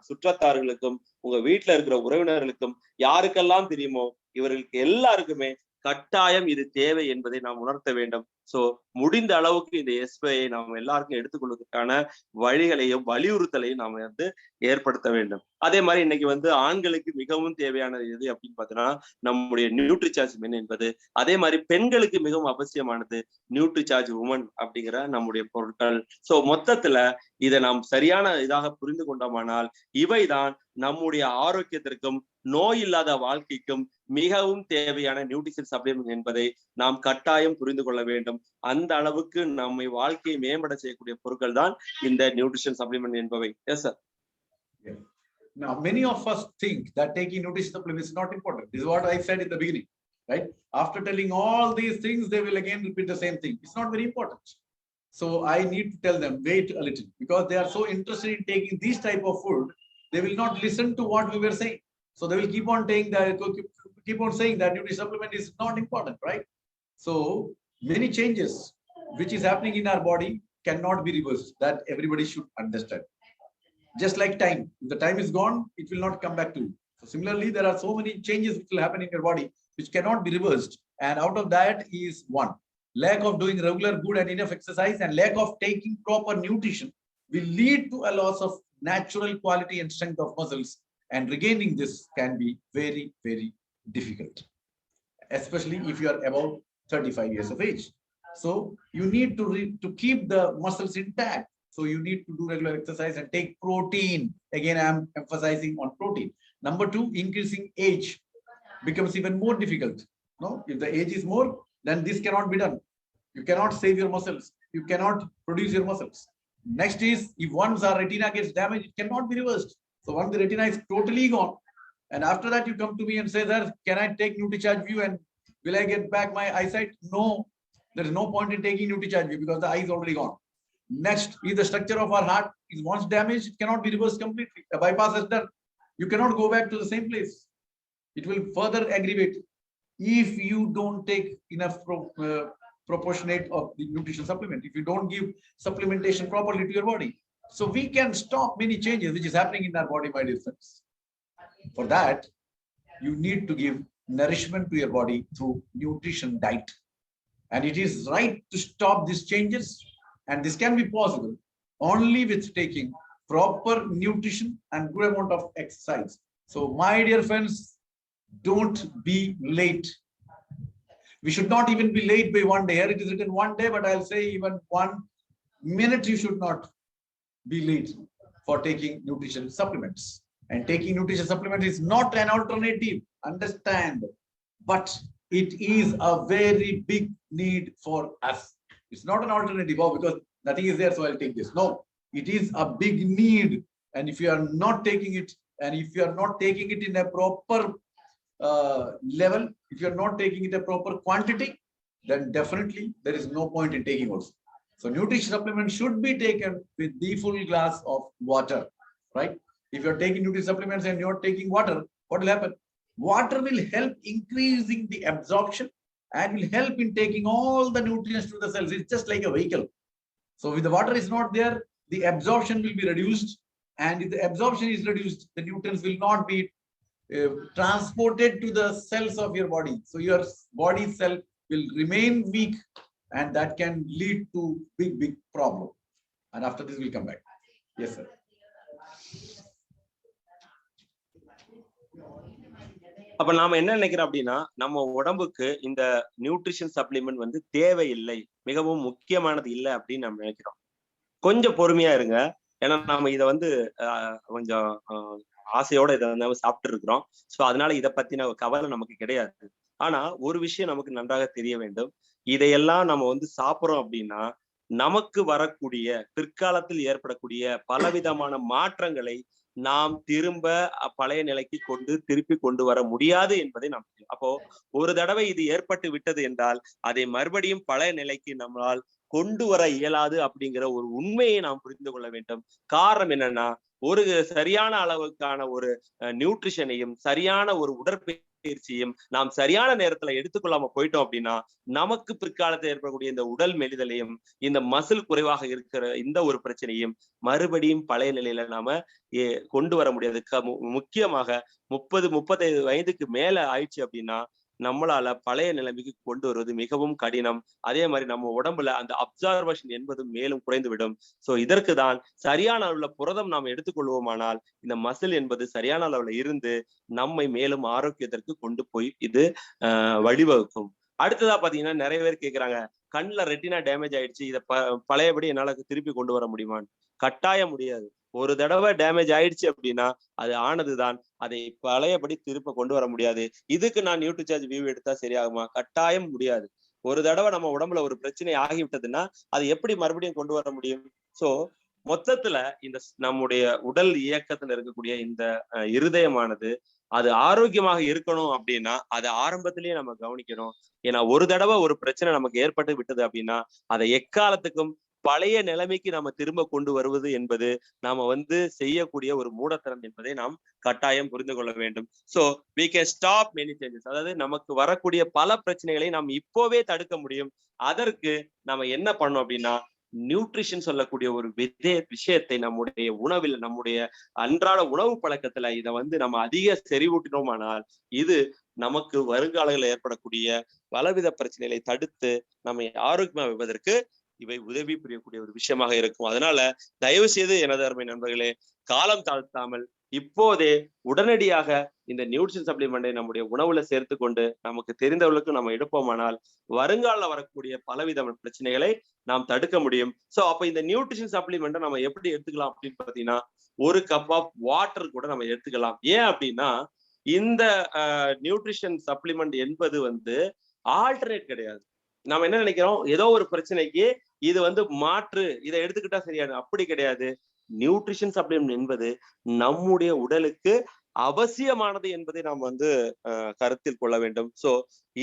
சுற்றத்தார்களுக்கும் உங்க வீட்டுல இருக்கிற உறவினர்களுக்கும் யாருக்கெல்லாம் தெரியுமோ இவர்களுக்கு எல்லாருக்குமே கட்டாயம் இது தேவை என்பதை நாம் உணர்த்த வேண்டும். சோ முடிந்த அளவுக்கு இந்த S5 நாம் எல்லாருக்கும் எடுத்துக்கொள்வதற்கான வழிகளையும் வலியுறுத்தலையும் நாம் ஏற்படுத்த வேண்டும். அதே மாதிரி இன்னைக்கு ஆண்களுக்கு மிகவும் தேவையானது எது அப்படின்னு பார்த்தீங்கன்னா நம்முடைய நியூட்ரிசார்ஜ் மென் என்பது. அதே மாதிரி பெண்களுக்கு மிகவும் அவசியமானது நியூட்ரிசார்ஜ் உமன் அப்படிங்கிற நம்முடைய பொருட்கள். சோ மொத்தத்துல இதை நாம் சரியான இதாக புரிந்து கொண்டோமானால் இவைதான் நம்முடைய ஆரோக்கியத்திற்கும் நோய் இல்லாத வாழ்க்கைக்கும் மிகவும் தேவையான நியூட்ரிஷன் சப்ளிமெண்ட் என்பதை நாம் கட்டாயம் புரிந்து கொள்ள வேண்டும். அந்த அளவுக்கு நம்மை வாழ்க்கையை மேம்பட செய்யக்கூடிய பொருட்கள் தான் இந்த நியூட்ரிஷன் சப்ளிமெண்ட் என்பவை. Yes sir. Now, many of us think that taking nutrition supplements is not important. This is what I said in the beginning, right? After telling all these things, they will again repeat the same thing. It's not very important. So I need to tell them, wait a little, because they are so interested in taking this type of food, they will not listen to what we were saying. So they will keep on saying that nutrition supplement is not important, right? So many changes which is happening in our body cannot be reversed. That everybody should understand. Just like time, if the time is gone, it will not come back to you. So similarly, there are so many changes which will happen in your body which cannot be reversed, and out of that is one, lack of doing regular good and enough exercise and lack of taking proper nutrition will lead to a loss of natural quality and strength of muscles, and regaining this can be very, very difficult, especially if you are about 35 years of age. So you need to keep the muscles intact. So you need to do regular exercise and take protein. Again, I am emphasizing on protein. Number two, increasing age becomes even more difficult. No, if the age is more, then this cannot be done. You cannot save your muscles. You cannot produce your muscles. Next is, if once our retina gets damaged, it cannot be reversed. So once the retina is totally gone, and after that you come to me and say, sir, can I take NutriCharge View and will I get back my eyesight? No, there is no point in taking NutriCharge View because the eye is already gone. Next is the structure of our heart is once damaged, it cannot be reversed completely. The bypass is done. You cannot go back to the same place. It will further aggravate if you don't take enough proportionate of the nutrition supplement, if you don't give supplementation properly to your body. So we can stop many changes which is happening in our body, my dear friends. For that, you need to give nourishment to your body through nutrition diet. And it is right to stop these changes. And this can be possible only with taking proper nutrition and good amount of exercise. So my dear friends, don't be late. We should not even be late by one day. Here it is written one day, but I'll say even 1 minute you should not be late for taking nutrition supplements. And taking nutrition supplements is not an alternative, understand, but it is a very big need for us. It's not an alternative, because nothing is there, so I'll take this. No, it is a big need. And if you are not taking it, and if you are not taking it in a proper level, if you're not taking it a proper quantity, then definitely there is no point in taking also. So nutrition supplement should be taken with the full glass of water, right? If you're taking nutrition supplements and you're taking water, what will happen? Water will help increasing the absorption and will help in taking all the nutrients to the cells. It's just like a vehicle. So if the water is not there, the absorption will be reduced. And if the absorption is reduced, the nutrients will not be transported to the cells of your body. So your body cell will remain weak, and that can lead to big problem. And after this, we'll come back. Yes, sir. அப்ப நாம என்ன நினைக்கிறோம் அப்படின்னா, நம்ம உடம்புக்கு இந்த nutrition supplement வந்து தேவையில்லை, மிகவும் முக்கியமானது இல்லை அப்படின்னு நம்ம நினைக்கிறோம். கொஞ்சம் பொறுமையா இருங்க. ஏன்னா நாம இதை வந்து கொஞ்சம் ஆசையோட இதை வந்து சாப்பிட்டு இருக்கிறோம். ஸோ அதனால இதை பத்தின கவலை நமக்கு கிடையாது. ஆனா ஒரு விஷயம் நமக்கு நன்றாக தெரிய வேண்டும். இதையெல்லாம் நம்ம வந்து சாப்பிட்றோம் அப்படின்னா நமக்கு வரக்கூடிய பிற்காலத்தில் ஏற்படக்கூடிய பலவிதமான மாற்றங்களை நாம் திரும்ப பழைய நிலைக்கு திருப்பி கொண்டு வர முடியாது என்பதை நாம் அப்போ ஒரு தடவை இது ஏற்பட்டு விட்டது என்றால் அதை மறுபடியும் பழைய நிலைக்கு நம்மளால் கொண்டு வர இயலாது அப்படிங்கிற ஒரு உண்மையை நாம் புரிந்து கொள்ள வேண்டும். காரணம் என்னன்னா, ஒரு சரியான அளவுக்கான ஒரு நியூட்ரிஷனையும் சரியான ஒரு உடற்பயிற்சியும் நாம் சரியான நேரத்துல எடுத்துக்கொள்ளாம போயிட்டோம் அப்படின்னா நமக்கு பிற்காலத்தில் ஏற்படக்கூடிய இந்த உடல் மெலிதலையும் இந்த மசில் குறைவாக இருக்கிற இந்த ஒரு பிரச்சனையும் மறுபடியும் பழைய நிலையில நாம கொண்டு வர முடியாது. முக்கியமாக 30-35 வயதுக்கு மேல ஆயிடுச்சு அப்படின்னா நம்மளால பழைய நிலைமைக்கு கொண்டு வருவது மிகவும் கடினம். அதே மாதிரி நம்ம உடம்புல அந்த அப்சர்வேஷன் என்பது மேலும் குறைந்துவிடும். சோ இதற்கு தான் சரியான அளவுல புரதம் நாம் எடுத்துக்கொள்வோமானால் இந்த மசில் என்பது சரியான அளவுல இருந்து நம்மை மேலும் ஆரோக்கியத்திற்கு கொண்டு போய் இது வழிவகுக்கும். அடுத்ததா பாத்தீங்கன்னா நிறைய பேர் கேக்குறாங்க, கண்ணுல ரெட்டினா டேமேஜ் ஆயிடுச்சு, இதை பழையபடி என்னால திருப்பி கொண்டு வர முடியுமான்னு. கட்டாயம் முடியாது. ஒரு தடவை டேமேஜ் ஆயிடுச்சு அப்படின்னா அது ஆனதுதான், அதை பழையபடி திருப்ப கொண்டு வர முடியாது. இதுக்கு நான் நியூட்ரிசார்ஜ் வியூ எடுத்தா சரியாகுமா? கட்டாயம் முடியாது. ஒரு தடவை நம்ம உடம்புல ஒரு பிரச்சனை ஆகிவிட்டதுன்னா அது எப்படி மறுபடியும் கொண்டு வர முடியும்? சோ மொத்தத்துல இந்த நம்முடைய உடல் இயக்கத்துல இருக்கக்கூடிய இந்த இருதயமானது அது ஆரோக்கியமாக இருக்கணும் அப்படின்னா அதை ஆரம்பத்திலேயே நம்ம கவனிக்கணும். ஏன்னா ஒரு தடவை ஒரு பிரச்சனை நமக்கு ஏற்பட்டு விட்டது அப்படின்னா அதை எக்காலத்துக்கும் பழைய நிலைமைக்கு நாம திரும்ப கொண்டு வருவது என்பது நாம வந்து செய்யக்கூடிய ஒரு மூடத்தனம் என்பதை நாம் கட்டாயம் புரிந்து கொள்ள வேண்டும். So we can stop many changes. அதாவது நமக்கு வரக்கூடிய பல பிரச்சனைகளை நாம் இப்போவே தடுக்க முடியும். அதற்கு நாம என்ன பண்ணோம் அப்படின்னா நியூட்ரிஷன் சொல்லக்கூடிய ஒரு விஷயத்தை நம்முடைய உணவில் நம்முடைய அன்றாட உணவு பழக்கத்துல இதை வந்து நம்ம அதிக செறிவூட்டினோமானால் இது நமக்கு வருங்காலங்களில் ஏற்படக்கூடிய பலவித பிரச்சனைகளை தடுத்து நம்மை ஆரோக்கியமா வைப்பதற்கு இவை உதவி புரியக்கூடிய ஒரு விஷயமாக இருக்கும். அதனால தயவு செய்து எனது அருமை நண்பர்களே, காலம் தாழ்த்தாமல் இப்போதே உடனடியாக இந்த நியூட்ரிஷன் சப்ளிமெண்டை நம்முடைய உணவுல சேர்த்து கொண்டு நமக்கு தெரிந்தவர்களுக்கு நம்ம எடுப்போமானால் வருங்கால வரக்கூடிய பலவித பிரச்சனைகளை நாம் தடுக்க முடியும். சோ அப்ப இந்த நியூட்ரிஷன் சப்ளிமெண்டை நம்ம எப்படி எடுத்துக்கலாம் அப்படின்னு பாத்தீங்கன்னா ஒரு கப் ஆஃப் வாட்டர் கூட நம்ம எடுத்துக்கலாம். ஏன் அப்படின்னா இந்த நியூட்ரிஷன் சப்ளிமெண்ட் என்பது வந்து ஆல்டர்னேட் கிடையாது. நாம என்ன நினைக்கிறோம், ஏதோ ஒரு பிரச்சனைக்கு இது வந்து மாற்று, இதை எடுத்துக்கிட்டா சரியாது. அப்படி கிடையாது. நியூட்ரிஷன் சப்ளிமெண்ட் என்பது நம்முடைய உடலுக்கு அவசியமானது என்பதை நாம் வந்து கருத்தில் கொள்ள வேண்டும். சோ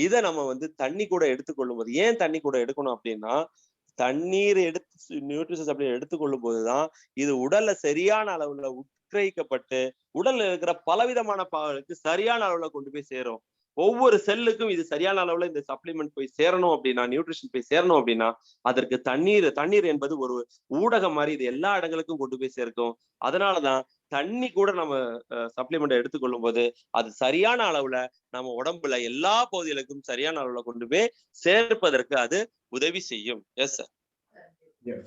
இதை நம்ம வந்து தண்ணி கூட எடுத்துக்கொள்ளும் போது, ஏன் தண்ணி கூட எடுக்கணும் அப்படின்னா தண்ணீர் எடுத்து நியூட்ரிஷன் சப்ளிமெண்ட் எடுத்துக்கொள்ளும் போதுதான் இது உடல்ல சரியான அளவுல உட்கிரகிக்கப்பட்டு உடல்ல இருக்கிற பலவிதமான பாகங்களுக்கு சரியான அளவுல கொண்டு போய் சேரும். ஒவ்வொரு செல்லுக்கும் இது சரியான அளவுல இந்த சப்ளிமெண்ட் போய் சேரணும் அப்படின்னா, நியூட்ரிஷன் போய் சேரணும் அப்படின்னா அதற்கு தண்ணீர் என்பது ஒரு ஊடகம் மாதிரி இது எல்லா இடங்களுக்கும் கொண்டு போய் சேர்க்கும். அதனாலதான் தண்ணி கூட நம்ம சப்ளிமெண்ட் எடுத்துக்கொள்ளும் போது அது சரியான அளவுல நம்ம உடம்புல எல்லா பகுதிகளுக்கும் சரியான அளவுல கொண்டு போய் சேர்ப்பதற்கு அது உதவி செய்யும். Yes sir. Yes.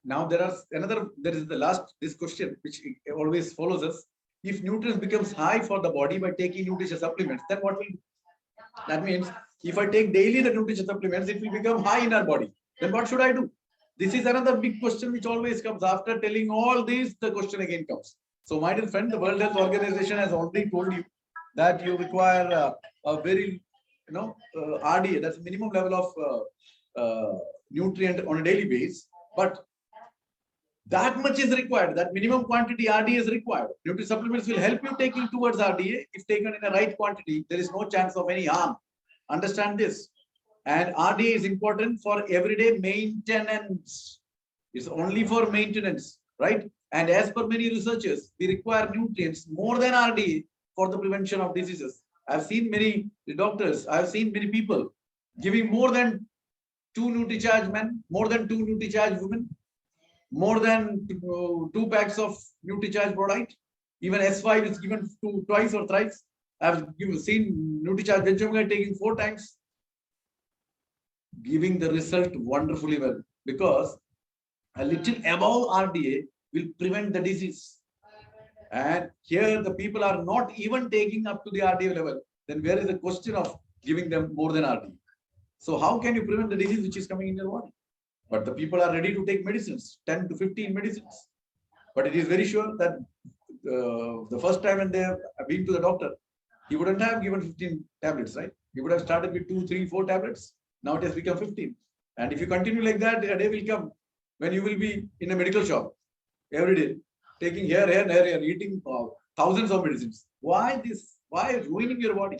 Now there is the last this question which always follows us. If nutrients becomes high for the body by taking nutrition supplements, then what will? That means if I take daily the nutrition supplements, it will become high in our body. Then what should I do? This is another big question which always comes after telling all this. The question again comes. So my dear friend, the World Health Organization has already told you that you require a very, RDA, that's minimum level of nutrient on a daily basis. But That much is required. That minimum quantity RDA is required. Nutrient supplements will help you taking towards RDA. If taken in the right quantity, there is no chance of any harm. Understand this. And RDA is important for everyday maintenance. It's only for maintenance, right? And as per many researchers, we require nutrients more than RDA for the prevention of diseases. I've seen many doctors, I've seen many people giving more than 2 Nutricharge men, more than 2 Nutricharge women, more than 2 packs of Nutricharge product. Even S5 is given twice or thrice. I've seen Nutricharge Benjamin taking 4 times, giving the result wonderfully well, because a little above RDA will prevent the disease. And here the people are not even taking up to the RDA level. Then where is the question of giving them more than RDA? So how can you prevent the disease which is coming in your body? But the people are ready to take medicines, 10 to 15 medicines. But it is very sure that the first time when they have been to the doctor, he wouldn't have given 15 tablets, right? He would have started with 2, 3, 4 tablets. Now it has become 15. And if you continue like that, a day will come when you will be in a medical shop every day, taking here, eating thousands of medicines. Why this? Why ruining your body?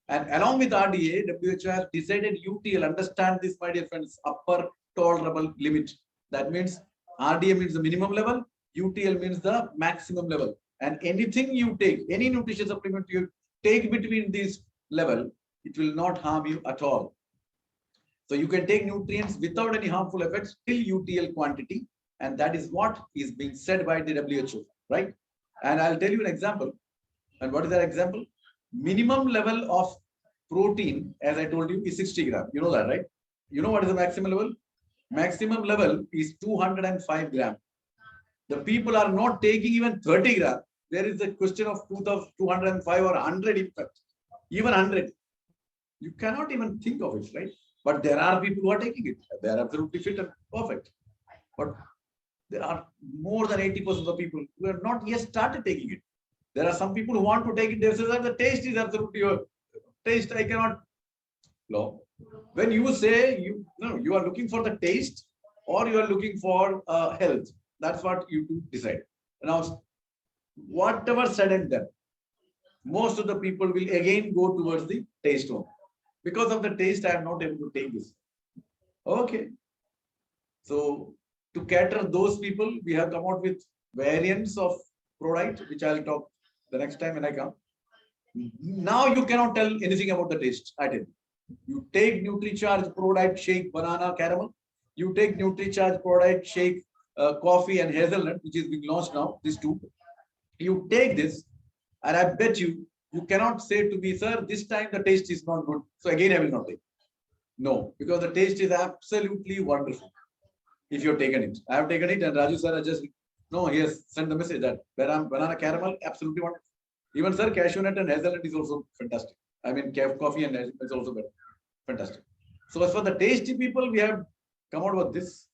And along with RDA, WHO has decided UTL, understand this, my dear friends, upper tolerable limit. That means RDA means the minimum level, UTL means the maximum level. And anything you take, any nutrition supplement you take between this level, it will not harm you at all. So you can take nutrients without any harmful effects till UTL quantity. And that is what is being said by the WHO, right? And I'll tell you an example. And what is that example? Minimum level of protein, as I told you, is 60 grams. You know that, right? You know what is the maximum level? Maximum level is 205 grams. The people are not taking even 30 grams. There is a question of 205 or 100 in fact. Even 100. You cannot even think of it, right? But there are people who are taking it. They are absolutely fit and perfect. But there are more than 80% of the people who have not yet started taking it. There are some people who want to take it. They say that the taste is absolutely your taste. I cannot. No. When you say you are looking for the taste or you are looking for health, that's what you decide. Now, whatever said and done, most of the people will again go towards the taste one. Because of the taste, I am not able to take this. Okay. So to cater those people, we have come out with variants of product, which I'll talk the next time when I come. Now you cannot tell anything about the taste. I tell you. You take Nutricharge product shake banana caramel. You take Nutricharge product shake coffee and hazelnut, which is being launched now. These two. You take this, and I bet you cannot say to me, sir, this time the taste is not good. So again, I will not take. No, because the taste is absolutely wonderful. If you've taken it, I have taken it, and Raju sir just he has sent the message that banana caramel absolutely wonderful. Even sir, cashew nut and hazelnut is also fantastic. I mean, coffee and hazelnut is also better. Fantastic. So as for the tasty people, we have come out with this.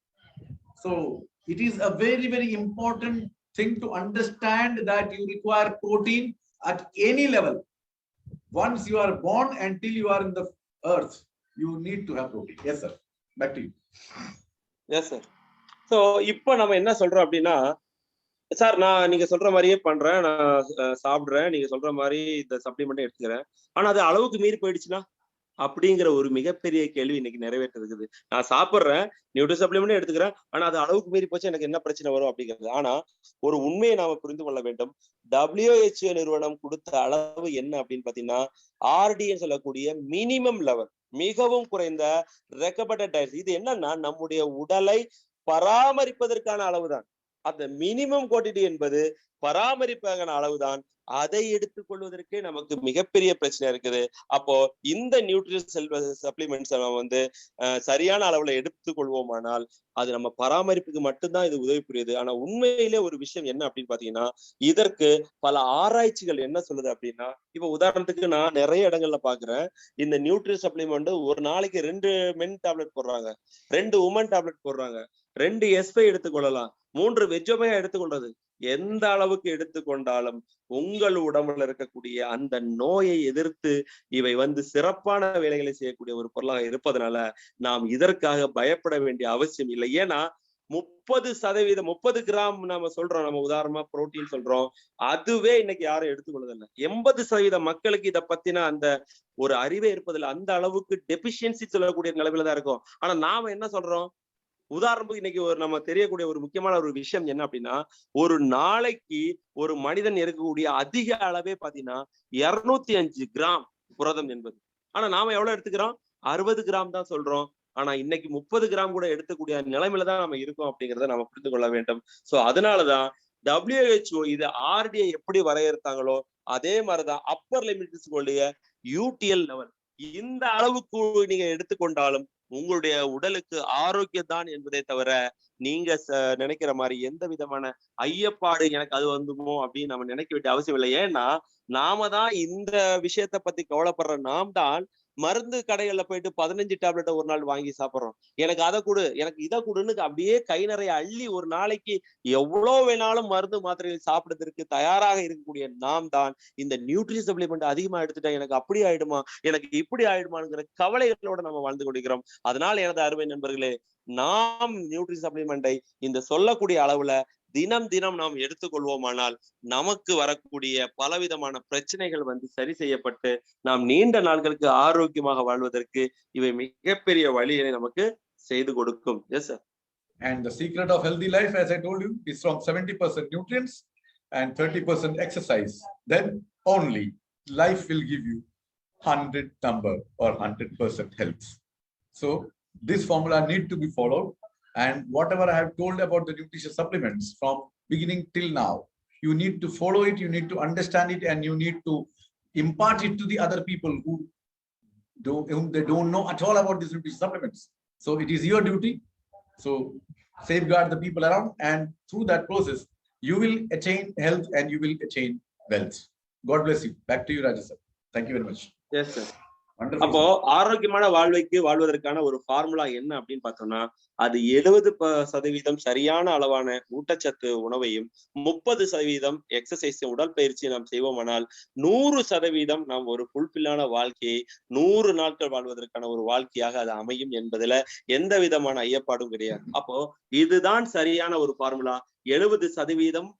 So it is a very, very important thing to understand that you require protein at any level. Once you are born until you are in the earth, you need to have protein. Yes, sir. Back to you. Yes, sir. So, இப்போ நம்ம என்ன சொல்றோம் அப்படின்னா, sir நான் நீங்க சொல்ற மாதிரியே பண்றேன், நான் சாப்பிடுறேன், நீங்க சொல்ற மாதிரி இந்த சப்ளிமெண்ட் எடுத்துக்கிறேன், ஆனா அது அளவுக்கு மீறி போயிடுச்சுன்னா அப்படிங்கிற ஒரு மிகப்பெரிய கேள்வி இன்னைக்கு நிறைவேற்றிருக்குது. நான் சாப்பிடுறேன், நியூட்ரி சப்ளிமெண்ட் எடுத்துக்கிறேன், ஆனா அது அளவுக்கு மீறி போச்சு எனக்கு என்ன பிரச்சனை வரும் அப்படிங்கிறது. ஆனா ஒரு உண்மையை நாம புரிந்து கொள்ள வேண்டும். WHO நிறுவனம் கொடுத்த அளவு என்ன அப்படின்னு பாத்தீங்கன்னா, RDA சொல்லக்கூடிய மினிமம் லெவல், மிகவும் குறைந்த ரெக்கமெண்டட் டயட். இது என்னன்னா நம்முடைய உடலை பராமரிப்பதற்கான அளவுதான். அந்த மினிமம் குவான்டிட்டி என்பது பராமரிப்பான அளவுதான். அதை எடுத்துக்கொள்வதற்கே நமக்கு மிகப்பெரிய பிரச்சனை இருக்குது. அப்போ இந்த நியூட்ரிஷன் சப்ளிமெண்ட்ஸ் நம்ம சரியான அளவுல எடுத்துக்கொள்வோமானால் அது நம்ம பராமரிப்புக்கு மட்டும்தான் இது உதவி புரியுது. ஆனா உண்மையிலே ஒரு விஷயம் என்ன அப்படின்னு பாத்தீங்கன்னா, இதற்கு பல ஆராய்ச்சிகள் என்ன சொல்லுது அப்படின்னா, இப்ப உதாரணத்துக்கு நான் நிறைய இடங்கள்ல பாக்குறேன், இந்த நியூட்ரி சப்ளிமெண்ட் ஒரு நாளைக்கு 2 மென் டேப்லெட் போடுறாங்க, 2 உமன் டேப்லெட் போடுறாங்க, 2 எஸ்பை எடுத்துக்கொள்ளலாம், 3 வெஜ்ஜோமையா எடுத்துக்கொள்றது. எந்த அளவுக்கு எடுத்துக்கொண்டாலும் உங்கள் உடம்புல இருக்கக்கூடிய அந்த நோயை எதிர்த்து இவை சிறப்பான வேலைகளை செய்யக்கூடிய ஒரு பொருளாக இருப்பதனால நாம் இதற்காக பயப்பட வேண்டிய அவசியம் இல்லை. ஏன்னா 30%, 30 கிராம் நம்ம சொல்றோம், நம்ம உதாரணமா புரோட்டீன் சொல்றோம், அதுவே இன்னைக்கு யாரும் எடுத்துக்கொள்வதில்லை. 80% மக்களுக்கு இதை பத்தின அந்த ஒரு அறிவே இருப்பதில்லை. அந்த அளவுக்கு டெபிஷியன்சி சொல்லக்கூடிய நிலைமையில தான் இருக்கும். ஆனா நாம என்ன சொல்றோம், உதாரணத்துக்கு இன்னைக்கு ஒரு நம்ம தெரியக்கூடிய ஒரு முக்கியமான ஒரு விஷயம் என்ன அப்படின்னா, ஒரு நாளைக்கு ஒரு மனிதன் இருக்கக்கூடிய அதிக அளவே பாத்தீங்கன்னா 205 கிராம் புரதம் என்பது. ஆனா நாம எவ்வளவு எடுத்துக்கிறோம், 60 கிராம் தான் சொல்றோம். ஆனா இன்னைக்கு 30 கிராம் கூட எடுத்துக்கூடிய நிலைமையில தான் நம்ம இருக்கோம் அப்படிங்கிறத நம்ம புரிந்து கொள்ள வேண்டும். சோ அதனாலதான் WHO இது RDA எப்படி வரையறுத்தாங்களோ அதே மாதிரிதான் அப்பர் லிமிட்ஸ் UTL லெவல் இந்த அளவுக்கு நீங்க எடுத்துக்கொண்டாலும் உங்களுடைய உடலுக்கு ஆரோக்கியம் தான் என்பதை தவிர நீங்க நினைக்கிற மாதிரி எந்த விதமான ஐயப்பாடு எனக்கு அது வந்துமோ அப்படின்னு நம்ம நினைக்க வேண்டிய அவசியம் இல்லை. ஏன்னா நாம தான் இந்த விஷயத்த பத்தி கவலைப்படுற நாம் தான் மருந்து கடைகள்ல போயிட்டு 15 டேப்லெட்டை ஒரு நாள் வாங்கி சாப்பிடுறோம். எனக்கு அதை கொடு, எனக்கு இதை கொடுன்னு அப்படியே கை நிறைய அள்ளி ஒரு நாளைக்கு எவ்வளவு வேணாலும் மருந்து மாத்திரைகள் சாப்பிடுறதுக்கு தயாராக இருக்கக்கூடிய நாம் தான் இந்த நியூட்ரி சப்ளிமெண்ட் அதிகமா எடுத்துட்டா எனக்கு அப்படி ஆயிடுமா, எனக்கு இப்படி ஆயிடுமாங்கிற கவலைகளோட நம்ம வாழ்ந்து கொண்டிருக்கிறோம். அதனால எனது அருமை நண்பர்களே, நாம் நியூட்ரி சப்ளிமெண்டை இந்த சொல்லக்கூடிய அளவுல தினம் தினம் நாம் எடுத்துக்கொள்வோமானால் நமக்கு வரக்கூடிய பலவிதமான பிரச்சனைகள் சரி செய்யப்பட்டு நாம் நீண்ட நாட்களுக்கு ஆரோக்கியமாக வாழ்வதற்கு இவை மிகப்பெரிய வழியை நமக்கு செய்து கொடுக்கும். Yes sir. And the secret of healthy life, as I told you, is from 70% nutrients and 30% exercise. Then only life will give you 100 number or 100% health. So this formula need to be followed. And whatever I have told about the nutritious supplements from beginning till now, you need to follow it, you need to understand it, and you need to impart it to the other people whom they don't know at all about these nutritious supplements. So it is your duty. So safeguard the people around, and through that process, you will attain health and you will attain wealth. God bless you. Back to you, Raju sir. Thank you very much. Yes, sir. அப்போ ஆரோக்கியமான வாழ்வதற்கான ஒரு formula என்ன அப்படின்னு பார்த்தோம்னா, அது 70% சரியான அளவான ஊட்டச்சத்து உணவையும் 30% எக்ஸசைஸ் உடற்பயிற்சியை நாம் செய்வோமானால் 100% நாம் ஒரு ஃபுல்ஃபில்லான வாழ்க்கையை 100 நாட்கள் வாழ்வதற்கான ஒரு வாழ்க்கையாக அது அமையும் என்பதுல எந்த விதமான ஐயப்பாடும் கிடையாது. அப்போ இதுதான் சரியான ஒரு ஃபார்முலா. 70%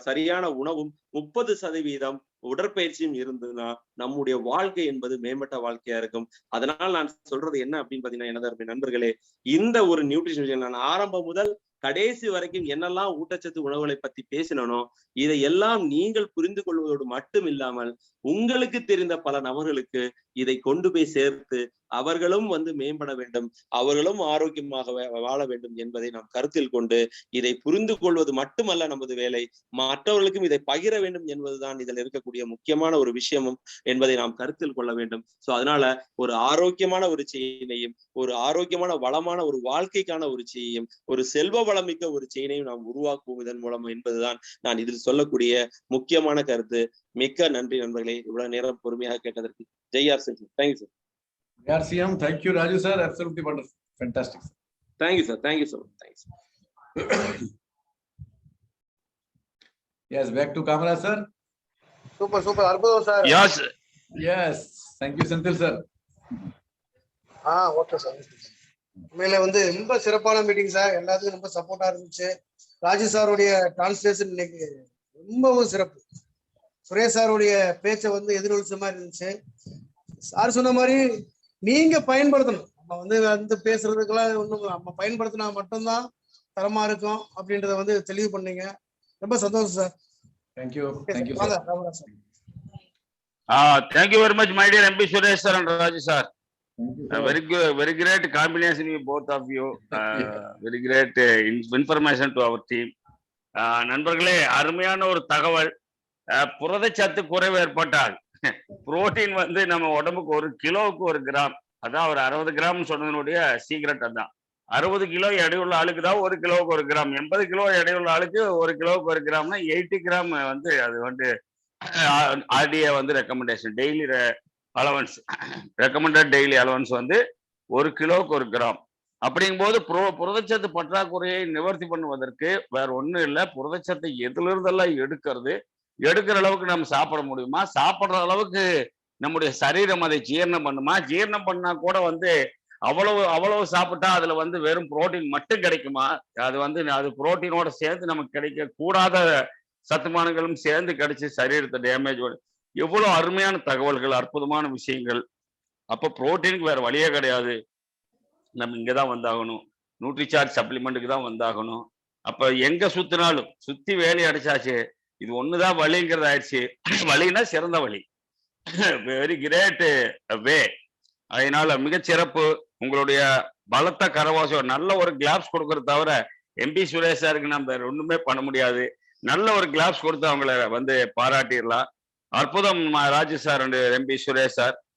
சரியான உணவும் 30% உடற்பயிற்சியும் இருந்ததுன்னா நம்முடைய வாழ்க்கை என்பது மேம்பட்ட வாழ்க்கையா இருக்கும். அதனால நான் சொல்றது என்ன அப்படின்னு பாத்தீங்கன்னா, எனது நண்பர்களே, இந்த ஒரு நியூட்ரிஷன் நான் ஆரம்பம் முதல் கடைசி வரைக்கும் என்னெல்லாம் ஊட்டச்சத்து உணவுகளை பத்தி பேசினோ இதையெல்லாம் நீங்கள் புரிந்து கொள்வதோடு மட்டும் இல்லாமல் உங்களுக்கு தெரிந்த பல நபர்களுக்கு இதை கொண்டு போய் சேர்த்து அவர்களும் மேம்பட வேண்டும், அவர்களும் ஆரோக்கியமாக வாழ வேண்டும் என்பதை நாம் கருத்தில் கொண்டு இதை புரிந்து கொள்வது மட்டுமல்ல நமது வேலை, மற்றவர்களுக்கும் இதை பகிர வேண்டும் என்பதுதான் இதில் இருக்கக்கூடிய முக்கியமான ஒரு விஷயமும் என்பதை நாம் கருத்தில் கொள்ள வேண்டும். சோ அதனால ஒரு ஆரோக்கியமான ஒரு செயினையும், ஒரு ஆரோக்கியமான வளமான ஒரு வாழ்க்கைக்கான ஒரு செய்யும், ஒரு செல்வ வளமிக்க ஒரு செயினையும் நாம் உருவாக்குவோம் இதன் மூலம் என்பதுதான் நான் இதில் சொல்லக்கூடிய முக்கியமான கருத்து. மிக்க நன்றி நண்பர்களே, இவ்வளவு நேரம் பொறுமையாக கேட்டதற்கு. ஜெய்.ஆர். Thank you sir. RCM, thank you, Raju sir. Absolutely wonderful, fantastic. Thank you, sir. Thank you so much. Thanks. Yes, back to camera, sir. Super, super. Arbudam sir. Yes. Yes, thank you, Senthil sir. Okay sir. உண்மையில ரொம்ப சிறப்பான meeting sir. எல்லாத்துக்கும் ரொம்ப சப்போர்ட்டா இருந்துச்சு. ராஜு சாருடைய translation இன்னைக்கு ரொம்பவும் சிறப்பு. சுரேஷ் சாருடைய பேச்சை எதிரொலிச்ச மாதிரி இருந்துச்சு. சார் சொன்ன மாதிரி நீங்க பயன்படுத்தணும். நம்ம பேசுறதுக்கெல்லாம் ஒண்ணும் நம்ம பயன்படுத்தினா மட்டும்தான் தரமா இருக்கும் அப்படின்றத தெளிவு பண்ணீங்க. ரொம்ப சந்தோஷம் sir. Thank you. Thank you, sir. Thank you very much, my dear MP Suresh sir and Raju sir. Very good, very great combination with both of you. Very great information to our team. நண்பர்களே, அருமையான ஒரு தகவல். புரதச்சத்து குறைவு ஏற்பட்டால் protein நம்ம உடம்புக்கு 1 கிலோவுக்கு 1 கிராம், அதான் ஒரு 60 கிராம் சொன்னதனுடைய சீக்ரெட். அதான் 60 கிலோ எடையுள்ள ஆளுக்கு தான் 1 கிலோவுக்கு 1 கிராம், 80 கிலோ எடையுள்ள ஆளுக்கு 1 கிலோவுக்கு 1 கிராம்னா 80 கிராம் அது RDA recommendation daily allowance, recommended daily allowance 1 கிலோவுக்கு 1 கிராம். அப்படிங்கும்போது புரதச்சத்து பற்றாக்குறையை நிவர்த்தி பண்ணுவதற்கு வேற ஒண்ணும் இல்லை. புரதச்சத்தை எதுல இருந்தெல்லாம் எடுக்கிற அளவுக்கு நம்ம சாப்பிட முடியுமா, சாப்பிடுற அளவுக்கு நம்முடைய சரீரம் அதை ஜீரணம் பண்ணுமா, ஜீரணம் பண்ணா கூட அவ்வளவு சாப்பிட்டா அதுல வந்து வெறும் புரோட்டீன் மட்டும் கிடைக்குமா? அது புரோட்டீனோட சேர்ந்து நமக்கு கிடைக்க கூடாத சத்துமானங்களும் சேர்ந்து கிடைச்சு சரீரத்தை டேமேஜ். எவ்வளவு அருமையான தகவல்கள், அற்புதமான விஷயங்கள். அப்ப புரோட்டீனுக்கு வேற வழியே கிடையாது, நம்ம இங்கதான் வந்தாகணும். நியூட்ரிசார்ஜ் சப்ளிமெண்ட்டுக்கு தான் வந்தாகணும். அப்ப எங்க சுத்தினாலும் சுத்தி வேலி அடிச்சாச்சு, இது ஒண்ணுதான் வழிங்கிறது ஆயிடுச்சு. வழின்னா சிறந்த வழி. Very great way. அதனால மிகச்சிறப்பு. உங்களுடைய பலத்த கரவாசம். நல்ல ஒரு கிளாப்ஸ் கொடுக்கறத தவிர எம்பி சுரேஷ் சாருக்கு நம்ம ஒண்ணுமே பண்ண முடியாது. நல்ல ஒரு கிளாப்ஸ் கொடுத்து அவங்கள வந்து பாராட்டிடலாம். அற்புதம் Raju sir and MP Suresh sir.